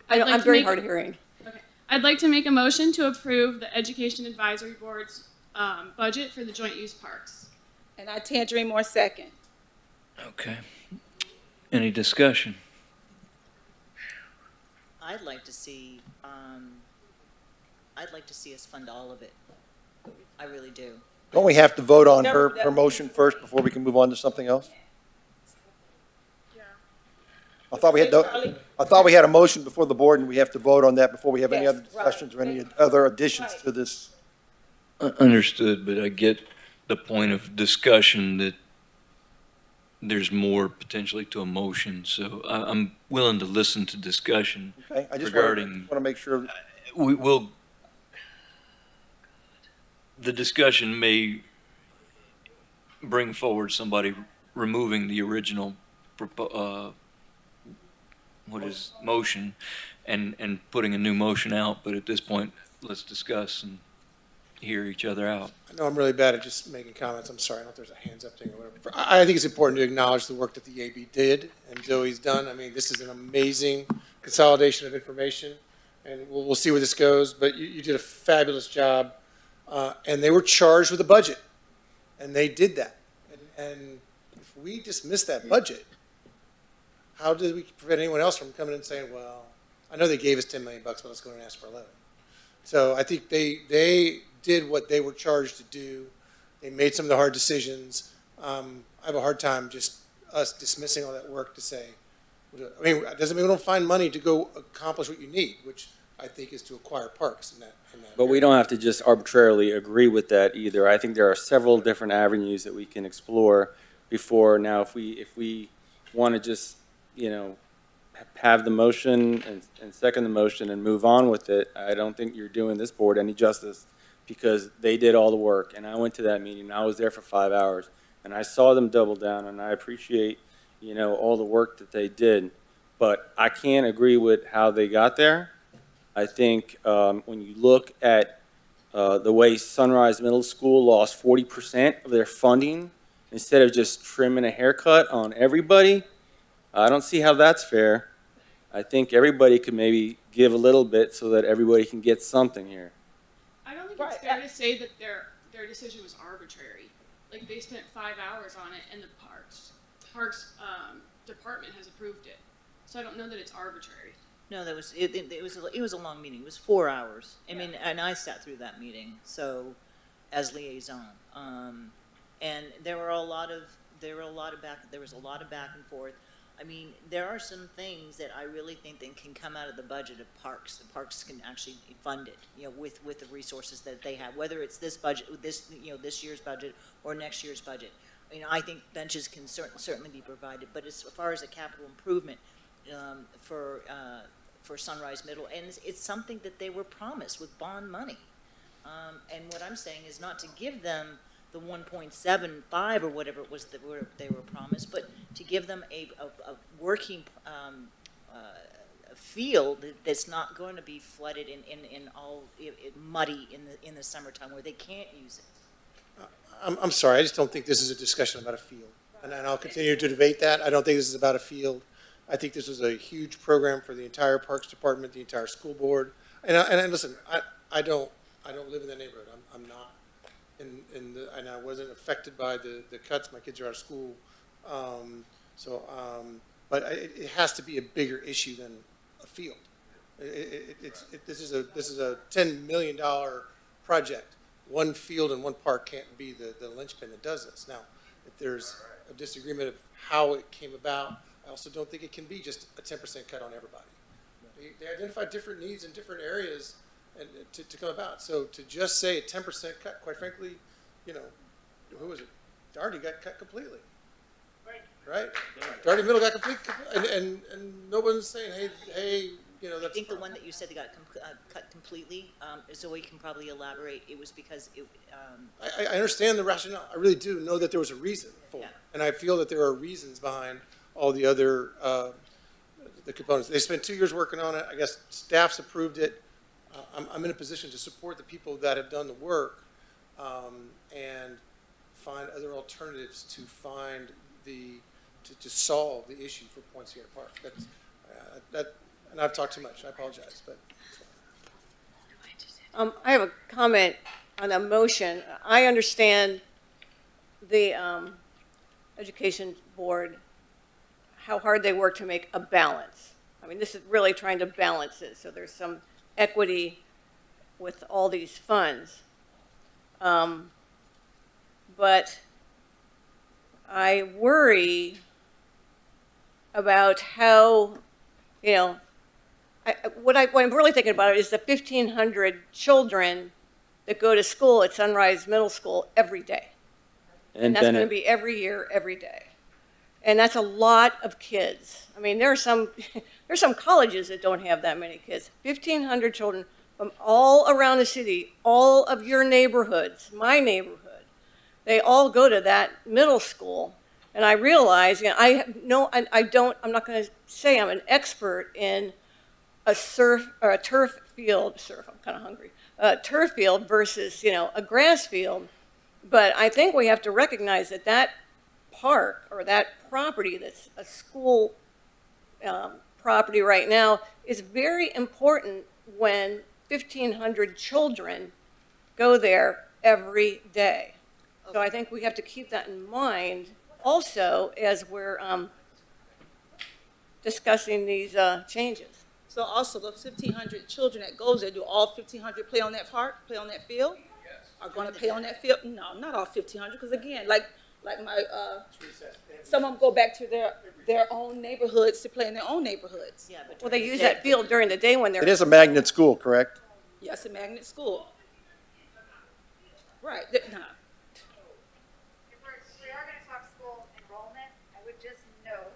I'd like I'm to very make- hard of hearing. Okay. I'd like to make a motion to approve the Education Advisory Board's budget for the joint use parks. And I, Tangerine Moore, second. Okay. Any discussion? I'd like to see us fund all of it. I really do. Don't we have to vote on her motion first before we can move on to something else? I thought we had a motion before the board, and we have to vote on that before we have any other discussions or any other additions to this. Understood, but I get the point of discussion that there's more potentially to a motion, so I'm willing to listen to discussion Okay, I just regarding. want to make sure. We will. The discussion may bring forward somebody removing the original motion and putting a new motion out, but at this point, let's discuss and hear each other out. I know I'm really bad at just making comments. I'm sorry. I don't know if there's a hands up thing or whatever. I think it's important to acknowledge the work that the AB did and Zoe's done. I mean, this is an amazing consolidation of information, and we'll see where this goes, but you did a fabulous job. And they were charged with a budget, and they did that. And if we dismiss that budget, how did we prevent anyone else from coming in and saying, well, I know they gave us $10 million, but let's go and ask for 11. So I think they did what they were charged to do. They made some of the hard decisions. I have a hard time just us dismissing all that work to say, I mean, it doesn't mean we don't find money to go accomplish what you need, which I think is to acquire parks in that But we don't have to just arbitrarily agree with that either. I think there are several different avenues that we can explore before. Now, if we want to just, have the motion and second the motion and move on with it, I don't think you're doing this board any justice, because they did all the work. And I went to that meeting, and I was there for 5 hours, and I saw them double down, and I appreciate, all the work that they did. But I can't agree with how they got there. I think when you look at the way Sunrise Middle School lost 40% of their funding, instead of just trimming a haircut on everybody, I don't see how that's fair. I think everybody could maybe give a little bit so that everybody can get something here. I don't think it's fair to say that their decision was arbitrary. Like, they spent 5 hours on it, and the parks department has approved it. So I don't know that it's arbitrary. No, it was a long meeting. It was 4 hours. I mean, and I sat through that meeting, so as liaison. And there was a lot of back and forth. I mean, there are some things that I really think that can come out of the budget of parks. The parks can actually fund it, with the resources that they have, whether it's this budget, this year's budget or next year's budget. I think benches can certainly be provided, but as far as a capital improvement, for for Sunrise Middle, and it's something that they were promised with bond money. And what I'm saying is not to give them the 1.75 or whatever it was that they were promised, but to give them a working field that's not going to be flooded in all muddy in the summertime where they can't use it. I'm sorry, I just don't think this is a discussion about a field. And I'll continue to debate that. I don't think this is about a field. I think this was a huge program for the entire Parks Department, the entire school board. And listen, I don't live in that neighborhood. I'm not. And I wasn't affected by the cuts. My kids are out of school. But it has to be a bigger issue than a field. This is a $10 million project. One field and one park can't be the linchpin that does this. Now, if there's a disagreement of how it came about, I also don't think it can be just a 10% cut on everybody. They identified different needs in different areas and to come about. So to just say a 10% cut, quite frankly, who was it? Darty got cut completely. Right? Darty Middle got completely, and no one's saying, hey, that's. I think the one that you said they got cut completely, Zoe can probably elaborate. It was because it. I understand the rationale. I really do know that there was a reason for it, and I feel that there are reasons behind all the other the components. They spent 2 years working on it. I guess staff's approved it. I'm in a position to support the people that have done the work and find other alternatives to find to solve the issue for Poinciana Park. And I've talked too much. I apologize, but. I have a comment on a motion. I understand the Education Board, how hard they work to make a balance. I mean, this is really trying to balance it, so there's some equity with all these funds. But I worry about how, what I'm really thinking about is the 1,500 children that go to school at Sunrise Middle School every day. And that's going to be every year, every day. And that's a lot of kids. I mean, there's some colleges that don't have that many kids. 1,500 children from all around the city, all of your neighborhoods, my neighborhood, they all go to that middle school. And I realize, I'm not going to say I'm an expert in a turf field, I'm kind of hungry, turf field versus, a grass field. But I think we have to recognize that park or that property that's a school property right now is very important when 1,500 children go there every day. So I think we have to keep that in mind also as we're discussing these changes. So also the 1,500 children that goes there, do all 1,500 play on that park, play on that field? Are going to play on that field? No, not all 1,500, because again, like my, some of them go back to their own neighborhoods to play in their own neighborhoods. Yeah, but Well, they use that field during the day when they're. It is a magnet school, correct? Yes, a magnet school. Right, no. If we are going to talk school enrollment, I would just note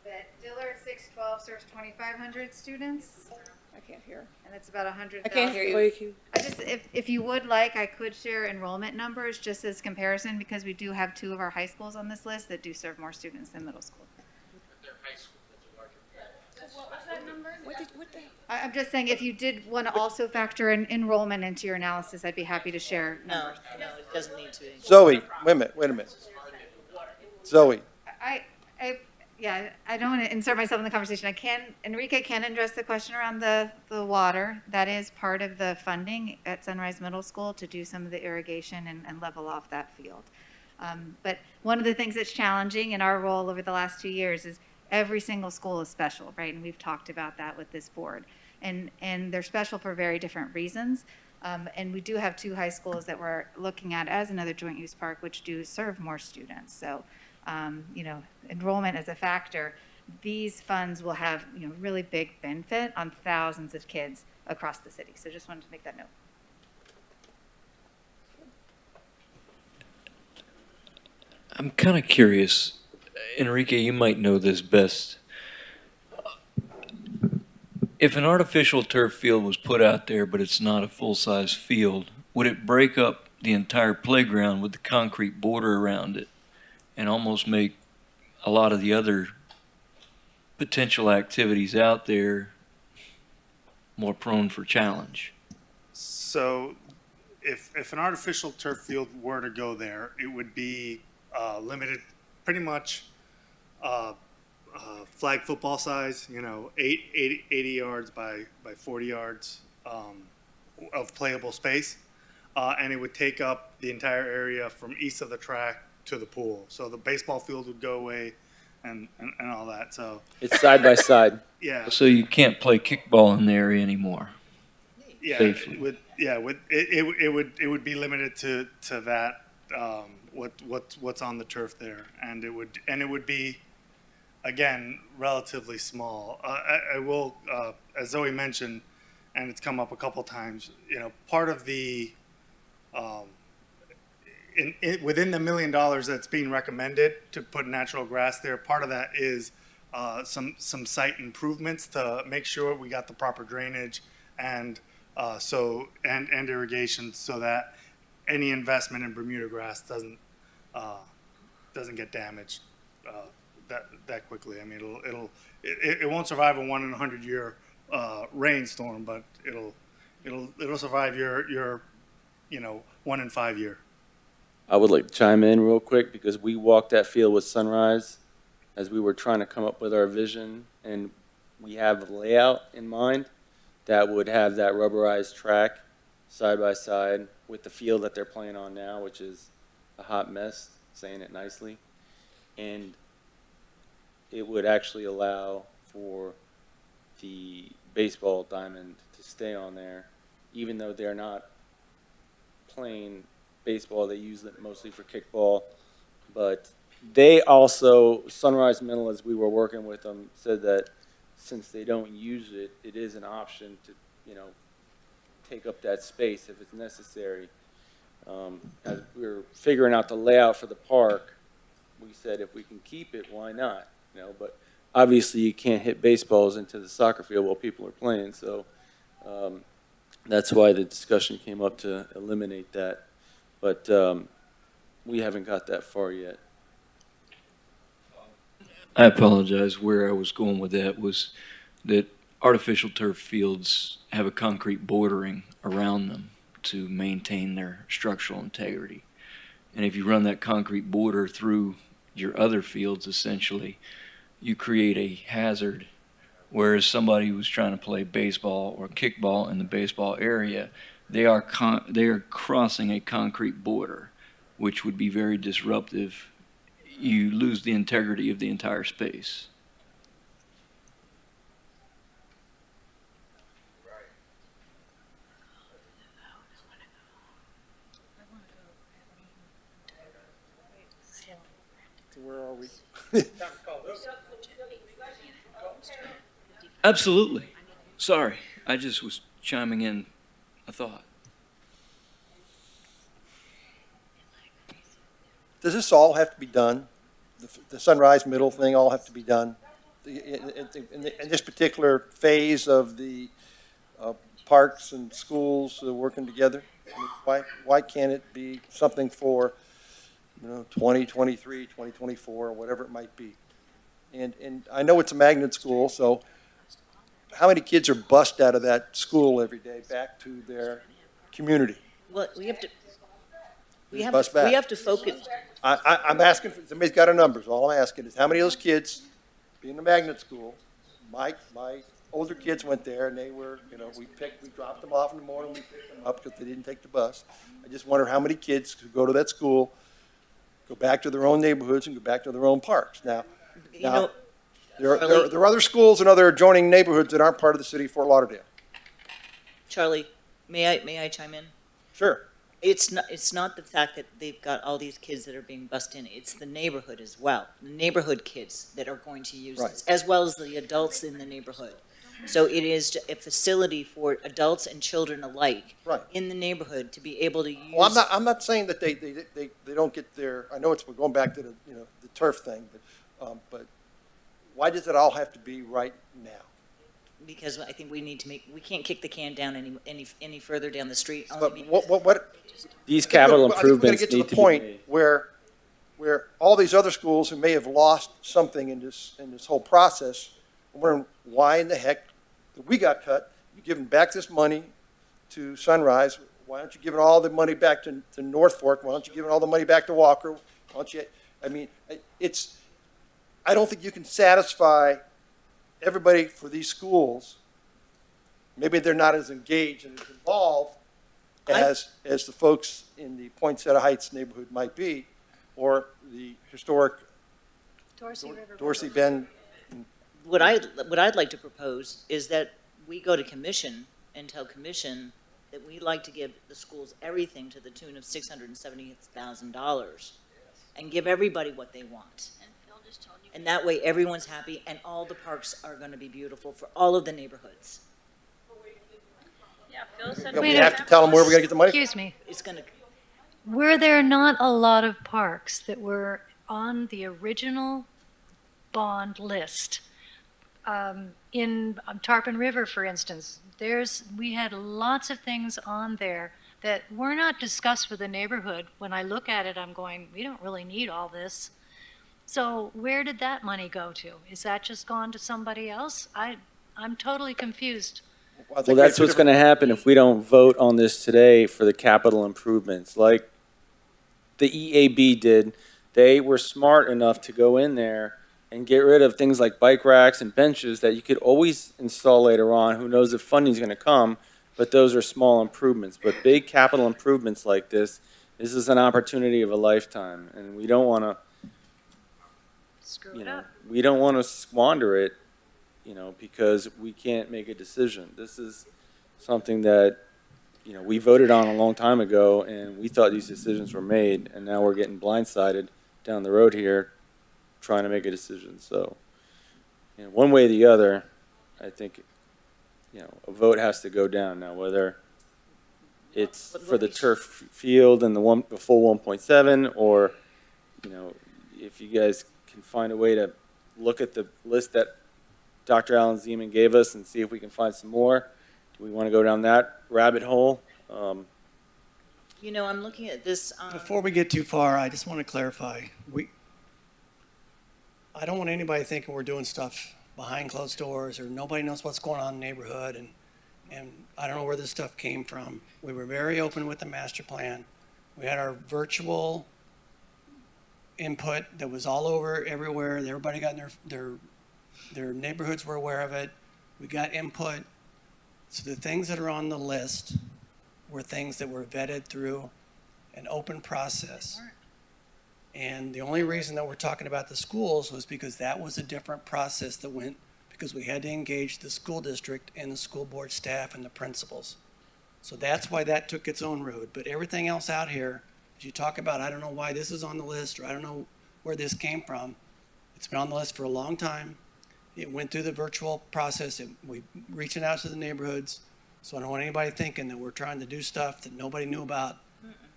that Dillard 612 serves 2,500 students. I can't hear. And it's about 100,000. I can't hear you. I just, if you would like, I could share enrollment numbers just as comparison because we do have 2 of our high schools on this list that do serve more students than middle school. What was that number? I'm just saying if you did want to also factor in enrollment into your analysis, I'd be happy to share numbers. No, it doesn't need to. Zoe, wait a minute. Zoe, I don't want to insert myself in the conversation. Enrique can address the question around the water. That is part of the funding at Sunrise Middle School to do some of the irrigation and level off that field. But one of the things that's challenging in our role over the last 2 years is every single school is special, right? And we've talked about that with this board. And they're special for very different reasons. And we do have 2 high schools that we're looking at as another joint use park, which do serve more students. So, enrollment as a factor, these funds will have, really big benefit on thousands of kids across the city. So just wanted to make that note. I'm kind of curious, Enrique, you might know this best. If an artificial turf field was put out there, but it's not a full-size field, would it break up the entire playground with the concrete border around it and almost make a lot of the other potential activities out there more prone for challenge? So if an artificial turf field were to go there, it would be limited pretty much flag football size, 80 yards by 40 yards of playable space. And it would take up the entire area from east of the track to the pool. So the baseball field would go away and all that. So It's side by side. yeah. So you can't play kickball in the area anymore. Yeah, safely. it would be limited to that, what's on the turf there, and it would be, again, relatively small. I will, as Zoe mentioned, and it's come up a couple times, part of the within the $1 million that's being recommended to put natural grass there, part of that is some site improvements to make sure we got the proper drainage and and irrigation, so that any investment in Bermuda grass doesn't get damaged that quickly. I mean, it won't survive a 1 in 100 year rainstorm, but it'll survive your 1 in 5 year. I would like to chime in real quick because we walked that field with Sunrise as we were trying to come up with our vision, and we have a layout in mind that would have that rubberized track side by side with the field that they're playing on now, which is a hot mess, saying it nicely. And it would actually allow for the baseball diamond to stay on there, even though they're not playing baseball. They use it mostly for kickball. But they also, Sunrise Mental, as we were working with them, said that since they don't use it, it is an option to, take up that space if it's necessary. As we were figuring out the layout for the park, we said if we can keep it, why not? But obviously you can't hit baseballs into the soccer field while people are playing, so that's why the discussion came up to eliminate that. But we haven't got that far yet. I apologize. Where I was going with that was that artificial turf fields have a concrete bordering around them to maintain their structural integrity. And if you run that concrete border through your other fields, essentially, you create a hazard. Whereas somebody who's trying to play baseball or kickball in the baseball area, they are crossing a concrete border, which would be very disruptive. You lose the integrity of the entire space. Where are we? Absolutely. Sorry, I just was chiming in a thought. Does this all have to be done? The Sunrise Middle thing all have to be done? In this particular phase of the parks and schools working together? I mean, why can't it be something for 2023, 2024, or whatever it might be? And I know it's a magnet school, so how many kids are bused out of that school every day back to their community? Well, we have Bus back. to focus. I'm asking, somebody's got a number, so all I'm asking is how many of those kids, being a magnet school, my older kids went there and they were, we dropped them off in the morning, we picked them up because they didn't take the bus. I just wonder how many kids could go to that school, go back to their own neighborhoods and go back to their own parks. Now there are other schools in other adjoining neighborhoods that aren't part of the city of Fort Lauderdale. Charlie, may I chime in? Sure. It's not the fact that they've got all these kids that are being bussed in. It's the neighborhood as well. The neighborhood kids that are going to use this, as well as the adults in the neighborhood. So it is a facility for adults and children alike in the neighborhood to be able to use. Well, I'm not saying that they don't get their. I know we're going back to the the turf thing, but why does it all have to be right now? because I think we need to we can't kick the can down any further down the street. But what? These capital I think we're gonna improvements get to need the to be point made. where all these other schools who may have lost something in this whole process, are wondering why in the heck that we got cut. You're giving back this money to Sunrise. Why aren't you giving all the money back to North Fork? Why aren't you giving all the money back to Walker? Why don't you? I mean, I don't think you can satisfy everybody for these schools. Maybe they're not as engaged and as involved as the folks in the Poinsettia Heights neighborhood might be, or the historic Dorsey Bend. What I'd like to propose is that we go to commission and tell commission that we'd like to give the schools everything to the tune of $670,000 and give everybody what they want. And that way everyone's happy and all the parks are going to be beautiful for all of the neighborhoods. We have to tell them where we're going to get the money. Excuse me. It's going to. Were there not a lot of parks that were on the original bond list? In Tarpon River, for instance, we had lots of things on there that were not discussed with the neighborhood. When I look at it, I'm going, we don't really need all this. So where did that money go to? Is that just gone to somebody else? I'm totally confused. Well, that's what's going to happen if we don't vote on this today for the capital improvements. Like the EAB did, they were smart enough to go in there and get rid of things like bike racks and benches that you could always install later on. Who knows if funding's going to come, but those are small improvements. But big capital improvements like this is an opportunity of a lifetime, and we don't want to, we don't want to squander it, because we can't make a decision. This is something that, we voted on a long time ago, and we thought these decisions were made, and now we're getting blindsided down the road here trying to make a decision. So, one way or the other, I think, a vote has to go down. Now, whether it's for the turf field and the full 1.7, or, if you guys can find a way to look at the list that Dr. Alan Zeman gave us and see if we can find some more. Do we want to go down that rabbit hole? I'm looking at this. Before we get too far, I just want to clarify. I don't want anybody thinking we're doing stuff behind closed doors or nobody knows what's going on in the neighborhood, and I don't know where this stuff came from. We were very open with the master plan. We had our virtual input that was all over everywhere. Everybody got their neighborhoods were aware of it. We got input. So the things that are on the list were things that were vetted through an open process. And the only reason that we're talking about the schools was because that was a different process that went, because we had to engage the school district and the school board staff and the principals. So that's why that took its own road. But everything else out here, as you talk about, I don't know why this is on the list, or I don't know where this came from. It's been on the list for a long time. It went through the virtual process. We reaching out to the neighborhoods. So I don't want anybody thinking that we're trying to do stuff that nobody knew about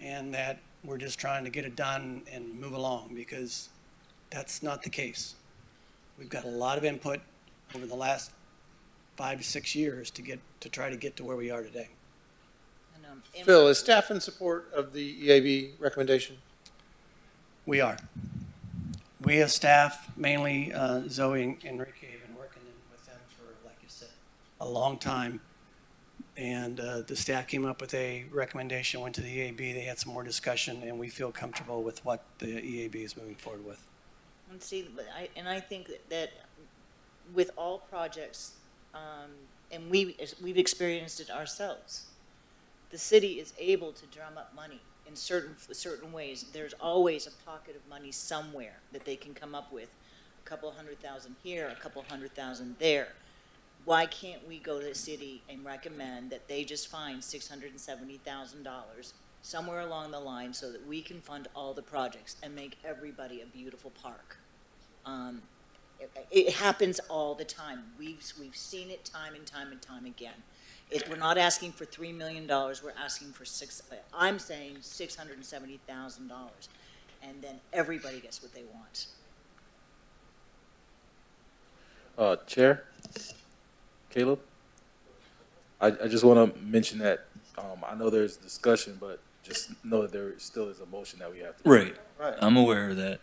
and that we're just trying to get it done and move along, because that's not the case. We've got a lot of input over the last 5 to 6 years to try to get to where we are today. Phil, is staff in support of the EAB recommendation? We are. We as staff, mainly Zoe and Enrique, have been working with them for, like you said, a long time. And the staff came up with a recommendation, went to the EAB, they had some more discussion, and we feel comfortable with what the EAB is moving forward with. And see, I think that with all projects, and we've experienced it ourselves, the city is able to drum up money in certain ways. There's always a pocket of money somewhere that they can come up with, a couple $100,000 here, a couple $100,000 there. Why can't we go to the city and recommend that they just find $670,000 somewhere along the line so that we can fund all the projects and make everybody a beautiful park? It happens all the time. We've seen it time and time and time again. We're not asking for $3 million. We're asking for I'm saying $670,000, and then everybody gets what they want. Chair? Caleb? I just want to mention that I know there's discussion, but just know that there still is a motion that we have to. Right. Right. I'm aware of that.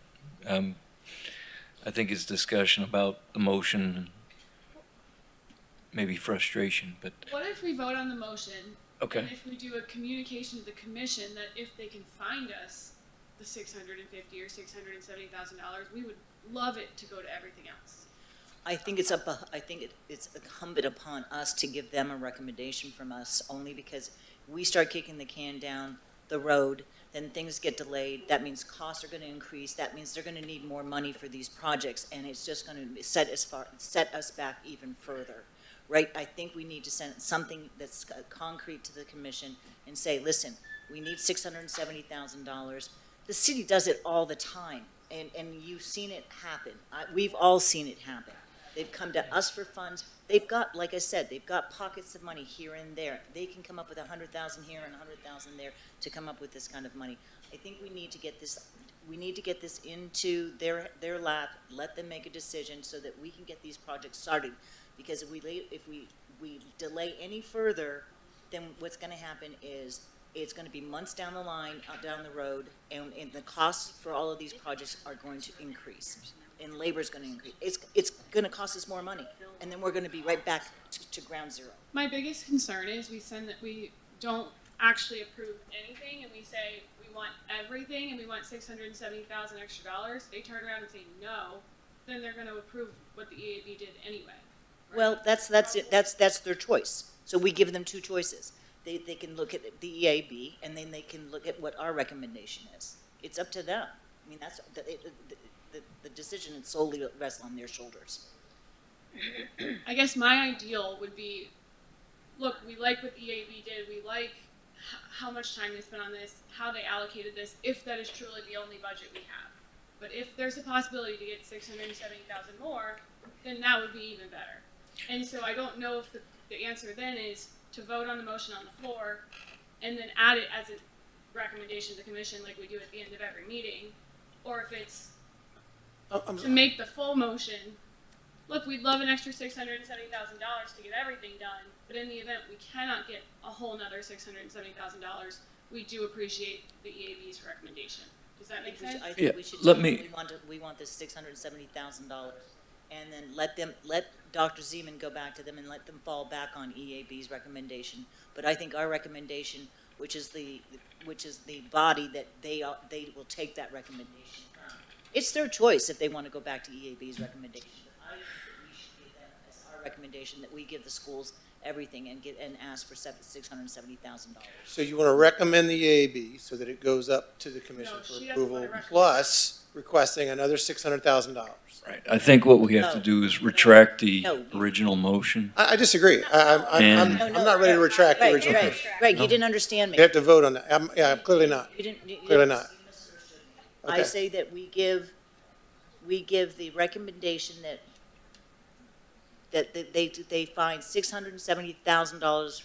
I think it's discussion about emotion, and maybe frustration, but, What if we vote on the motion? okay. And if we do a communication to the commission that if they can find us the $650,000 or $670,000, we would love it to go to everything else. I think it's it's incumbent upon us to give them a recommendation from us, only because we start kicking the can down the road, then things get delayed. That means costs are going to increase. That means they're going to need more money for these projects, and it's just going to set us back even further. Right? I think we need to send something that's concrete to the commission and say, listen, we need $670,000. The city does it all the time, and you've seen it happen. We've all seen it happen. They've come to us for funds. They've got, like I said, they've got pockets of money here and there. They can come up with $100,000 here and $100,000 there to come up with this kind of money. I think we need to get this. We need to get this into their lap. Let them make a decision so that we can get these projects started. Because if we delay any further, then what's going to happen is it's going to be months down the line, down the road, and the costs for all of these projects are going to increase, and labor is going to increase. It's going to cost us more money, and then we're going to be right back to ground zero. My biggest concern is we don't actually approve anything, and we say we want everything, and we want $670,000 extra dollars. They turn around and say no, then they're going to approve what the EAB did anyway. Right? Well, that's it. That's their choice. So we give them two choices. They can look at the EAB, and then they can look at what our recommendation is. It's up to them. I mean, that's the decision is solely rests on their shoulders. I guess my ideal would be, look, we like what the EAB did. We like how much time they spent on this, how they allocated this, if that is truly the only budget we have. But if there's a possibility to get $670,000 more, then that would be even better. And so I don't know if the answer then is to vote on the motion on the floor and then add it as a recommendation to the commission like we do at the end of every meeting, or if it's to make the full motion. Look, we'd love an extra $670,000 to get everything done, but in the event we cannot get a whole nother $670,000, we do appreciate the EAB's recommendation. Does that make sense? I think we should let tell me- them we want this $670,000, and then let Dr. Zeman go back to them and let them fall back on EAB's recommendation. But I think our recommendation, which is the body that they will take that recommendation from. It's their choice if they want to go back to EAB's recommendation. But I think that we should give them as our recommendation that we give the schools everything and ask for $670,000. So you want to recommend the EAB so that it goes up to the commission No, for she doesn't approval, wanna recommend plus requesting another $600,000. Right. I think what we have to do is retract the original motion. I disagree. And- I'm not ready to retract the original motion. Right, you didn't understand me. You have to vote on that. I'm clearly not. Clearly not. I Okay. say that we give the recommendation that they find $670,000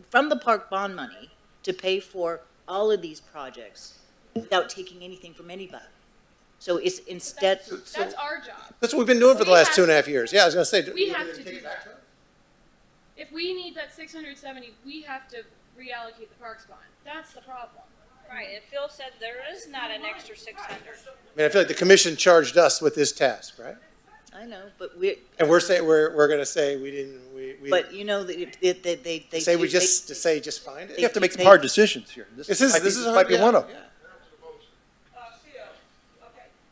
from the park bond money to pay for all of these projects without taking anything from anybody. So it's instead. That's our job. That's what we've been doing for the We last have- 2.5 years. Yeah, I was going to say. We have to do that. If we need that 670, we have to reallocate the parks bond. That's the problem. Right, and Phil said there is not an extra 600. I mean, I feel like the commission charged us with this task, right? I know, but we're. And we're saying, we're going to say we didn't, we. But you know, they Say we just, to say just find it? You have to make some hard decisions here. This is might be yeah, one of them. yeah.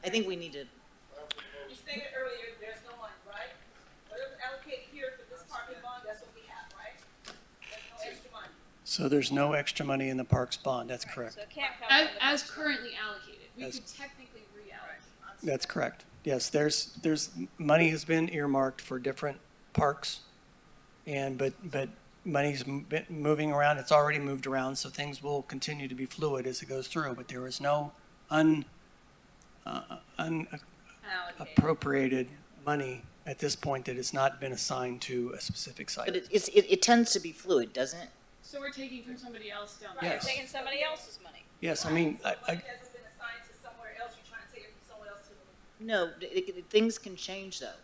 I think we need to. You stated earlier, there's no money, right? Whatever allocated here for this parking bond, that's what we have, right? There's no extra money. So there's no extra money in the parks bond, that's correct. So it can't come As currently allocated, we As- could technically reallocate. That's correct. Yes, there's, money has been earmarked for different parks, but money's been moving around, it's already moved around, so things will continue to be fluid as it goes through, but there is no unappropriated money at this point that has not been assigned to a specific site. But it tends to be fluid, doesn't it? So we're taking from somebody else down Right, there. you're Yes. taking somebody else's money. Yes, I mean, Money hasn't been assigned to somewhere else, you're trying to take it from somewhere else to. No, things can change though.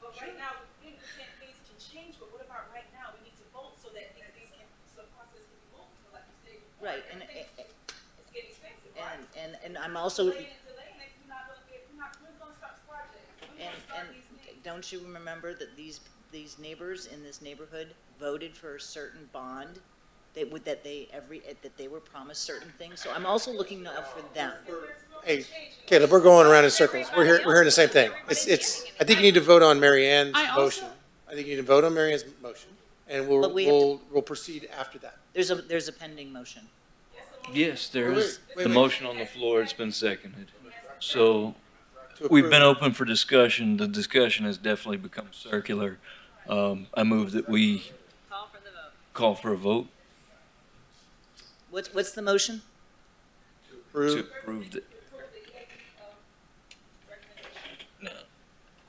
But right now, we understand things can change, but what about right now? We need to vote so that these things can, so the process can be moved, so like you say. Right, It's getting expensive, right? and I'm also, Delaying it, we're not gonna get, we're gonna start the project. We're and, gonna start and these things. don't you remember that these neighbors in this neighborhood voted for a certain bond? That they were promised certain things, so I'm also looking now for them. Hey, Caleb, we're going around in circles. We're hearing the same thing. I think you need to vote on Mary Ann's motion. I think you need to vote on Mary Ann's motion, and we'll proceed after that. There's a pending motion. Yes, there is Wait. the motion on the floor. It's been seconded. So we've been open for discussion. The discussion has definitely become circular. I move that we call for a vote. What's the motion? To approve it. Now,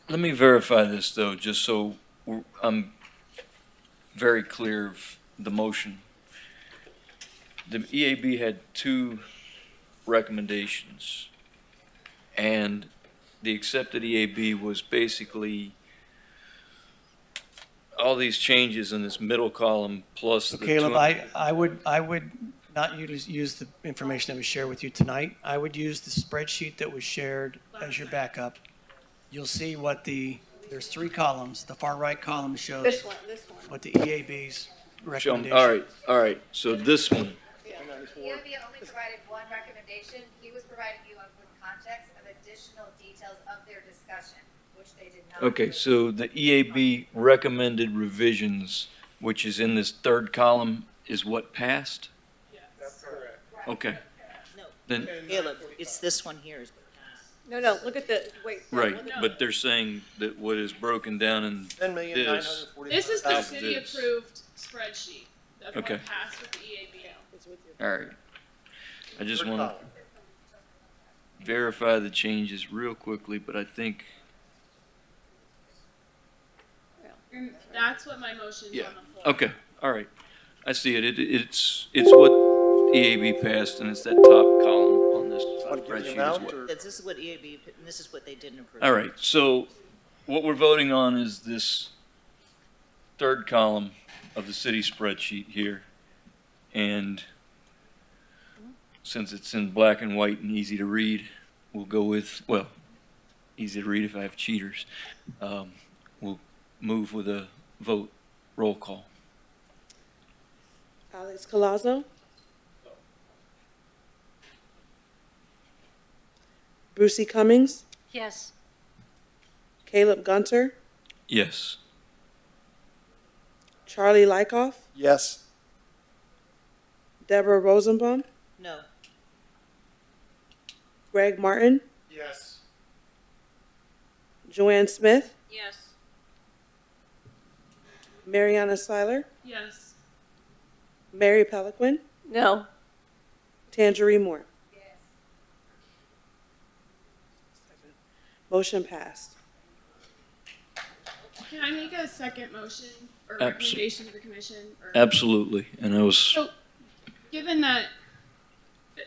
let me verify this though, just so I'm very clear of the motion. The EAB had two recommendations, and the accepted EAB was basically all these changes in this middle column plus So the Caleb, 200 I would not use the information that was shared with you tonight. I would use the spreadsheet that was shared as your backup. You'll see there's three columns. The far right column shows This one. what the EAB's Show 'em. recommendation. All right, so this one, The EOB only provided one recommendation. He was providing you with context of additional details of their discussion, which they did not. okay, so the EAB recommended revisions, which is in this third column, is what passed? That's correct. Okay, No, then, Caleb, it's this one here. No, look at the, wait. right, but they're saying that what is broken down in this, This is the That's city this. approved spreadsheet of Okay. what passed with the EAB. all right. I just want to verify the changes real quickly, but I think, And that's what my motion's yeah, on the floor. okay, all right. I see it. It's what EAB passed, and it's that top column on this spreadsheet as well. This is what EAB, and this is what they didn't approve. All right, so what we're voting on is this third column of the city spreadsheet here. And since it's in black and white and easy to read, we'll go with, well, easy to read if I have cheaters. We'll move with a vote, roll call. Alex Collazo. Brucey Cummings. Yes. Caleb Gunter. Yes. Charlie Lykoff. Yes. Deborah Rosenbaum. No. Greg Martin. Yes. Joanne Smith. Yes. Mariana Seiler. Yes. Mary Peliquin. No. Tangerine Moore. Motion passed. Can I make a second motion or Abso- recommendation to the commission? Or? Absolutely, and I was, So, given that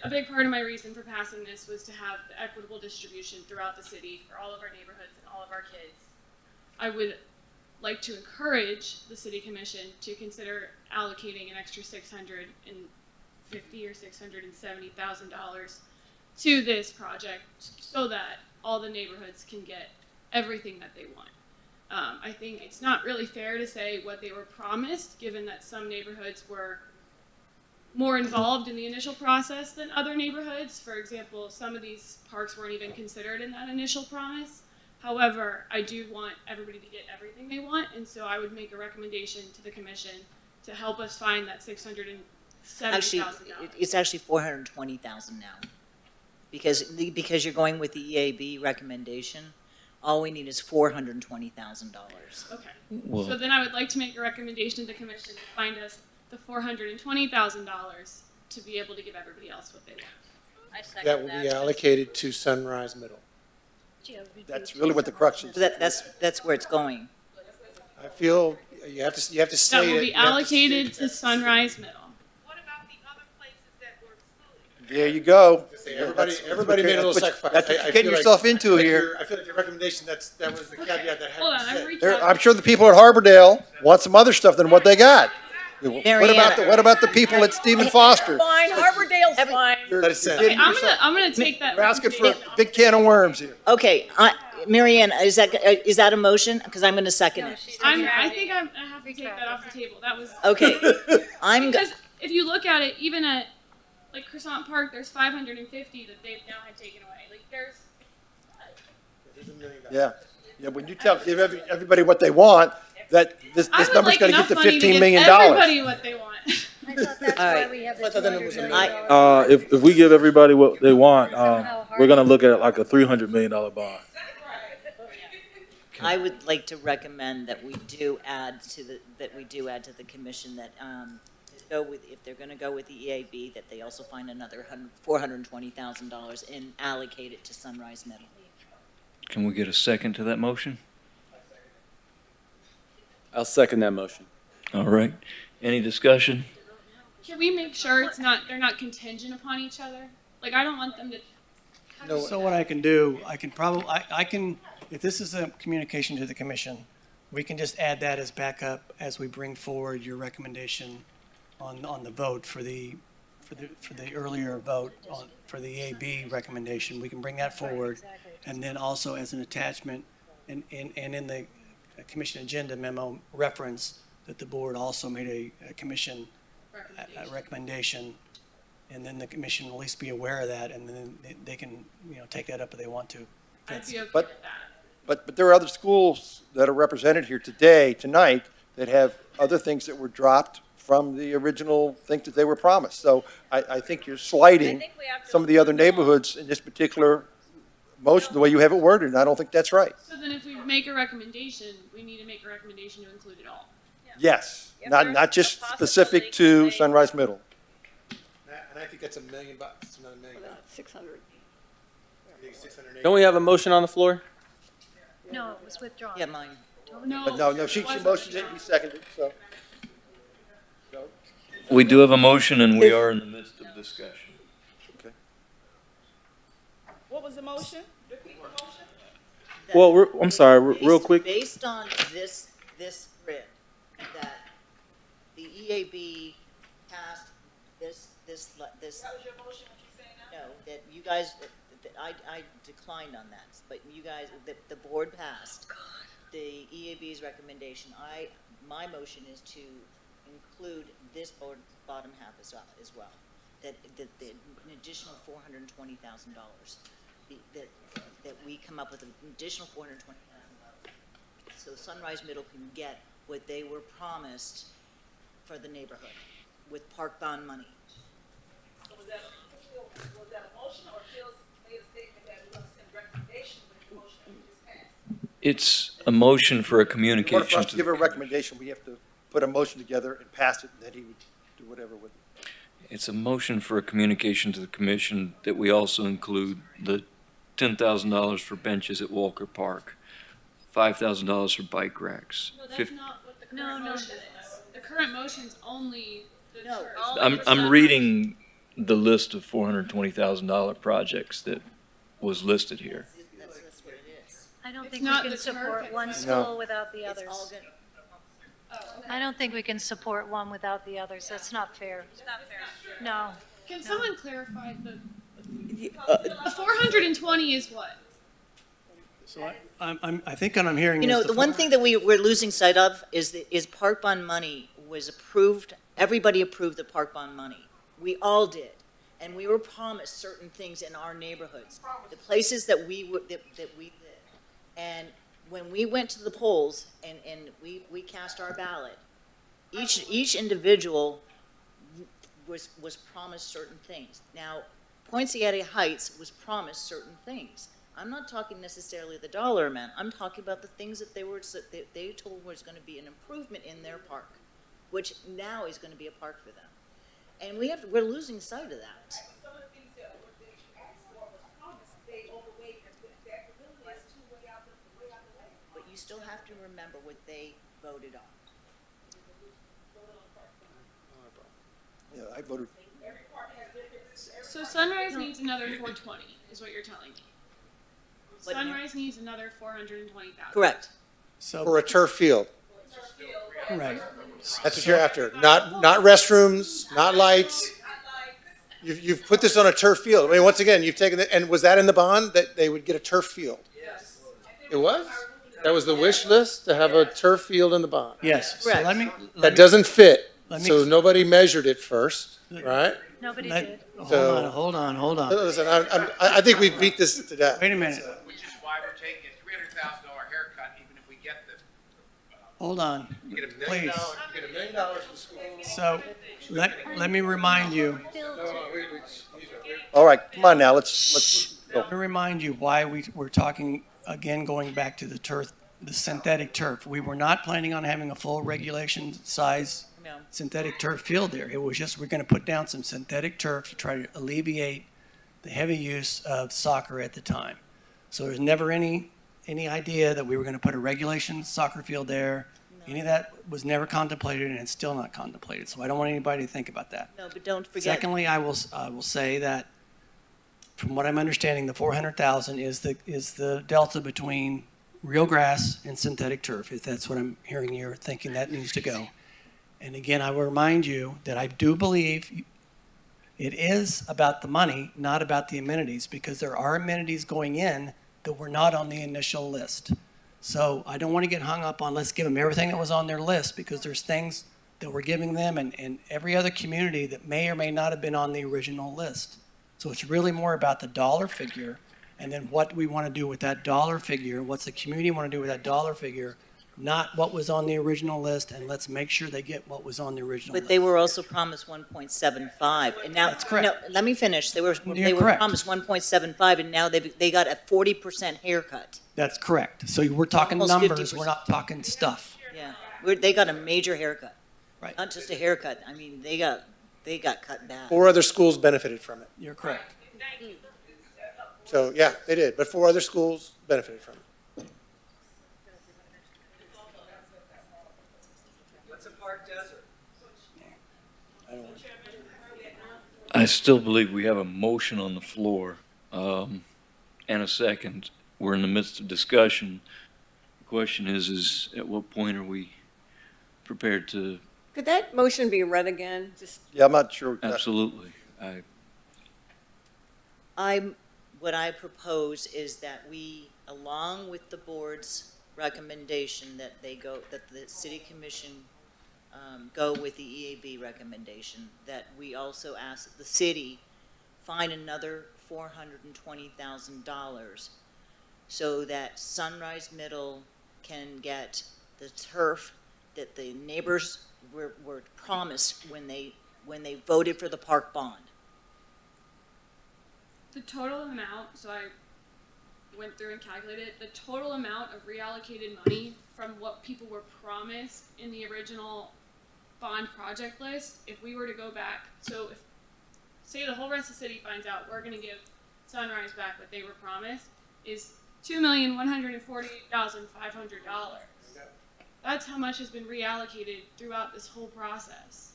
a big part of my reason for passing this was to have the equitable distribution throughout the city for all of our neighborhoods and all of our kids, I would like to encourage the city commission to consider allocating an extra $650,000 or $670,000 to this project so that all the neighborhoods can get everything that they want. I think it's not really fair to say what they were promised, given that some neighborhoods were more involved in the initial process than other neighborhoods. For example, some of these parks weren't even considered in that initial promise. However, I do want everybody to get everything they want, and so I would make a recommendation to the commission to help us find that $670,000. Actually, it's actually 420,000 now. Because you're going with the EAB recommendation, all we need is $420,000. Okay. Well- So then I would like to make a recommendation to the commission to find us the $420,000 to be able to give everybody else what they want. That will be allocated to Sunrise Middle. That's really what the crux is. That's where it's going. I feel you have to say it. That will be you have to allocated to Sunrise Middle. What about the other places that were excluded? There you go. Everybody made a little sacrifice. That's what I you're feel getting yourself into here. I feel like your recommendation, that was the caveat that had Hold to on, be I'm said. reaching out. I'm sure the people at Harbordale want some other stuff than what they got. Mariana. What about the people at Stephen Foster? Fine, Harbordale's fine. Let it sit. Okay, I'm gonna take that. You're asking for a big can of worms here. Okay, Marianne, is that a motion? Because I'm going to second it. I think I have to take that off the table. That was Okay, because if you look at it, even at like Croissant Park, there's 550 that they've now had taken away. Like there's. Yeah. When you give everybody what they want, that this I would number's like going to enough get to money $15 million. Everybody what they want. I thought that's All why right. we have I the thought that number was $200 $1 million. million. If we give everybody what they want, we're gonna look at like a $300 million bond. I would like to recommend that we do add to the commission that if they're going to go with the EAB, that they also find another $420,000 and allocate it to Sunrise Middle. Can we get a second to that motion? I'll second that motion. All right. Any discussion? Can we make sure they're not contingent upon each other? Like I don't want them to. So what I can do, I can, if this is a communication to the commission, we can just add that as backup as we bring forward your recommendation on the vote for the earlier vote for the AB recommendation. We can bring that forward, and then also as an attachment, and in the commission agenda memo reference that the board also made a commission recommendation, and then the commission will at least be aware of that, and then they can take that up if they want to. I'd be okay But- with that. But there are other schools that are represented here tonight, that have other things that were dropped from the original things that they were promised. So I think you're slighting some of the other neighborhoods in this particular motion, the way you have it worded, and I don't think that's right. So then if we make a recommendation, we need to make a recommendation to include it all. Yes, not just specific to Sunrise Middle. And I think that's $1 million. It's not $1 million. 600. Don't we have a motion on the floor? No, it was withdrawn. Yeah, mine. No. But no, she motioned it, he seconded it, so. We do have a motion and we are in the midst of discussion. What was the motion? Repeat the motion? Well, I'm sorry, real quick. Based on this grid, that the EAB passed this. That was your motion, what you saying now? No, that you guys, I declined on that, but you guys, the board passed the EAB's recommendation. My motion is to include this bottom half as well, that an additional $420,000, that we come up with an additional $420,000, so Sunrise Middle can get what they were promised for the neighborhood with park bond money. So was that a motion, or Phil's made a statement that we're gonna send recommendation with the motion that we just passed? It's a motion for a In order for communication us to give a recommendation, we have to put a motion together and pass it, and then he would do whatever with it. It's a motion for a communication to the commission that we also include the $10,000 for benches at Walker Park, $5,000 for bike racks. No, that's not what the current motion is. The current motion's only the church. I'm reading the list of $420,000 projects that was listed here. That's what it is. I don't It's think we not can the support turf, one it's- school without the It's all others. good. Oh, okay. I don't think we can support one without the others. That's not fair. No. Can someone clarify the 420 is what? So I think what I'm hearing You is know, the one thing that we're losing sight of is park bond money was approved, everybody approved the park bond money. We all did. And we were promised certain things in our neighborhoods, the places that we live. And when we went to the polls and we cast our ballot, each individual was promised certain things. Now, Poinciana Heights was promised certain things. I'm not talking necessarily the dollar amount. I'm talking about the things that they told was going to be an improvement in their park, which now is going to be a park for them. And we're losing sight of that. Some of the things that they asked for was promised, they overweight, and that really is way out the way. But you still have to remember what they voted on. Yeah, I voted. Every park has So Sunrise needs another 420, is what you're telling me. What now? Sunrise needs another 420,000. Correct. So, For a turf field. right. That's what you're after. Not restrooms, not lights. You've put this on a turf field. I mean, once again, you've taken it, and was that in the bond that they would get a turf field? Yes. It was? That was the wish list, to have a turf field in the bond? Yes. So Correct. That doesn't fit, let me- so nobody measured it first, right? Nobody let- did. Hold on. Listen, I think we beat this to death. Wait a minute. Which is why we're taking a $300,000 haircut, even if we get the. Hold on, You get please. You get $1 million for school. So, let me remind you, All right, come on now, let's go. let me remind you why we're talking, again, going back to the synthetic turf. We were not planning on having a full regulation size No. synthetic turf field there. It was just, we're gonna put down some synthetic turf to try to alleviate the heavy use of soccer at the time. So there's never any idea that we were gonna put a regulation soccer field there. Any of that was never contemplated, and it's still not contemplated, so I don't want anybody to think about that. No, but don't forget. Secondly, I will say that, from what I'm understanding, the 400,000 is the delta between real grass and synthetic turf, if that's what I'm hearing you're thinking that needs to go. And again, I will remind you that I do believe it is about the money, not about the amenities, because there are amenities going in that were not on the initial list. So I don't want to get hung up on, let's give them everything that was on their list, because there's things that we're giving them and every other community that may or may not have been on the original list. So it's really more about the dollar figure, and then what we want to do with that dollar figure, what's the community want to do with that dollar figure, not what was on the original list, and let's make sure they get what was on the original list. But they were also promised 1.75, and now. That's correct. No, let me finish. They were You're correct. promised 1.75, and now they got a 40% haircut. That's correct. So we're talking Almost numbers, 50%. we're not talking stuff. Yeah, they got a major haircut. Right. Not just a haircut. I mean, they got cut back. 4 other schools benefited from it. You're correct. So, yeah, they did, but 4 other schools benefited from it. What's a park desert? I still believe we have a motion on the floor, and a second. We're in the midst of discussion. The question is at what point are we prepared to, Could that motion be read again? Just Yeah, I'm not sure. absolutely. What I propose is that we, along with the board's recommendation that the city commission go with the EAB recommendation, that we also ask that the city find another $420,000 so that Sunrise Middle can get the turf that the neighbors were promised when they voted for the park bond. The total amount, so I went through and calculated, the total amount of reallocated money from what people were promised in the original bond project list, if we were to go back, so if, say the whole rest of the city finds out we're gonna give Sunrise back what they were promised, is $2,148,500. That's how much has been reallocated throughout this whole process.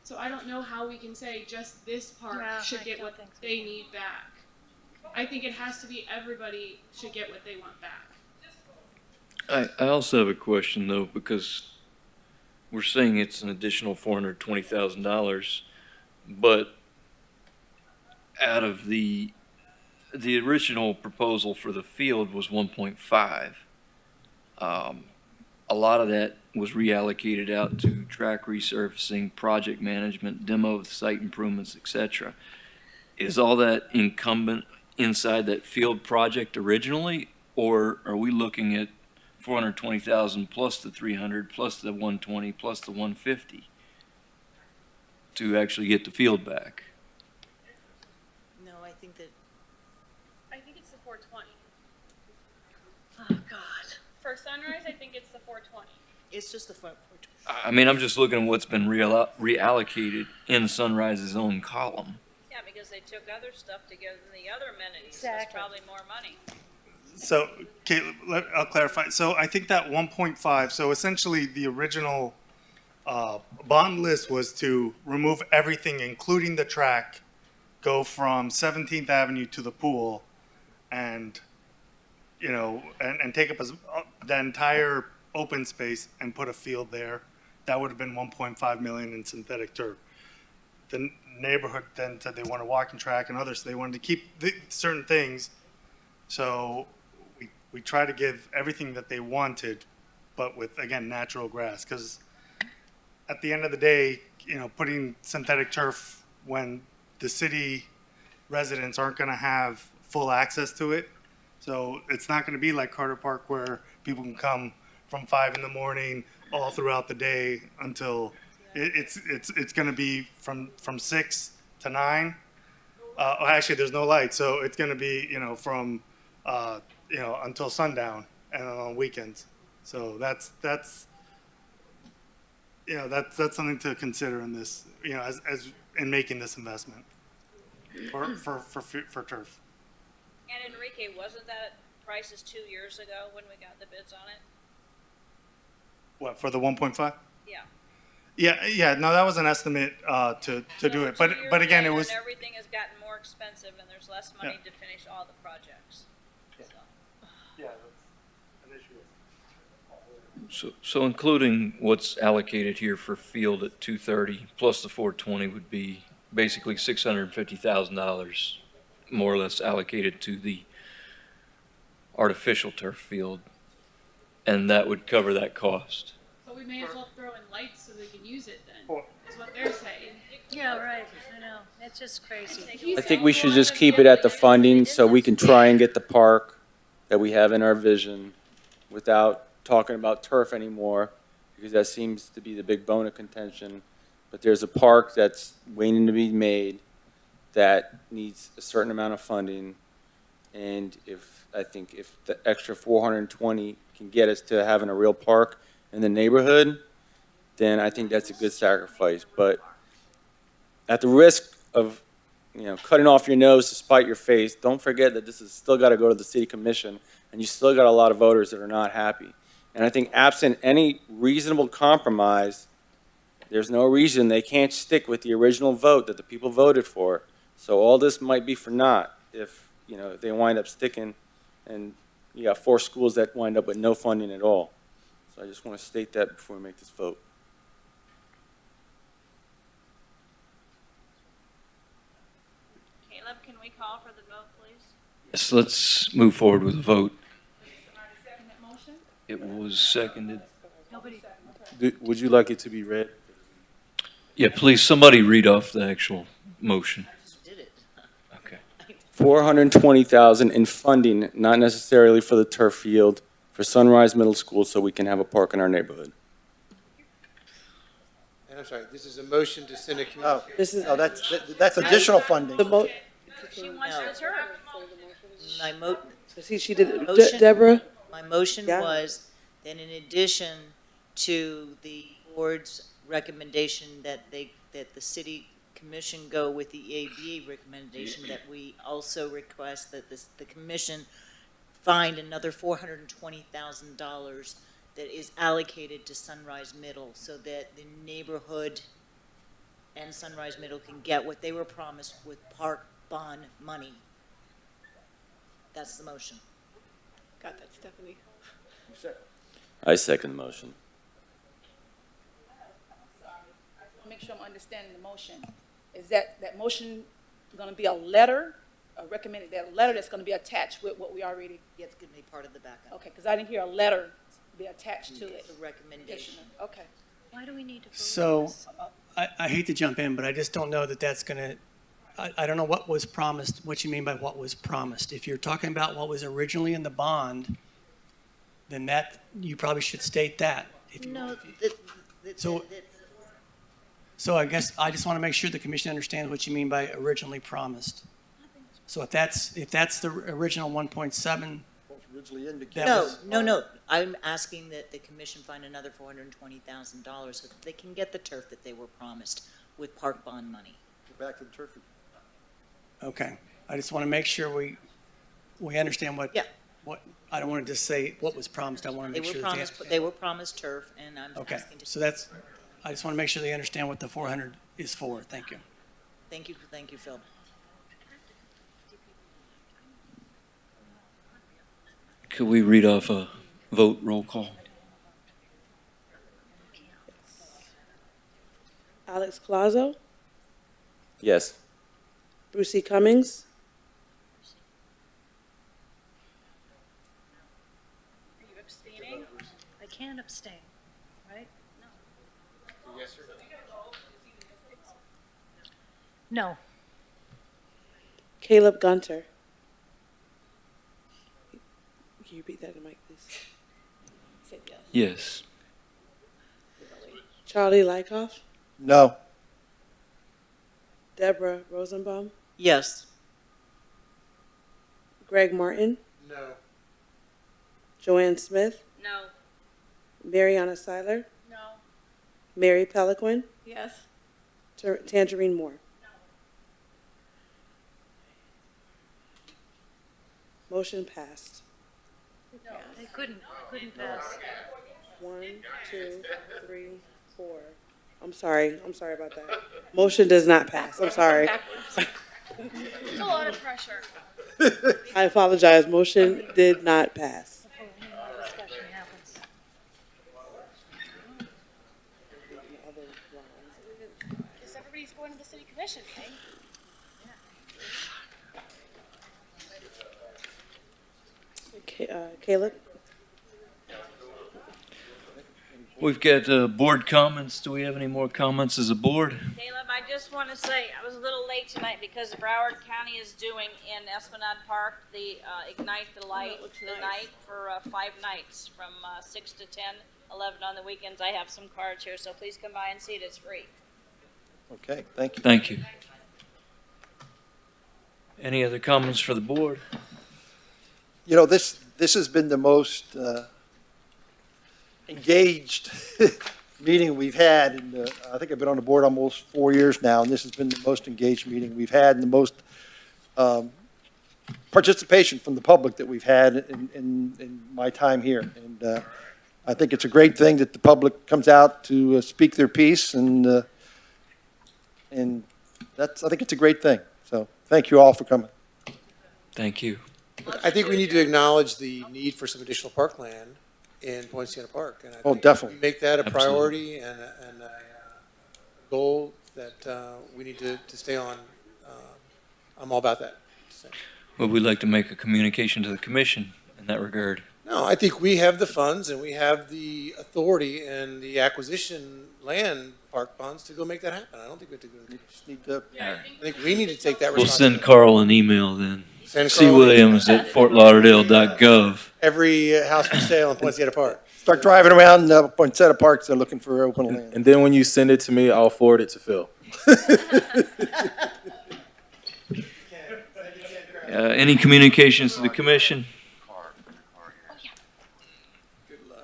So I don't know how we can say just this park should get what they need back. I think it has to be everybody should get what they want back. I also have a question though, because we're saying it's an additional $420,000, but out of the original proposal for the field was 1.5. A lot of that was reallocated out to track resurfacing, project management, demo of the site improvements, etc. Is all that incumbent inside that field project originally, or are we looking at 420,000 plus the 300 plus the 120 plus the 150 to actually get the field back? No, I think it's the 420. Oh, God. For Sunrise, I think it's the 420. It's just the front. I mean, I'm just looking at what's been reallocated in Sunrise's own column. Yeah, because they took other stuff to give them the other amenities. That's probably more money. So, Kate, I'll clarify. So I think that 1.5, so essentially the original bond list was to remove everything, including the track, go from 17th Avenue to the pool and, and take up the entire open space and put a field there, that would have been 1.5 million in synthetic turf. The neighborhood then said they want a walking track and others, they wanted to keep certain things. So we try to give everything that they wanted, but with, again, natural grass. Because at the end of the day, putting synthetic turf when the city residents aren't going to have full access to it. So it's not going to be like Carter Park where people can come from 5 in the morning all throughout the day until it's going to be from 6 to 9. Actually, there's no light, so it's going to be from until sundown and on weekends. So that's something to consider in this, as in making this investment for turf. And Enrique, wasn't that prices 2 years ago when we got the bids on it? What, for the 1.5? Yeah. Yeah. No, that was an estimate to do it, but again, it was. And everything has gotten more expensive, and there's less money to finish all the projects. So. Yeah, that's an issue. So including what's allocated here for field at 230 plus the 420 would be basically $650,000 more or less allocated to the artificial turf field, and that would cover that cost. So we may as well throw in lights so they can use it then, is what they're saying. Yeah, right, I know, it's just crazy. I think we should just keep it at the funding so we can try and get the park that we have in our vision without talking about turf anymore, because that seems to be the big bone of contention. But there's a park that's waiting to be made that needs a certain amount of funding. And I think if the extra 420 can get us to having a real park in the neighborhood, then I think that's a good sacrifice. But at the risk of, cutting off your nose to spite your face, don't forget that this has still got to go to the city commission, and you still got a lot of voters that are not happy. And I think absent any reasonable compromise, there's no reason they can't stick with the original vote that the people voted for. So all this might be for naught if, if they wind up sticking, and you got 4 schools that wind up with no funding at all. So I just want to state that before we make this vote. Caleb, can we call for the vote, please? Yes, let's move forward with the vote. Second that motion? It was seconded. Nobody. Would you like it to be read? Yeah, please, somebody read off the actual motion. Did it. Okay. 420,000 in funding, not necessarily for the turf field, for Sunrise Middle School so we can have a park in our neighborhood. And I'm sorry, this is a motion to send a No, communication. no, that's additional funding. She wants the turf. She did, Motion. Deborah? My motion Yeah. was that in addition to the board's recommendation that the city commission go with the EAB recommendation, that we also request that the commission find another $420,000 that is allocated to Sunrise Middle so that the neighborhood and Sunrise Middle can get what they were promised with park bond money. That's the motion. Got that, Stephanie? I second the motion. Make sure I'm understanding the motion. Is that motion gonna be a letter, that letter that's gonna be attached with what we already? Yeah, it's gonna be part of the backup. Okay, because I didn't hear a letter be attached to it. The recommendation. Okay. Why do we need to vote on So, this? I hate to jump in, but I just don't know that that's gonna, I don't know what was promised, what you mean by what was promised. If you're talking about what was originally in the bond, then that, you probably should state that. No, So I guess I just want to make sure the commission understands what you mean by originally promised. So if that's the original 1.7, Originally indicated. that No, was, no. I'm asking that the commission find another $420,000 so that they can get the turf that they were promised with park bond money. Go back to the turf. okay. I just want to make sure we understand what, I don't want to just say what was promised. I want to They make were sure promised, they were promised turf, and I'm Okay, asking to. so that's, I just want to make sure they understand what the 400 is for. Thank you. Thank you, Phil. Could we read off a vote roll call? Alex Colazo, Yes. Brucey Cummings, Are you abstaining? I can't abstain, right? No. Caleb Gunter. Can you repeat that in the mic, please? Said yes. Yes. Charlie Lykoff, No. Deborah Rosenbaum, Yes. Greg Martin, No. Joanne Smith, No. Mariana Seiler, No. Mary Peliquin, Yes. Tangerine Moore. Motion passed. They couldn't pass. 1, 2, 3, 4. I'm sorry about that. Motion does not pass. I'm sorry. It's a lot of pressure. I apologize. Motion did not pass. Discussion happens. Because everybody's going to the city commission, right? Caleb? We've got board comments. Do we have any more comments as a board? Caleb, I just want to say, I was a little late tonight because Broward County is doing in Esplanade Park the Ignite the Light night for 5 nights from 6 to 10, 11 on the weekends. I have some cards here, so please come by and see it. It's free. Okay, thank you. Thank you. Any other comments for the board? You know, this has been the most engaged meeting we've had. And I think I've been on the board almost 4 years now, and this has been the most engaged meeting we've had and the most participation from the public that we've had in my time here. And I think it's a great thing that the public comes out to speak their piece, and I think it's a great thing. So thank you all for coming. Thank you. I think we need to acknowledge the need for some additional parkland in Poinciana Park. And I Oh, think definitely. we make that a Absolutely. priority and a goal that we need to stay on. I'm all about that. So. Well, we'd like to make a communication to the commission in that regard. No, I think we have the funds and we have the authority and the acquisition land park bonds to go make that happen. I don't think we have to go to the Just need to, I think we need to take that We'll send responsibility. Carl an email then. Send Carl an cwilliams@fortlauderdale.gov. Every house for sale in Poinciana Park. start driving around Poinsettia Parks. They're looking for open land. And then when you send it to me, I'll forward it to Phil. Any communications to the commission?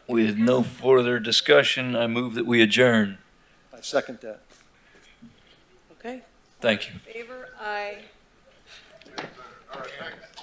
With no further discussion, I move that we adjourn. I second that. Okay. Thank you. Favor? Aye. All right, thanks.